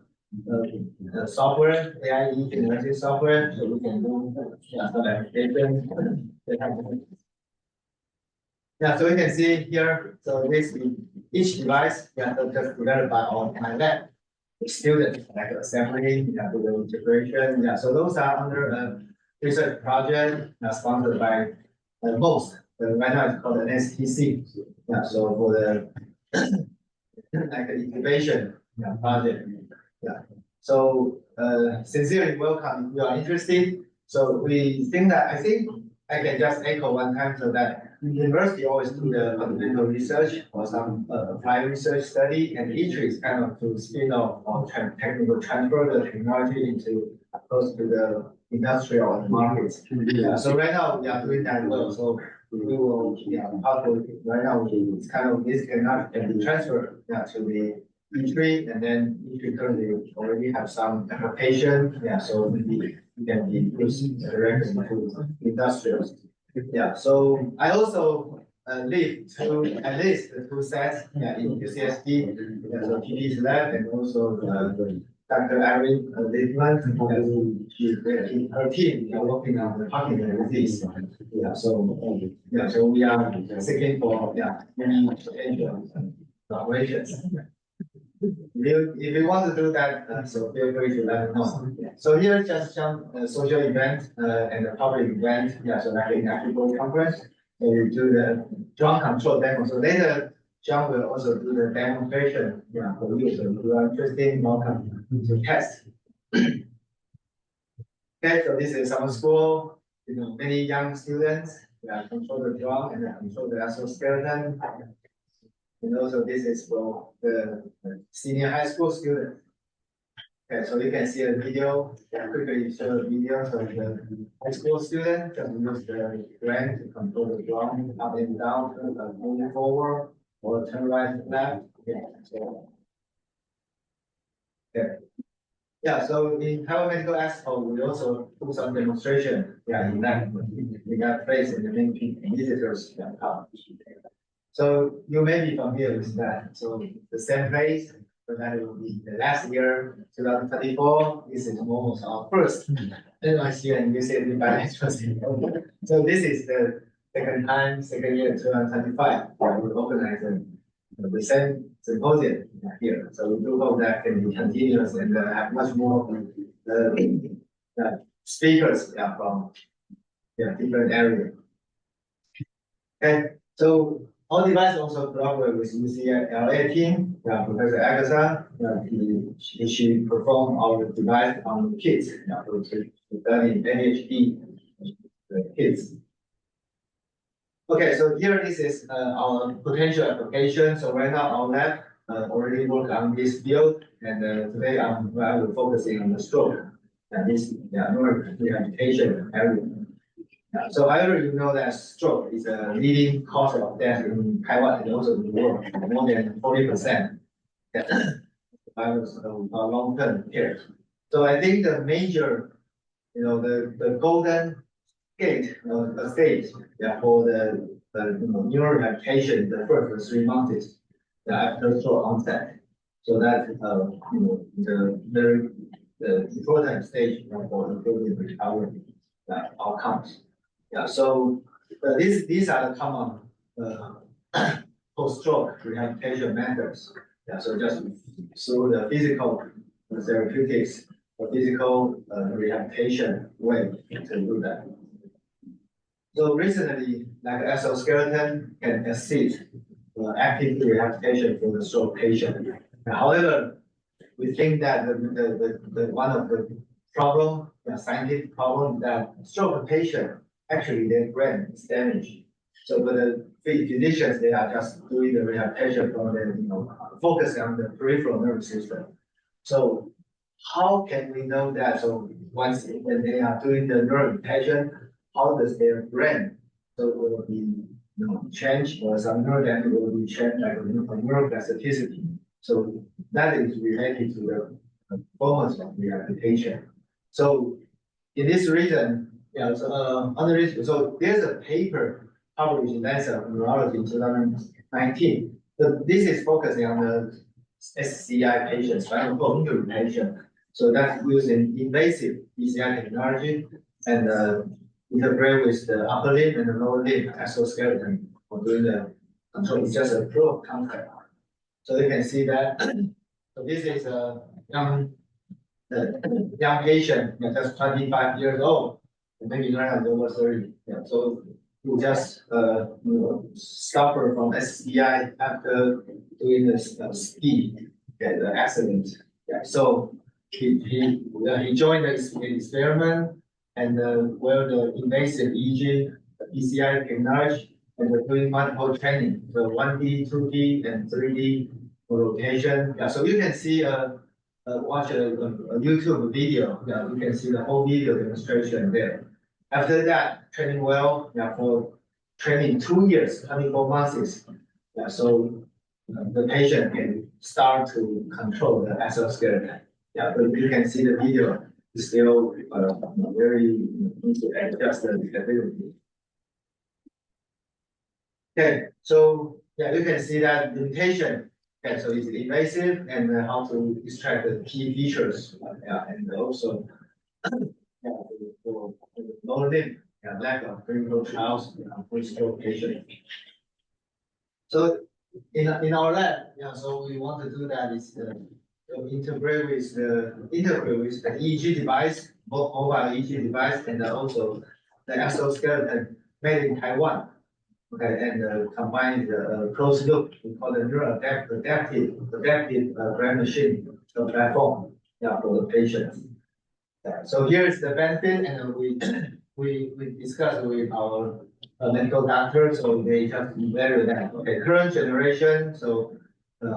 software, AI generative software, so we can do some application. Yeah, so you can see here, so this each device, yeah, so just developed by my lab. Student, like assembly, yeah, do the integration, yeah, so those are under a research project sponsored by most. Right now it's called an STC. Yeah, so for the like the incubation project. Yeah. So sincerely welcome if you are interested. So we think that I think I can just echo one time so that university always do the fundamental research or some applied research study, and ITRI is kind of to spin off or technical transfer the technology into close to the industrial markets. Yeah. So right now we are doing that well. So we will, right now it's kind of this cannot be transferred to the ITRI, and then ITRI currently already have some application. Yeah, so maybe it can be used directly to industrials. Yeah, so I also lead at least two sets in UCSD, so PD's lab and also Dr. Irene Littman, her team are working on the Parkinson disease. Yeah, so we are seeking for many potential collaborations. If you want to do that, so feel free to let me know. So here just some social event and a public event. Yeah, so like in African conference, so we do the drum control demo. So later, John will also do the demonstration. Yeah, for you. So if you are interested, welcome to test. Okay, so this is summer school. You know, many young students. Yeah, control the drum and control the exoskeleton. And also this is for the senior high school student. Okay, so you can see a video, quickly show the video. So the high school student can use the brain to control the drum up and down, moving forward, or turn right and left. Okay, so in Taiwan Medical Expo, we also do some demonstration. Yeah, in that we got place in the main visitors can come. So you may be familiar with that. So the same place, so that it will be the last year, 2024. This is almost our first NYCU-UCSD bilateral. So this is the second year, 2025. We organize the same symposium here. So we do hope that can be continuous and have much more speakers from different areas. Okay, so our device also collaborate with UCLA team, Professor Agatha. She performed our device on kids, to study ADHD kids. Okay, so here this is our potential application. So right now our lab already work on this field, and today I will focusing on the stroke and this neurorehabilitation area. So I already know that stroke is a leading cause of death in Taiwan and also in the world, more than 40%. Long-term care. So I think the major, the golden gate stage for the neurorehabilitation, the first 3 months after stroke onset. So that the very important stage for improving recovery outcomes. Yeah, so these are the common post-stroke rehabilitation methods. Yeah, so just through the physical therapeutics or physical rehabilitation way to do that. So recently, like exoskeleton can assist active rehabilitation for the stroke patient. However, we think that the one of the problem, scientific problem, that stroke patient actually their brain is damaged. So, but physicians, they are just doing the rehabilitation from the, focus on the peripheral nervous system. So how can we know that? So once when they are doing the neurorehabilitation, how does their brain so will be changed, or some neurodynamic will be changed, like neuroplasticity. So that is related to the performance of rehabilitation. So in this reason, so there's a paper published in Lancet Neurology in 2019. So this is focusing on the SCI patients, spinal cord injury patient. So that's using invasive BCI technology and integrate with the upper limb and the lower limb exoskeleton for doing the control. It's just a proof of concept. So you can see that. So this is a young patient, just 25 years old, and maybe not over 30. Yeah, so who just suffer from SCI after doing this ski, the accident. Yeah, so he joined the experiment and where the invasive EEG, BCI technology, and we're doing multiple training, so 1D, 2D, and 3D rotation. Yeah, so you can see watch a YouTube video. Yeah, you can see the whole video demonstration there. After that, training well, yeah, for training 2 years, 24 months. Yeah, so the patient can start to control the exoskeleton. Yeah, but you can see the video is still very easy to adjust the ability. Okay, so yeah, you can see that limitation. Okay, so it's invasive and how to extract the key features. Yeah, and also for lower limb, lack of clinical trials for stroke patients. So in our lab, yeah, so we want to do that is integrate with the EEG device, both mobile EEG device and also the exoskeleton made in Taiwan. Okay, and combine the closed loop, we call the adaptive brain machine platform, yeah, for the patients. Yeah, so here is the benefit, and we discussed with our medical doctor, so they just evaluate that. Okay, current generation, so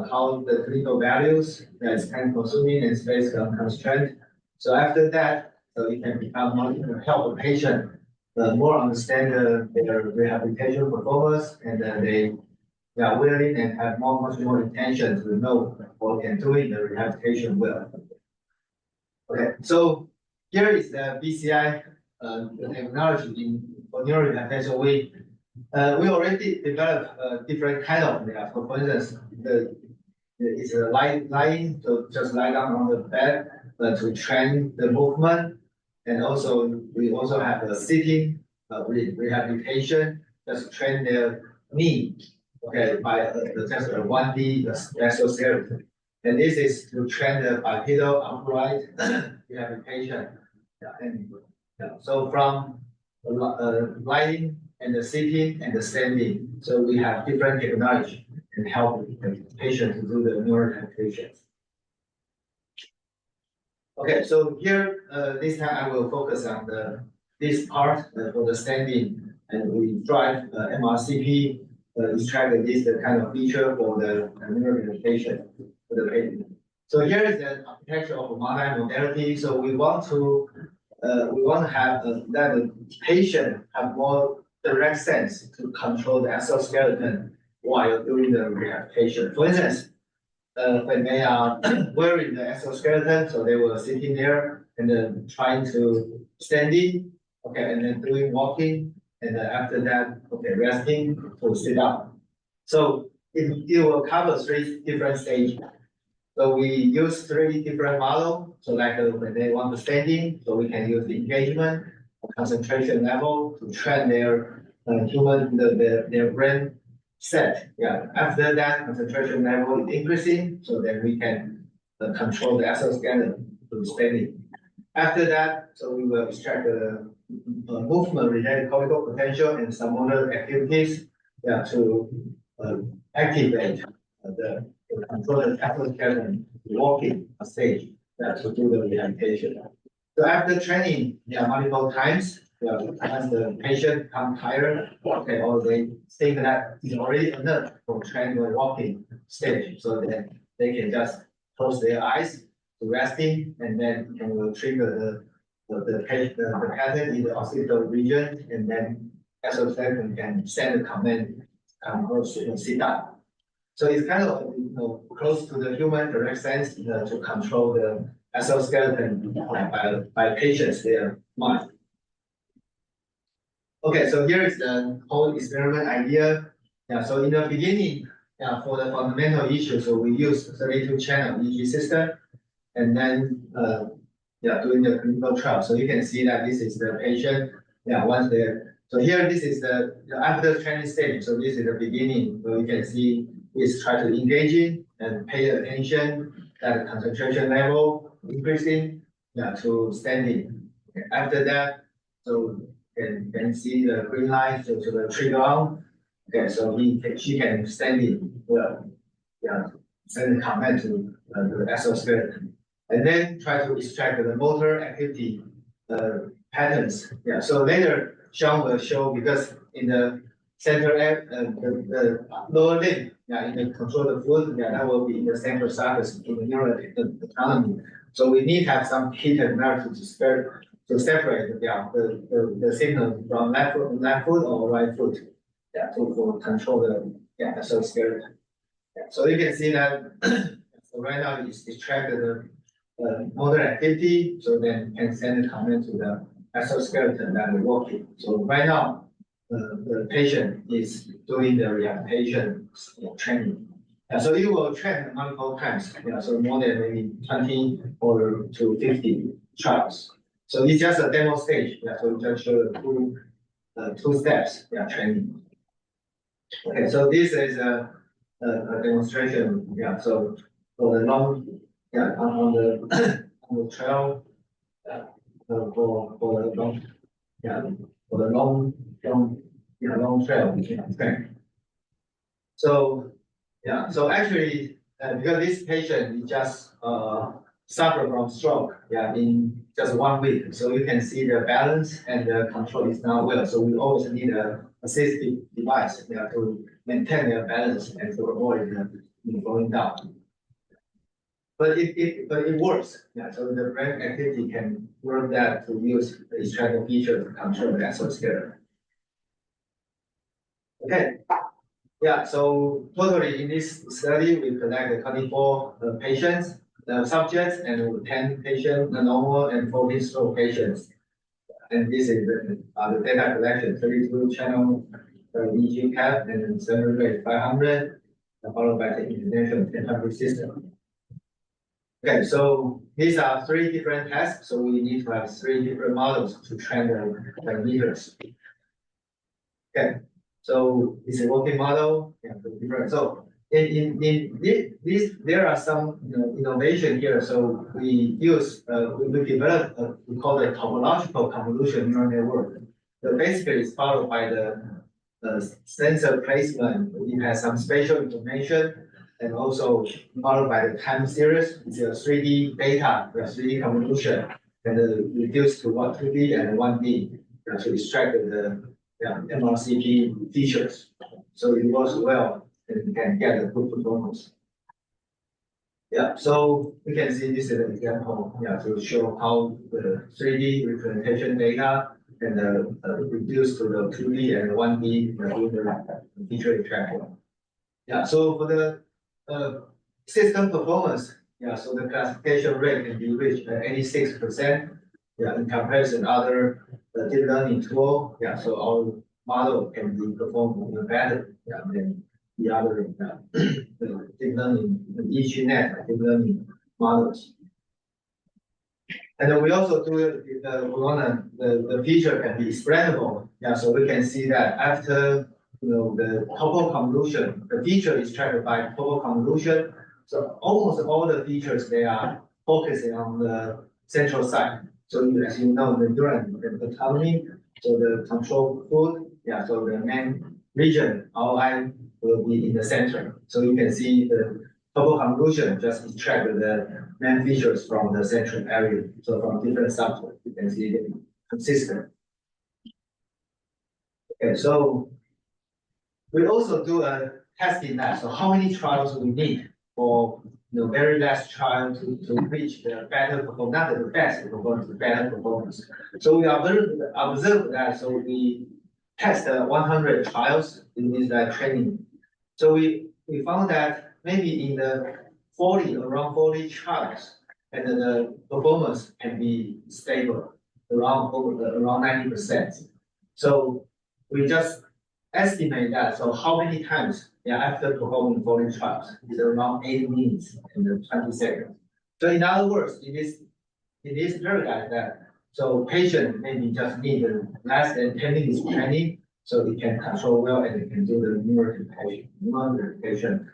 how the clinical values that is time consuming and space constraint. So after that, so it can become more help the patient more understand their rehabilitation performance, and they are willing and have much more intention to know what can do in the rehabilitation well. Okay, so here is the BCI the technology for neurorehabilitation. We already developed different kind of for instance, it's a lying, so just lie down on the bed to train the movement. And also, we also have a sitting rehabilitation, just train their knee, okay, by just a 1D exoskeleton. And this is to train the bipedal upright rehabilitation. Yeah, and so from lying and the sitting and the standing, so we have different technology and help the patient to do the neurorehabilitation. Okay, so here, this time I will focus on this part for the standing, and we drive MRCP, extract this kind of feature for the neurorehabilitation for the patient. So here is the architecture of multi-modality. So we want to have that the patient have more direct sense to control the exoskeleton while doing the rehabilitation. For instance, when they are wearing the exoskeleton, so they were sitting there and then trying to standing, okay, and then doing walking, and then after that, okay, resting to sit up. So it will cover 3 different stages. So we use 3 different models. So like when they want to standing, so we can use the engagement, concentration level to train their their brain set. Yeah. After that, concentration level is increasing, so then we can control the exoskeleton to standing. After that, so we will extract the movement related cortical potential and some other activities, yeah, to activate the control the exoskeleton walking stage, to do the rehabilitation. So after training, multiple times, as the patient become tired, okay, or they think that it's already enough for triangle walking stage, so then they can just close their eyes to resting, and then it will trigger the pattern in the occipital region, and then exoskeleton can send a command, come close to sit down. So it's kind of close to the human direct sense to control the exoskeleton by patients their mind. Okay, so here is the whole experiment idea. Yeah, so in the beginning, for the fundamental issue, so we use 32 channel EEG system, and then doing the clinical trial. So you can see that this is the patient. Once they're so here, this is the after training stage. So this is the beginning. So you can see is try to engage in and pay attention at concentration level increasing to standing. Okay. After that, so can see the green light to the trigger on. Okay, so she can standing send a command to the exoskeleton, and then try to extract the motor activity patterns. So later Cheng will show, because in the center the lower limb, in the control of the foot, that will be in the central surface in the neural autonomy. So we need to have some hidden nerve to separate the signal from left foot or right foot, to control the exoskeleton. So you can see that so right now it's extracted the motor activity, so then can send a command to the exoskeleton that will working. So right now the patient is doing the rehabilitation training. So it will train multiple times, so more than maybe 20 or to 50 trials. So it's just a demo stage, so just show the two steps, training. Okay, so this is a demonstration, so for the long, on the trail, for the long, for the long trail. Okay. So so actually, because this patient just suffered from stroke, in just 1 week, so you can see the balance and the control is not well. So we always need a assistive device, to maintain their balance and to avoid going down. But it works. So the brain activity can work that to use the extract feature to control the exoskeleton. Okay. So totally in this study, we collected 24 patients, subjects, and 10 patients, the normal, and 14 stroke patients. And this is the data collection: 32 channel EEG cap, and center rate 500, followed by the international 1000 system. Okay, so these are 3 different tests. So we need to have 3 different models to train the meters. Okay. So it's a working model, different. So in this, there are some innovation here. So we use we developed we call it topological convolution neural network. So basically, it's followed by the sensor placement. It has some spatial information, and also followed by the time series. It's a 3D data, 3D convolution, and reduced to 2D and 1D to extract the MRCP features. So it works well and can get a good performance. So we can see this is an example to show how the 3D representation data and reduced to the 2D and 1D the feature extraction. So for the system performance, so the classification rate can be reached at 86%. In comparison other deep learning tool, so our model can be performed even better than the other deep learning, EEG-net deep learning models. And then we also do the feature can be spreadable. So we can see that after the topo convolution, the feature is tracked by topo convolution. So almost all the features they are focusing on the central side. So as you know, the neuron autonomy, so the control foot, so the main region, ROI, will be in the center. So you can see the topo convolution just extract the main features from the central area. So from different subjects, you can see it consistent. Okay, so we also do a testing that. So how many trials we need for the very last trial to reach the better performance, not the best performance, the better performance. So we observe that. So we test 100 trials in this training. So we found that maybe in the around 40 trials, and the performance can be stable around 90%. So we just estimate that. So how many times after performing 40 trials is around 8 minutes and 20 seconds. So in other words, it is paradigm that so patient maybe just need less than 10 minutes training, so they can control well and they can do the neuromodulation.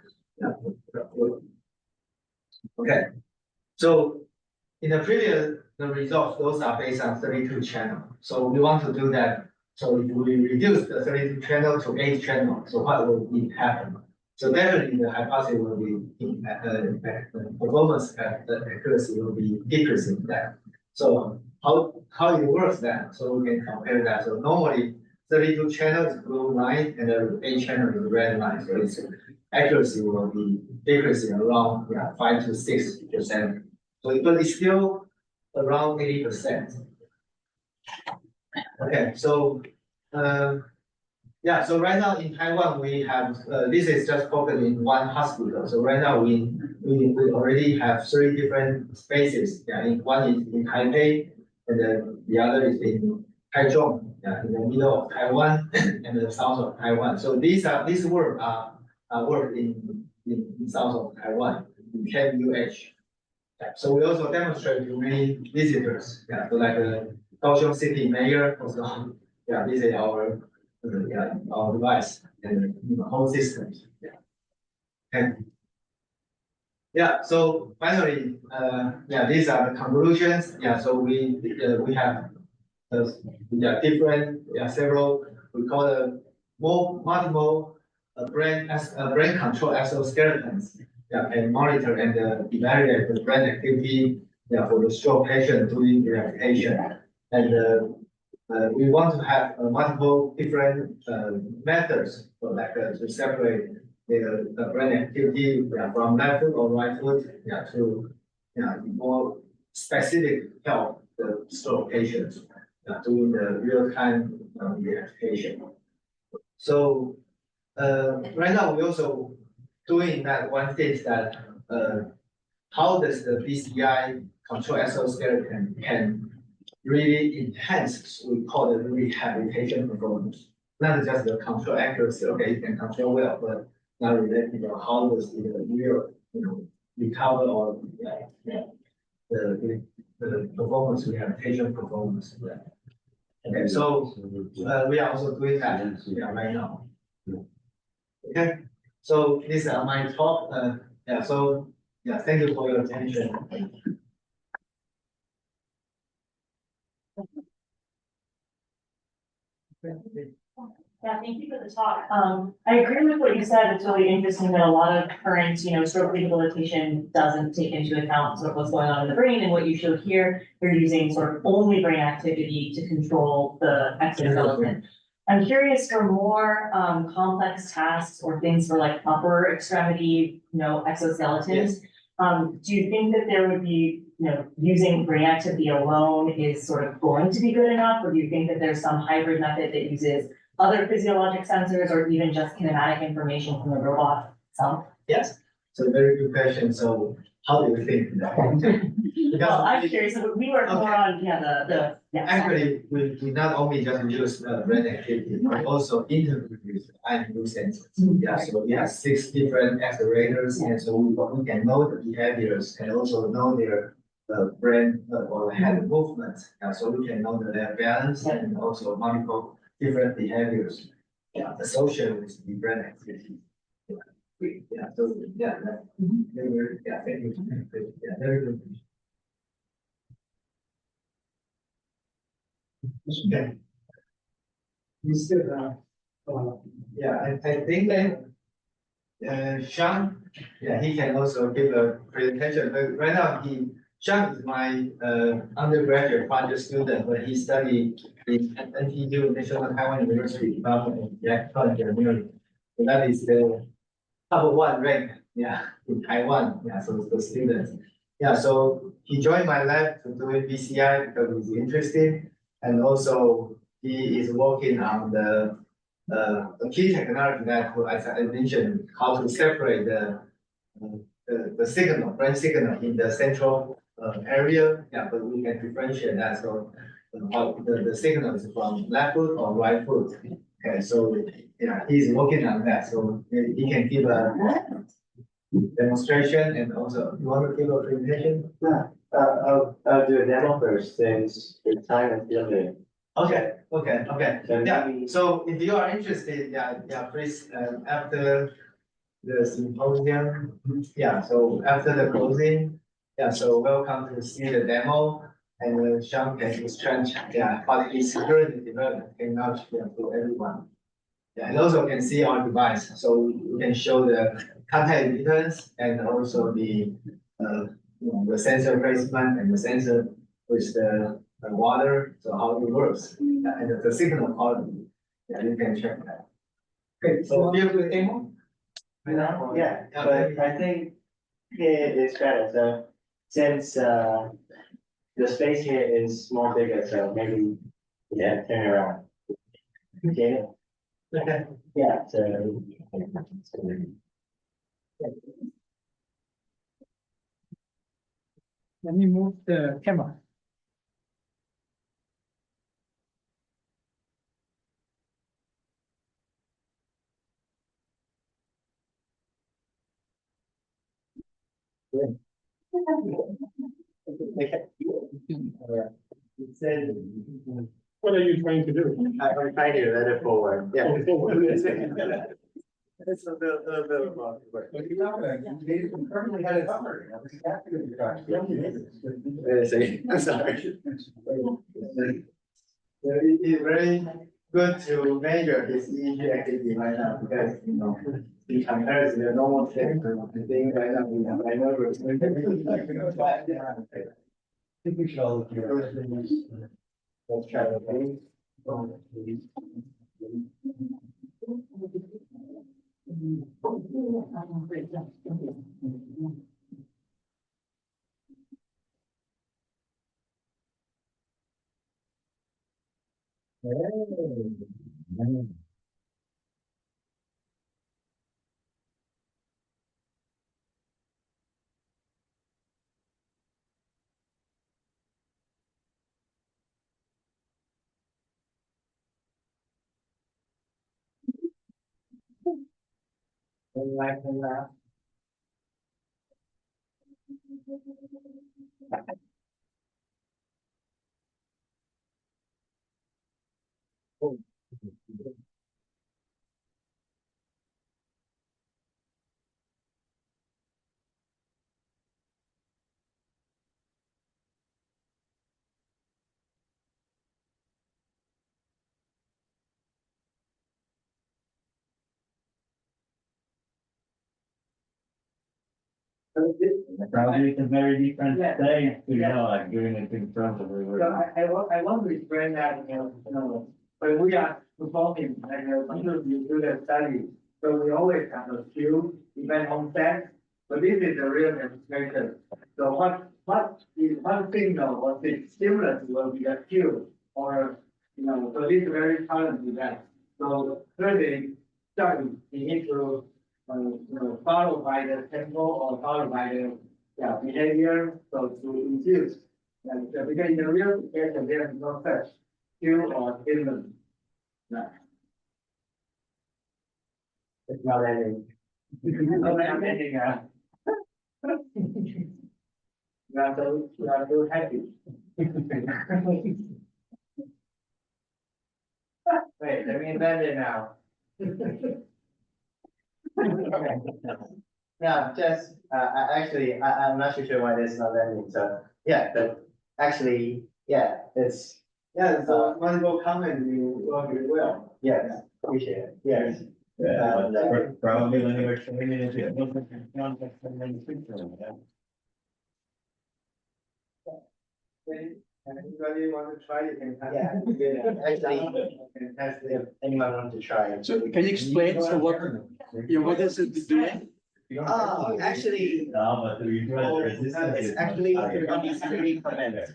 Okay, so in the previous the results, those are based on 32 channel. So we want to do that. So if we reduce the 32 channel to 8 channel, so what will happen? So definitely the hypothesis will be the performance accuracy will be decreasing that. So how it works then? So we can compare that. So normally 32 channels is blue line and the 8 channel is red line. So its accuracy will be decreasing around 5 to 6%. So but it's still around 80%. Okay, so so right now in Taiwan we have this is just focused in one hospital. So right now we already have 3 different spaces. One is in Taipei, and then the other is in Taichung, in the middle of Taiwan and the south of Taiwan. So these work are work in south of Taiwan in KUH. So we also demonstrate to many visitors. So like Kaohsiung City Mayor also. This is our device and the whole system. And so finally, these are the conclusions. So we have different several we call the multiple brain control exoskeletons. And monitor and evaluate the brain activity for the stroke patient doing rehabilitation. And we want to have multiple different methods for to separate the brain activity from left foot or right foot to more specific help the stroke patients doing the real-time rehabilitation. So right now we also doing that one thing that how does the BCI control exoskeleton can really enhance we call the rehabilitation performance. Not just the control accuracy, okay, you can control well, but not related to how does the real recover or the performance rehabilitation performance. Okay, so we are also doing that right now. Okay. So these are my talk. Thank you for your attention. Thank you for the talk. I agree with what you said. It's really interesting that a lot of current, stroke rehabilitation doesn't take into account sort of what's going on in the brain. And what you showed here, you're using sort of only brain activity to control the exoskeleton. I'm curious for more complex tasks or things for like upper extremity, exoskeletons. Do you think that there would be, using brain activity alone is sort of going to be good enough, or do you think that there's some hybrid method that uses other physiologic sensors or even just kinematic information from the robot itself? Yes, so very good question. So how do you think that? Well, I'm curious. We work more on Actually, we not only just use brain activity, but also integrate with IMU sensors. So we have 6 different accelerators, and so we can know the behaviors and also know their brain or head movement. So we can know their balance and also multiple different behaviors associated with the brain activity. Very good. Okay. You still have, I think that Sean, he can also give a presentation. But right now Cheng is my undergraduate project student, but he studied in NTU, National Taiwan University Department of Electronic Engineering. So that is the number one rank, yeah, in Taiwan. Yeah, so the students. Yeah, so he joined my lab to do BCI because he's interested, and also he is working on the key technology that, as I mentioned, how to separate the signal, brain signal in the central area. Yeah, but we can differentiate that. So how the signal is from left foot or right foot. Okay, so yeah, he's working on that. So maybe he can give a demonstration, and also you want to give a presentation? Yeah, I'll do a demo first since the time is limited. Okay. Then Yeah, maybe- so if you are interested, please, after the symposium, yeah, so after the closing, yeah, so welcome to see the demo, and Sean can exchange, what is currently developed, can now to everyone. Yeah, and also can see our device, so we can show the contact details and also the, the sensor placement and the sensor with the water, so how it works, and the signal quality. Yeah, you can check that. Okay, so here's the demo. Yeah, but I think it is better. So since the space here is more bigger, so maybe turn around. Okay. Yeah. So. Let me move the camera. What are you trying to do? I'm trying to let it forward. Yeah. It's a little bit of a. Wait a second. I'm sorry. It's very good to measure his EEG activity right now because, in comparison to the normal thing, I think right now we have, I never. Typical. Let's try it again. Probably it's a very different thing to like doing it in front of everyone. I want to explain that, when we are performing, you do the study, so we always have a few event on set, but this is a real demonstration. So what is one signal, what is stimulus will be a cue, or, so this is very current event. So thirdly, study, you need to, followed by the tempo or followed by the behavior, so to induce. And because in the real situation, there is no such cue or stimulus. No. It's not ending. Not ending. You are so happy. Wait, let me invent it now. Yeah, just actually, I'm not too sure why this is not ending. So yeah, but actually, it's So multiple comment you work really well. yes, appreciate it. Yes. Probably when they were showing it. Anybody want to try, you can. Actually, can test if anyone wants to try. So can you explain, so what is it doing? Oh, actually, it's actually only 3 comments.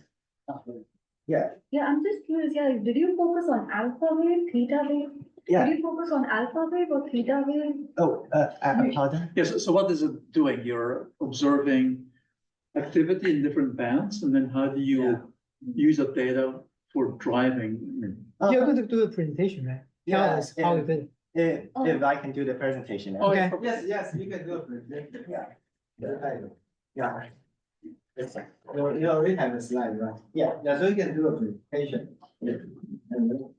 Yeah. Yeah, I'm just curious, yeah, did you focus on alpha wave, theta wave? Yeah. Did you focus on alpha wave or theta wave? Oh, pardon? Yes, so what is it doing? You're observing activity in different bands, and then how do you use the data for driving? You're going to do the presentation, right? Tell us how you did it. If I can do the presentation. Okay. Yes, you can do it. Yeah. You already have a slide, right? Yeah. Yeah, so you can do a presentation. Yeah. And then,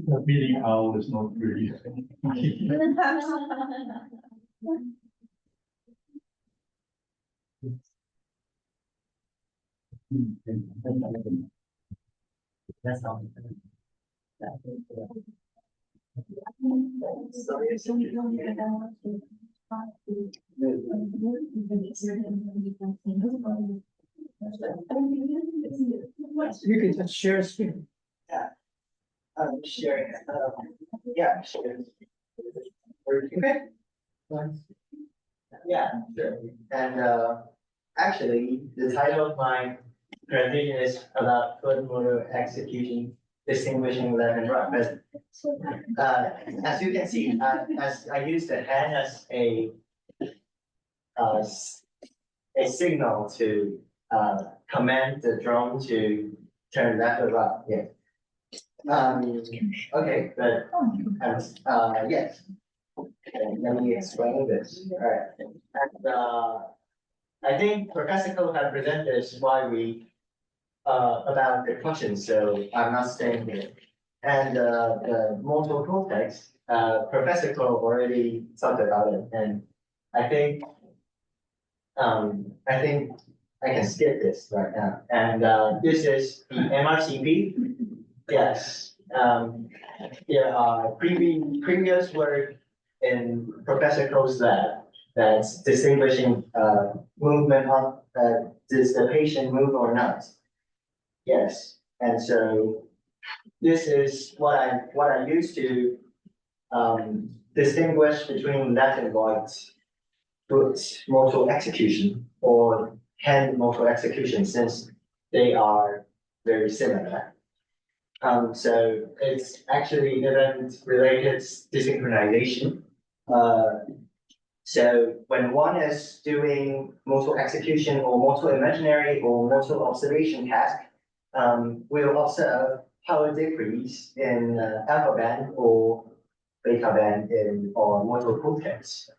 The meeting owl is not really. That's all. You can just share a screen. Yeah. Sharing. Yeah, sharing. Okay. Yeah, sure. And actually, the title of my presentation is about foot motor execution, distinguishing left and right. But as you can see, as I use the hand as a signal to command the drone to turn left or right. Yeah. Okay, but yes. Let me explain this. All right. And I think Professor Ko had presented this while we about the question, so I'm not staying here. And the motor cortex, Professor Ko already talked about it, and I think I can skip this right now. And this is the MRCP. Yes. Previous work in Professor Ko's lab that's distinguishing movement of does the patient move or not? Yes. And so this is what I used to distinguish between left and right foot motor execution or hand motor execution, since they are very similar. So it's actually event-related desynchronization. So when one is doing motor execution or motor imaginary or motor observation task, we'll observe power decrease in alpha band or beta band in our motor cortex.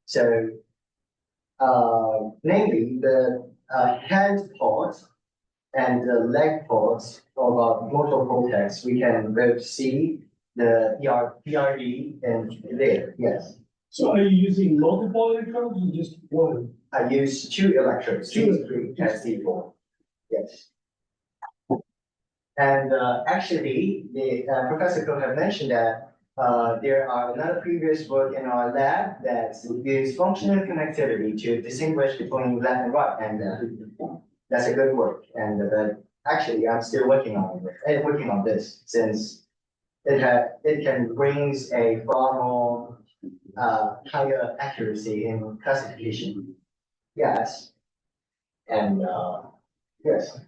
So namely the hand part and the leg parts of our motor cortex, we can both see the PRD and there, yes. So are you using multiple electrodes or just one? I use 2 electrodes, C3 and C4, yes. And actually, the Professor Ko have mentioned that there are another previous work in our lab that use functional connectivity to distinguish between left and right, and that's a good work. And actually, I'm still working on this since it can brings a far more higher accuracy in classification. Yes, and yes,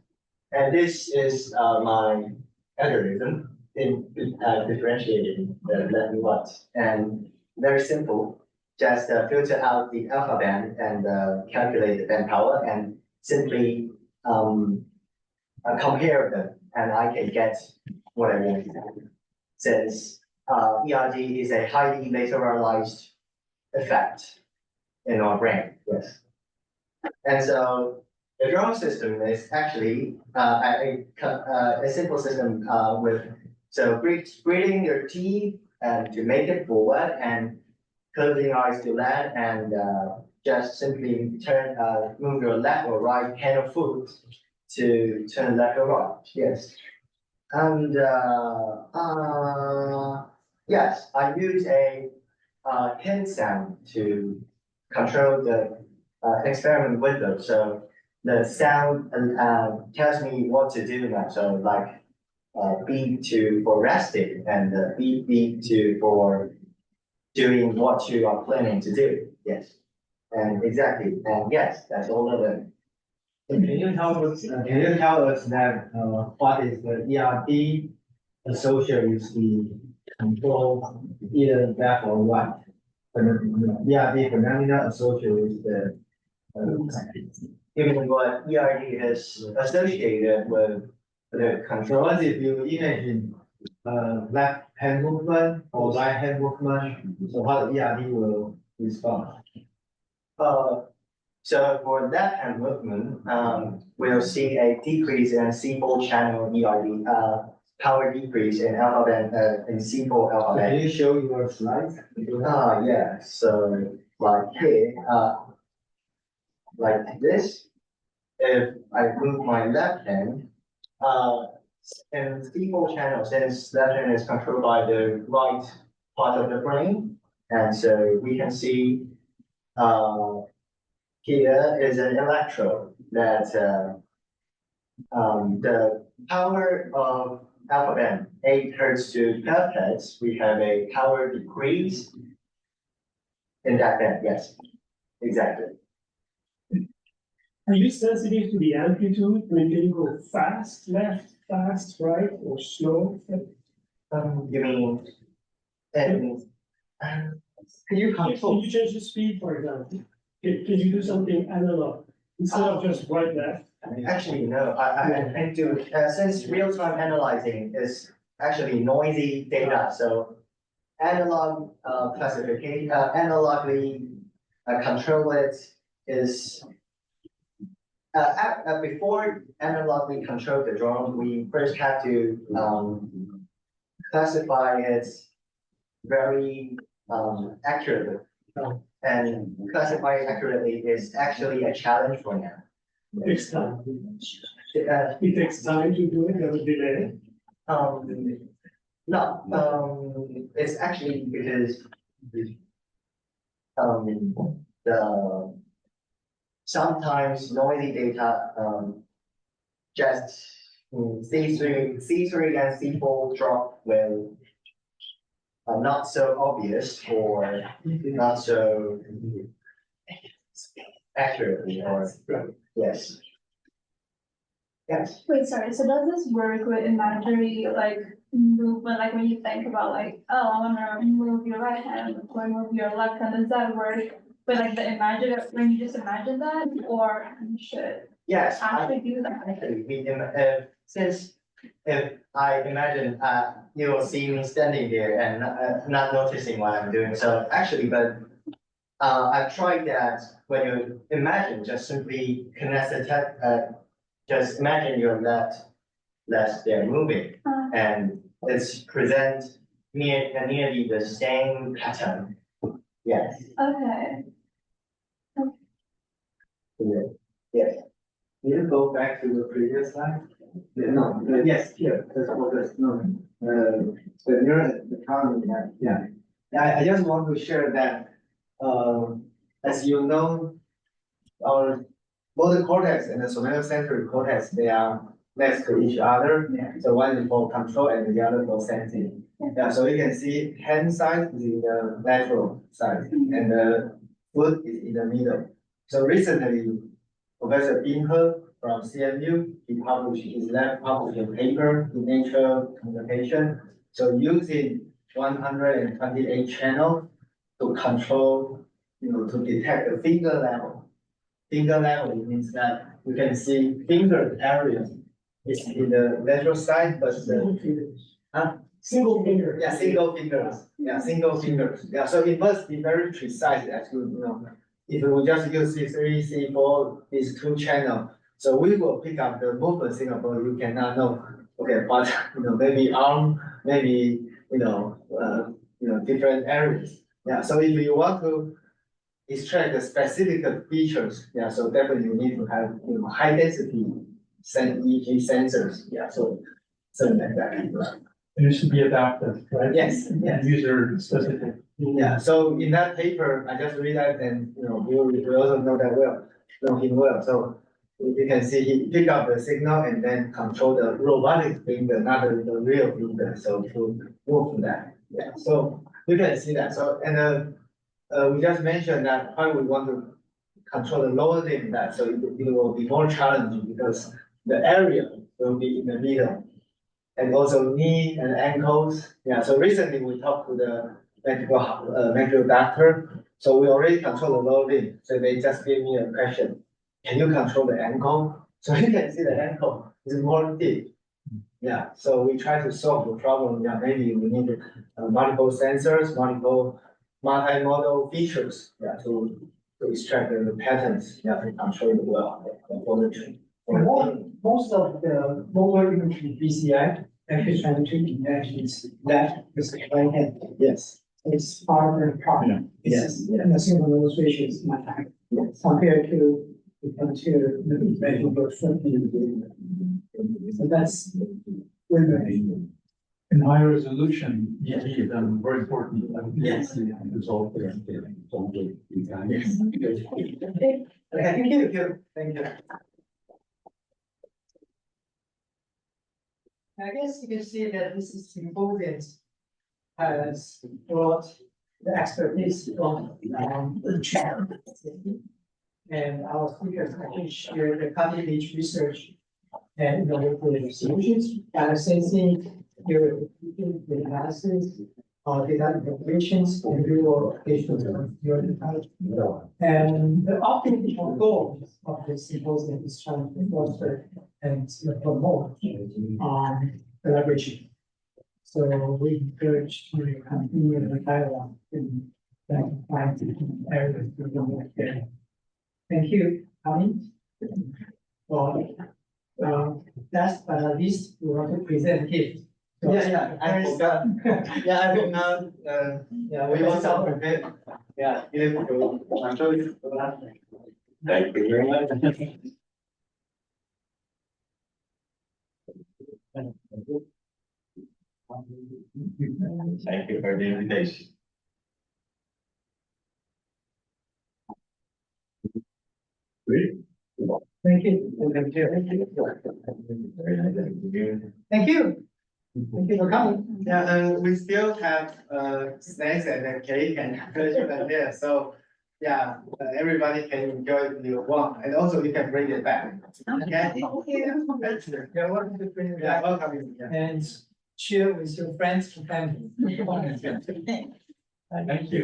and this is my algorithm in differentiating the left and right, and very simple. Just filter out the alpha band and calculate the band power, and simply compare them, and I can get what I want. Since ERD is a highly lateralized effect in our brain, yes. And so the drum system is actually a simple system with breathing your teeth and to make it forward and closing your eyes to that, and just simply move your left or right hand or foot to turn left or right. Yes. And yes, I use a hint sound to control the experiment window. So the sound tells me what to do now. So like beat to for resting, and beat to for doing what you are planning to do. Yes, and exactly, and yes, that's all of it. Can you tell us that what is the ERD associated with the control either left or right? ERD phenomena associated with the Given what ERD is associated with the control. because if you imagine left hand movement or right hand movement, so how the ERD will respond? So for left hand movement, we'll see a decrease in C4 channel ERD, power decrease in alpha band, in C4 alpha band. Can you show your slides? Yeah, so like here, like this, if I move my left hand, in C4 channel, since left hand is controlled by the right part of the brain, and so we can see, here is an electrode that the power of alpha band 8 hertz to 12 hertz, we have a power decrease in that band. Yes, exactly. Are you sensitive to the amplitude? I mean, can you go fast left, fast right, or slow? You mean, and can you control? Can you change the speed, for example? Can you do something analog instead of just right left? Actually, no. I do since real-time analyzing is actually noisy data, so analog classification, analogly control it is before analogly control the drone, we first have to classify it very accurately. And classify it accurately is actually a challenge for now. It takes time. It takes time to do it, there will delay. No, it's actually because the sometimes noisy data just C3 and C4 drop will not so obvious or not so accurately, or yes. Yes. Wait, sorry, so does this work with imaginary like movement, like when you think about like, oh, I wanna move your right hand or move your left hand, does that work with like the imagine, when you just imagine that, or you should Yes, actually do that? actually, since if I imagine you will see me standing there and not noticing what I'm doing, so actually, but I've tried that when you imagine, just simply connect the just imagine your left there moving, and it's present nearly the same pattern. Yes. Okay. Yes. Can you go back to the previous slide? No, yes, here, that's focus, no, the neural economy, yeah. I just want to share that, as you know, our motor cortex and the somatosensory cortex, they are next to each other. So one is for control and the other for sensing. Yeah, so you can see hand side is in the lateral side and the foot is in the middle. So recently, Professor Binhe from CMU, he published a paper in Nature Communication. So using 128 channels to control, to detect the finger level. Finger level means that you can see finger area is in the lateral side, but Single finger. Yeah, single fingers. Yeah, single fingers. Yeah, so it must be very precise as if we just use C3, C4, these two channels. So we will pick up the movement signal, but you cannot know. Okay, but maybe arm, maybe different areas. Yeah, so if you want to extract the specific features, yeah, so definitely you need to have high density EEG sensors. Yeah, so something like that. It should be adaptive, right? Yes, yes. User specific. Yeah, so in that paper, I just read that and we also know that know him well. So you can see he pick up the signal and then control the robotic finger, not the real finger. So to move that. Yeah, so you can see that. So we just mentioned that why we want to control the lower limb that so it will be more challenging because the area will be in the middle. And also knee and ankles. Yeah, so recently we talked to the medical doctor. So we already control the lower limb. So they just gave me a question. Can you control the ankle? So you can see the ankle is more deep. Yeah, so we try to solve the problem. Yeah, maybe we need multiple sensors, multi-modal features. Yeah, to extract the patterns. Yeah, to control it well. Most of the motor imaging BCI actually trying to imagine that with the right hand. Yes. It's harder part. Yes. And the single illustration is not high. Compared to the imagine for so that's when in high resolution, EEG is very important. Yes. Resolve the Yes. Okay, thank you. Thank you. I guess you can see that this is Symposium has brought the expertise from Chiao. And our speakers actually share the cutting edge research and innovative solutions, sensing, the analysis, data interpretations, and real applications of neural. And the optimal goal of this symposium is trying to foster and promote collaboration. So we encourage to continue the dialogue in find areas to promote there. Thank you, Amin. Last but not least, we want to present gift. So I forgot. I forgot. We also prepared. Give to Mateusz. Thank you very much. Thank you for the invitation. Thank you. Thank you. Thank you. Thank you for coming. Yeah, we still have snacks and cake and there. So everybody can enjoy if you want, and also you can bring it back. Okay. Thank you. You're welcome to bring it back. Welcome. And share with your friends and family. Thank you.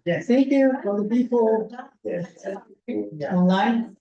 Yes, thank you for the people online.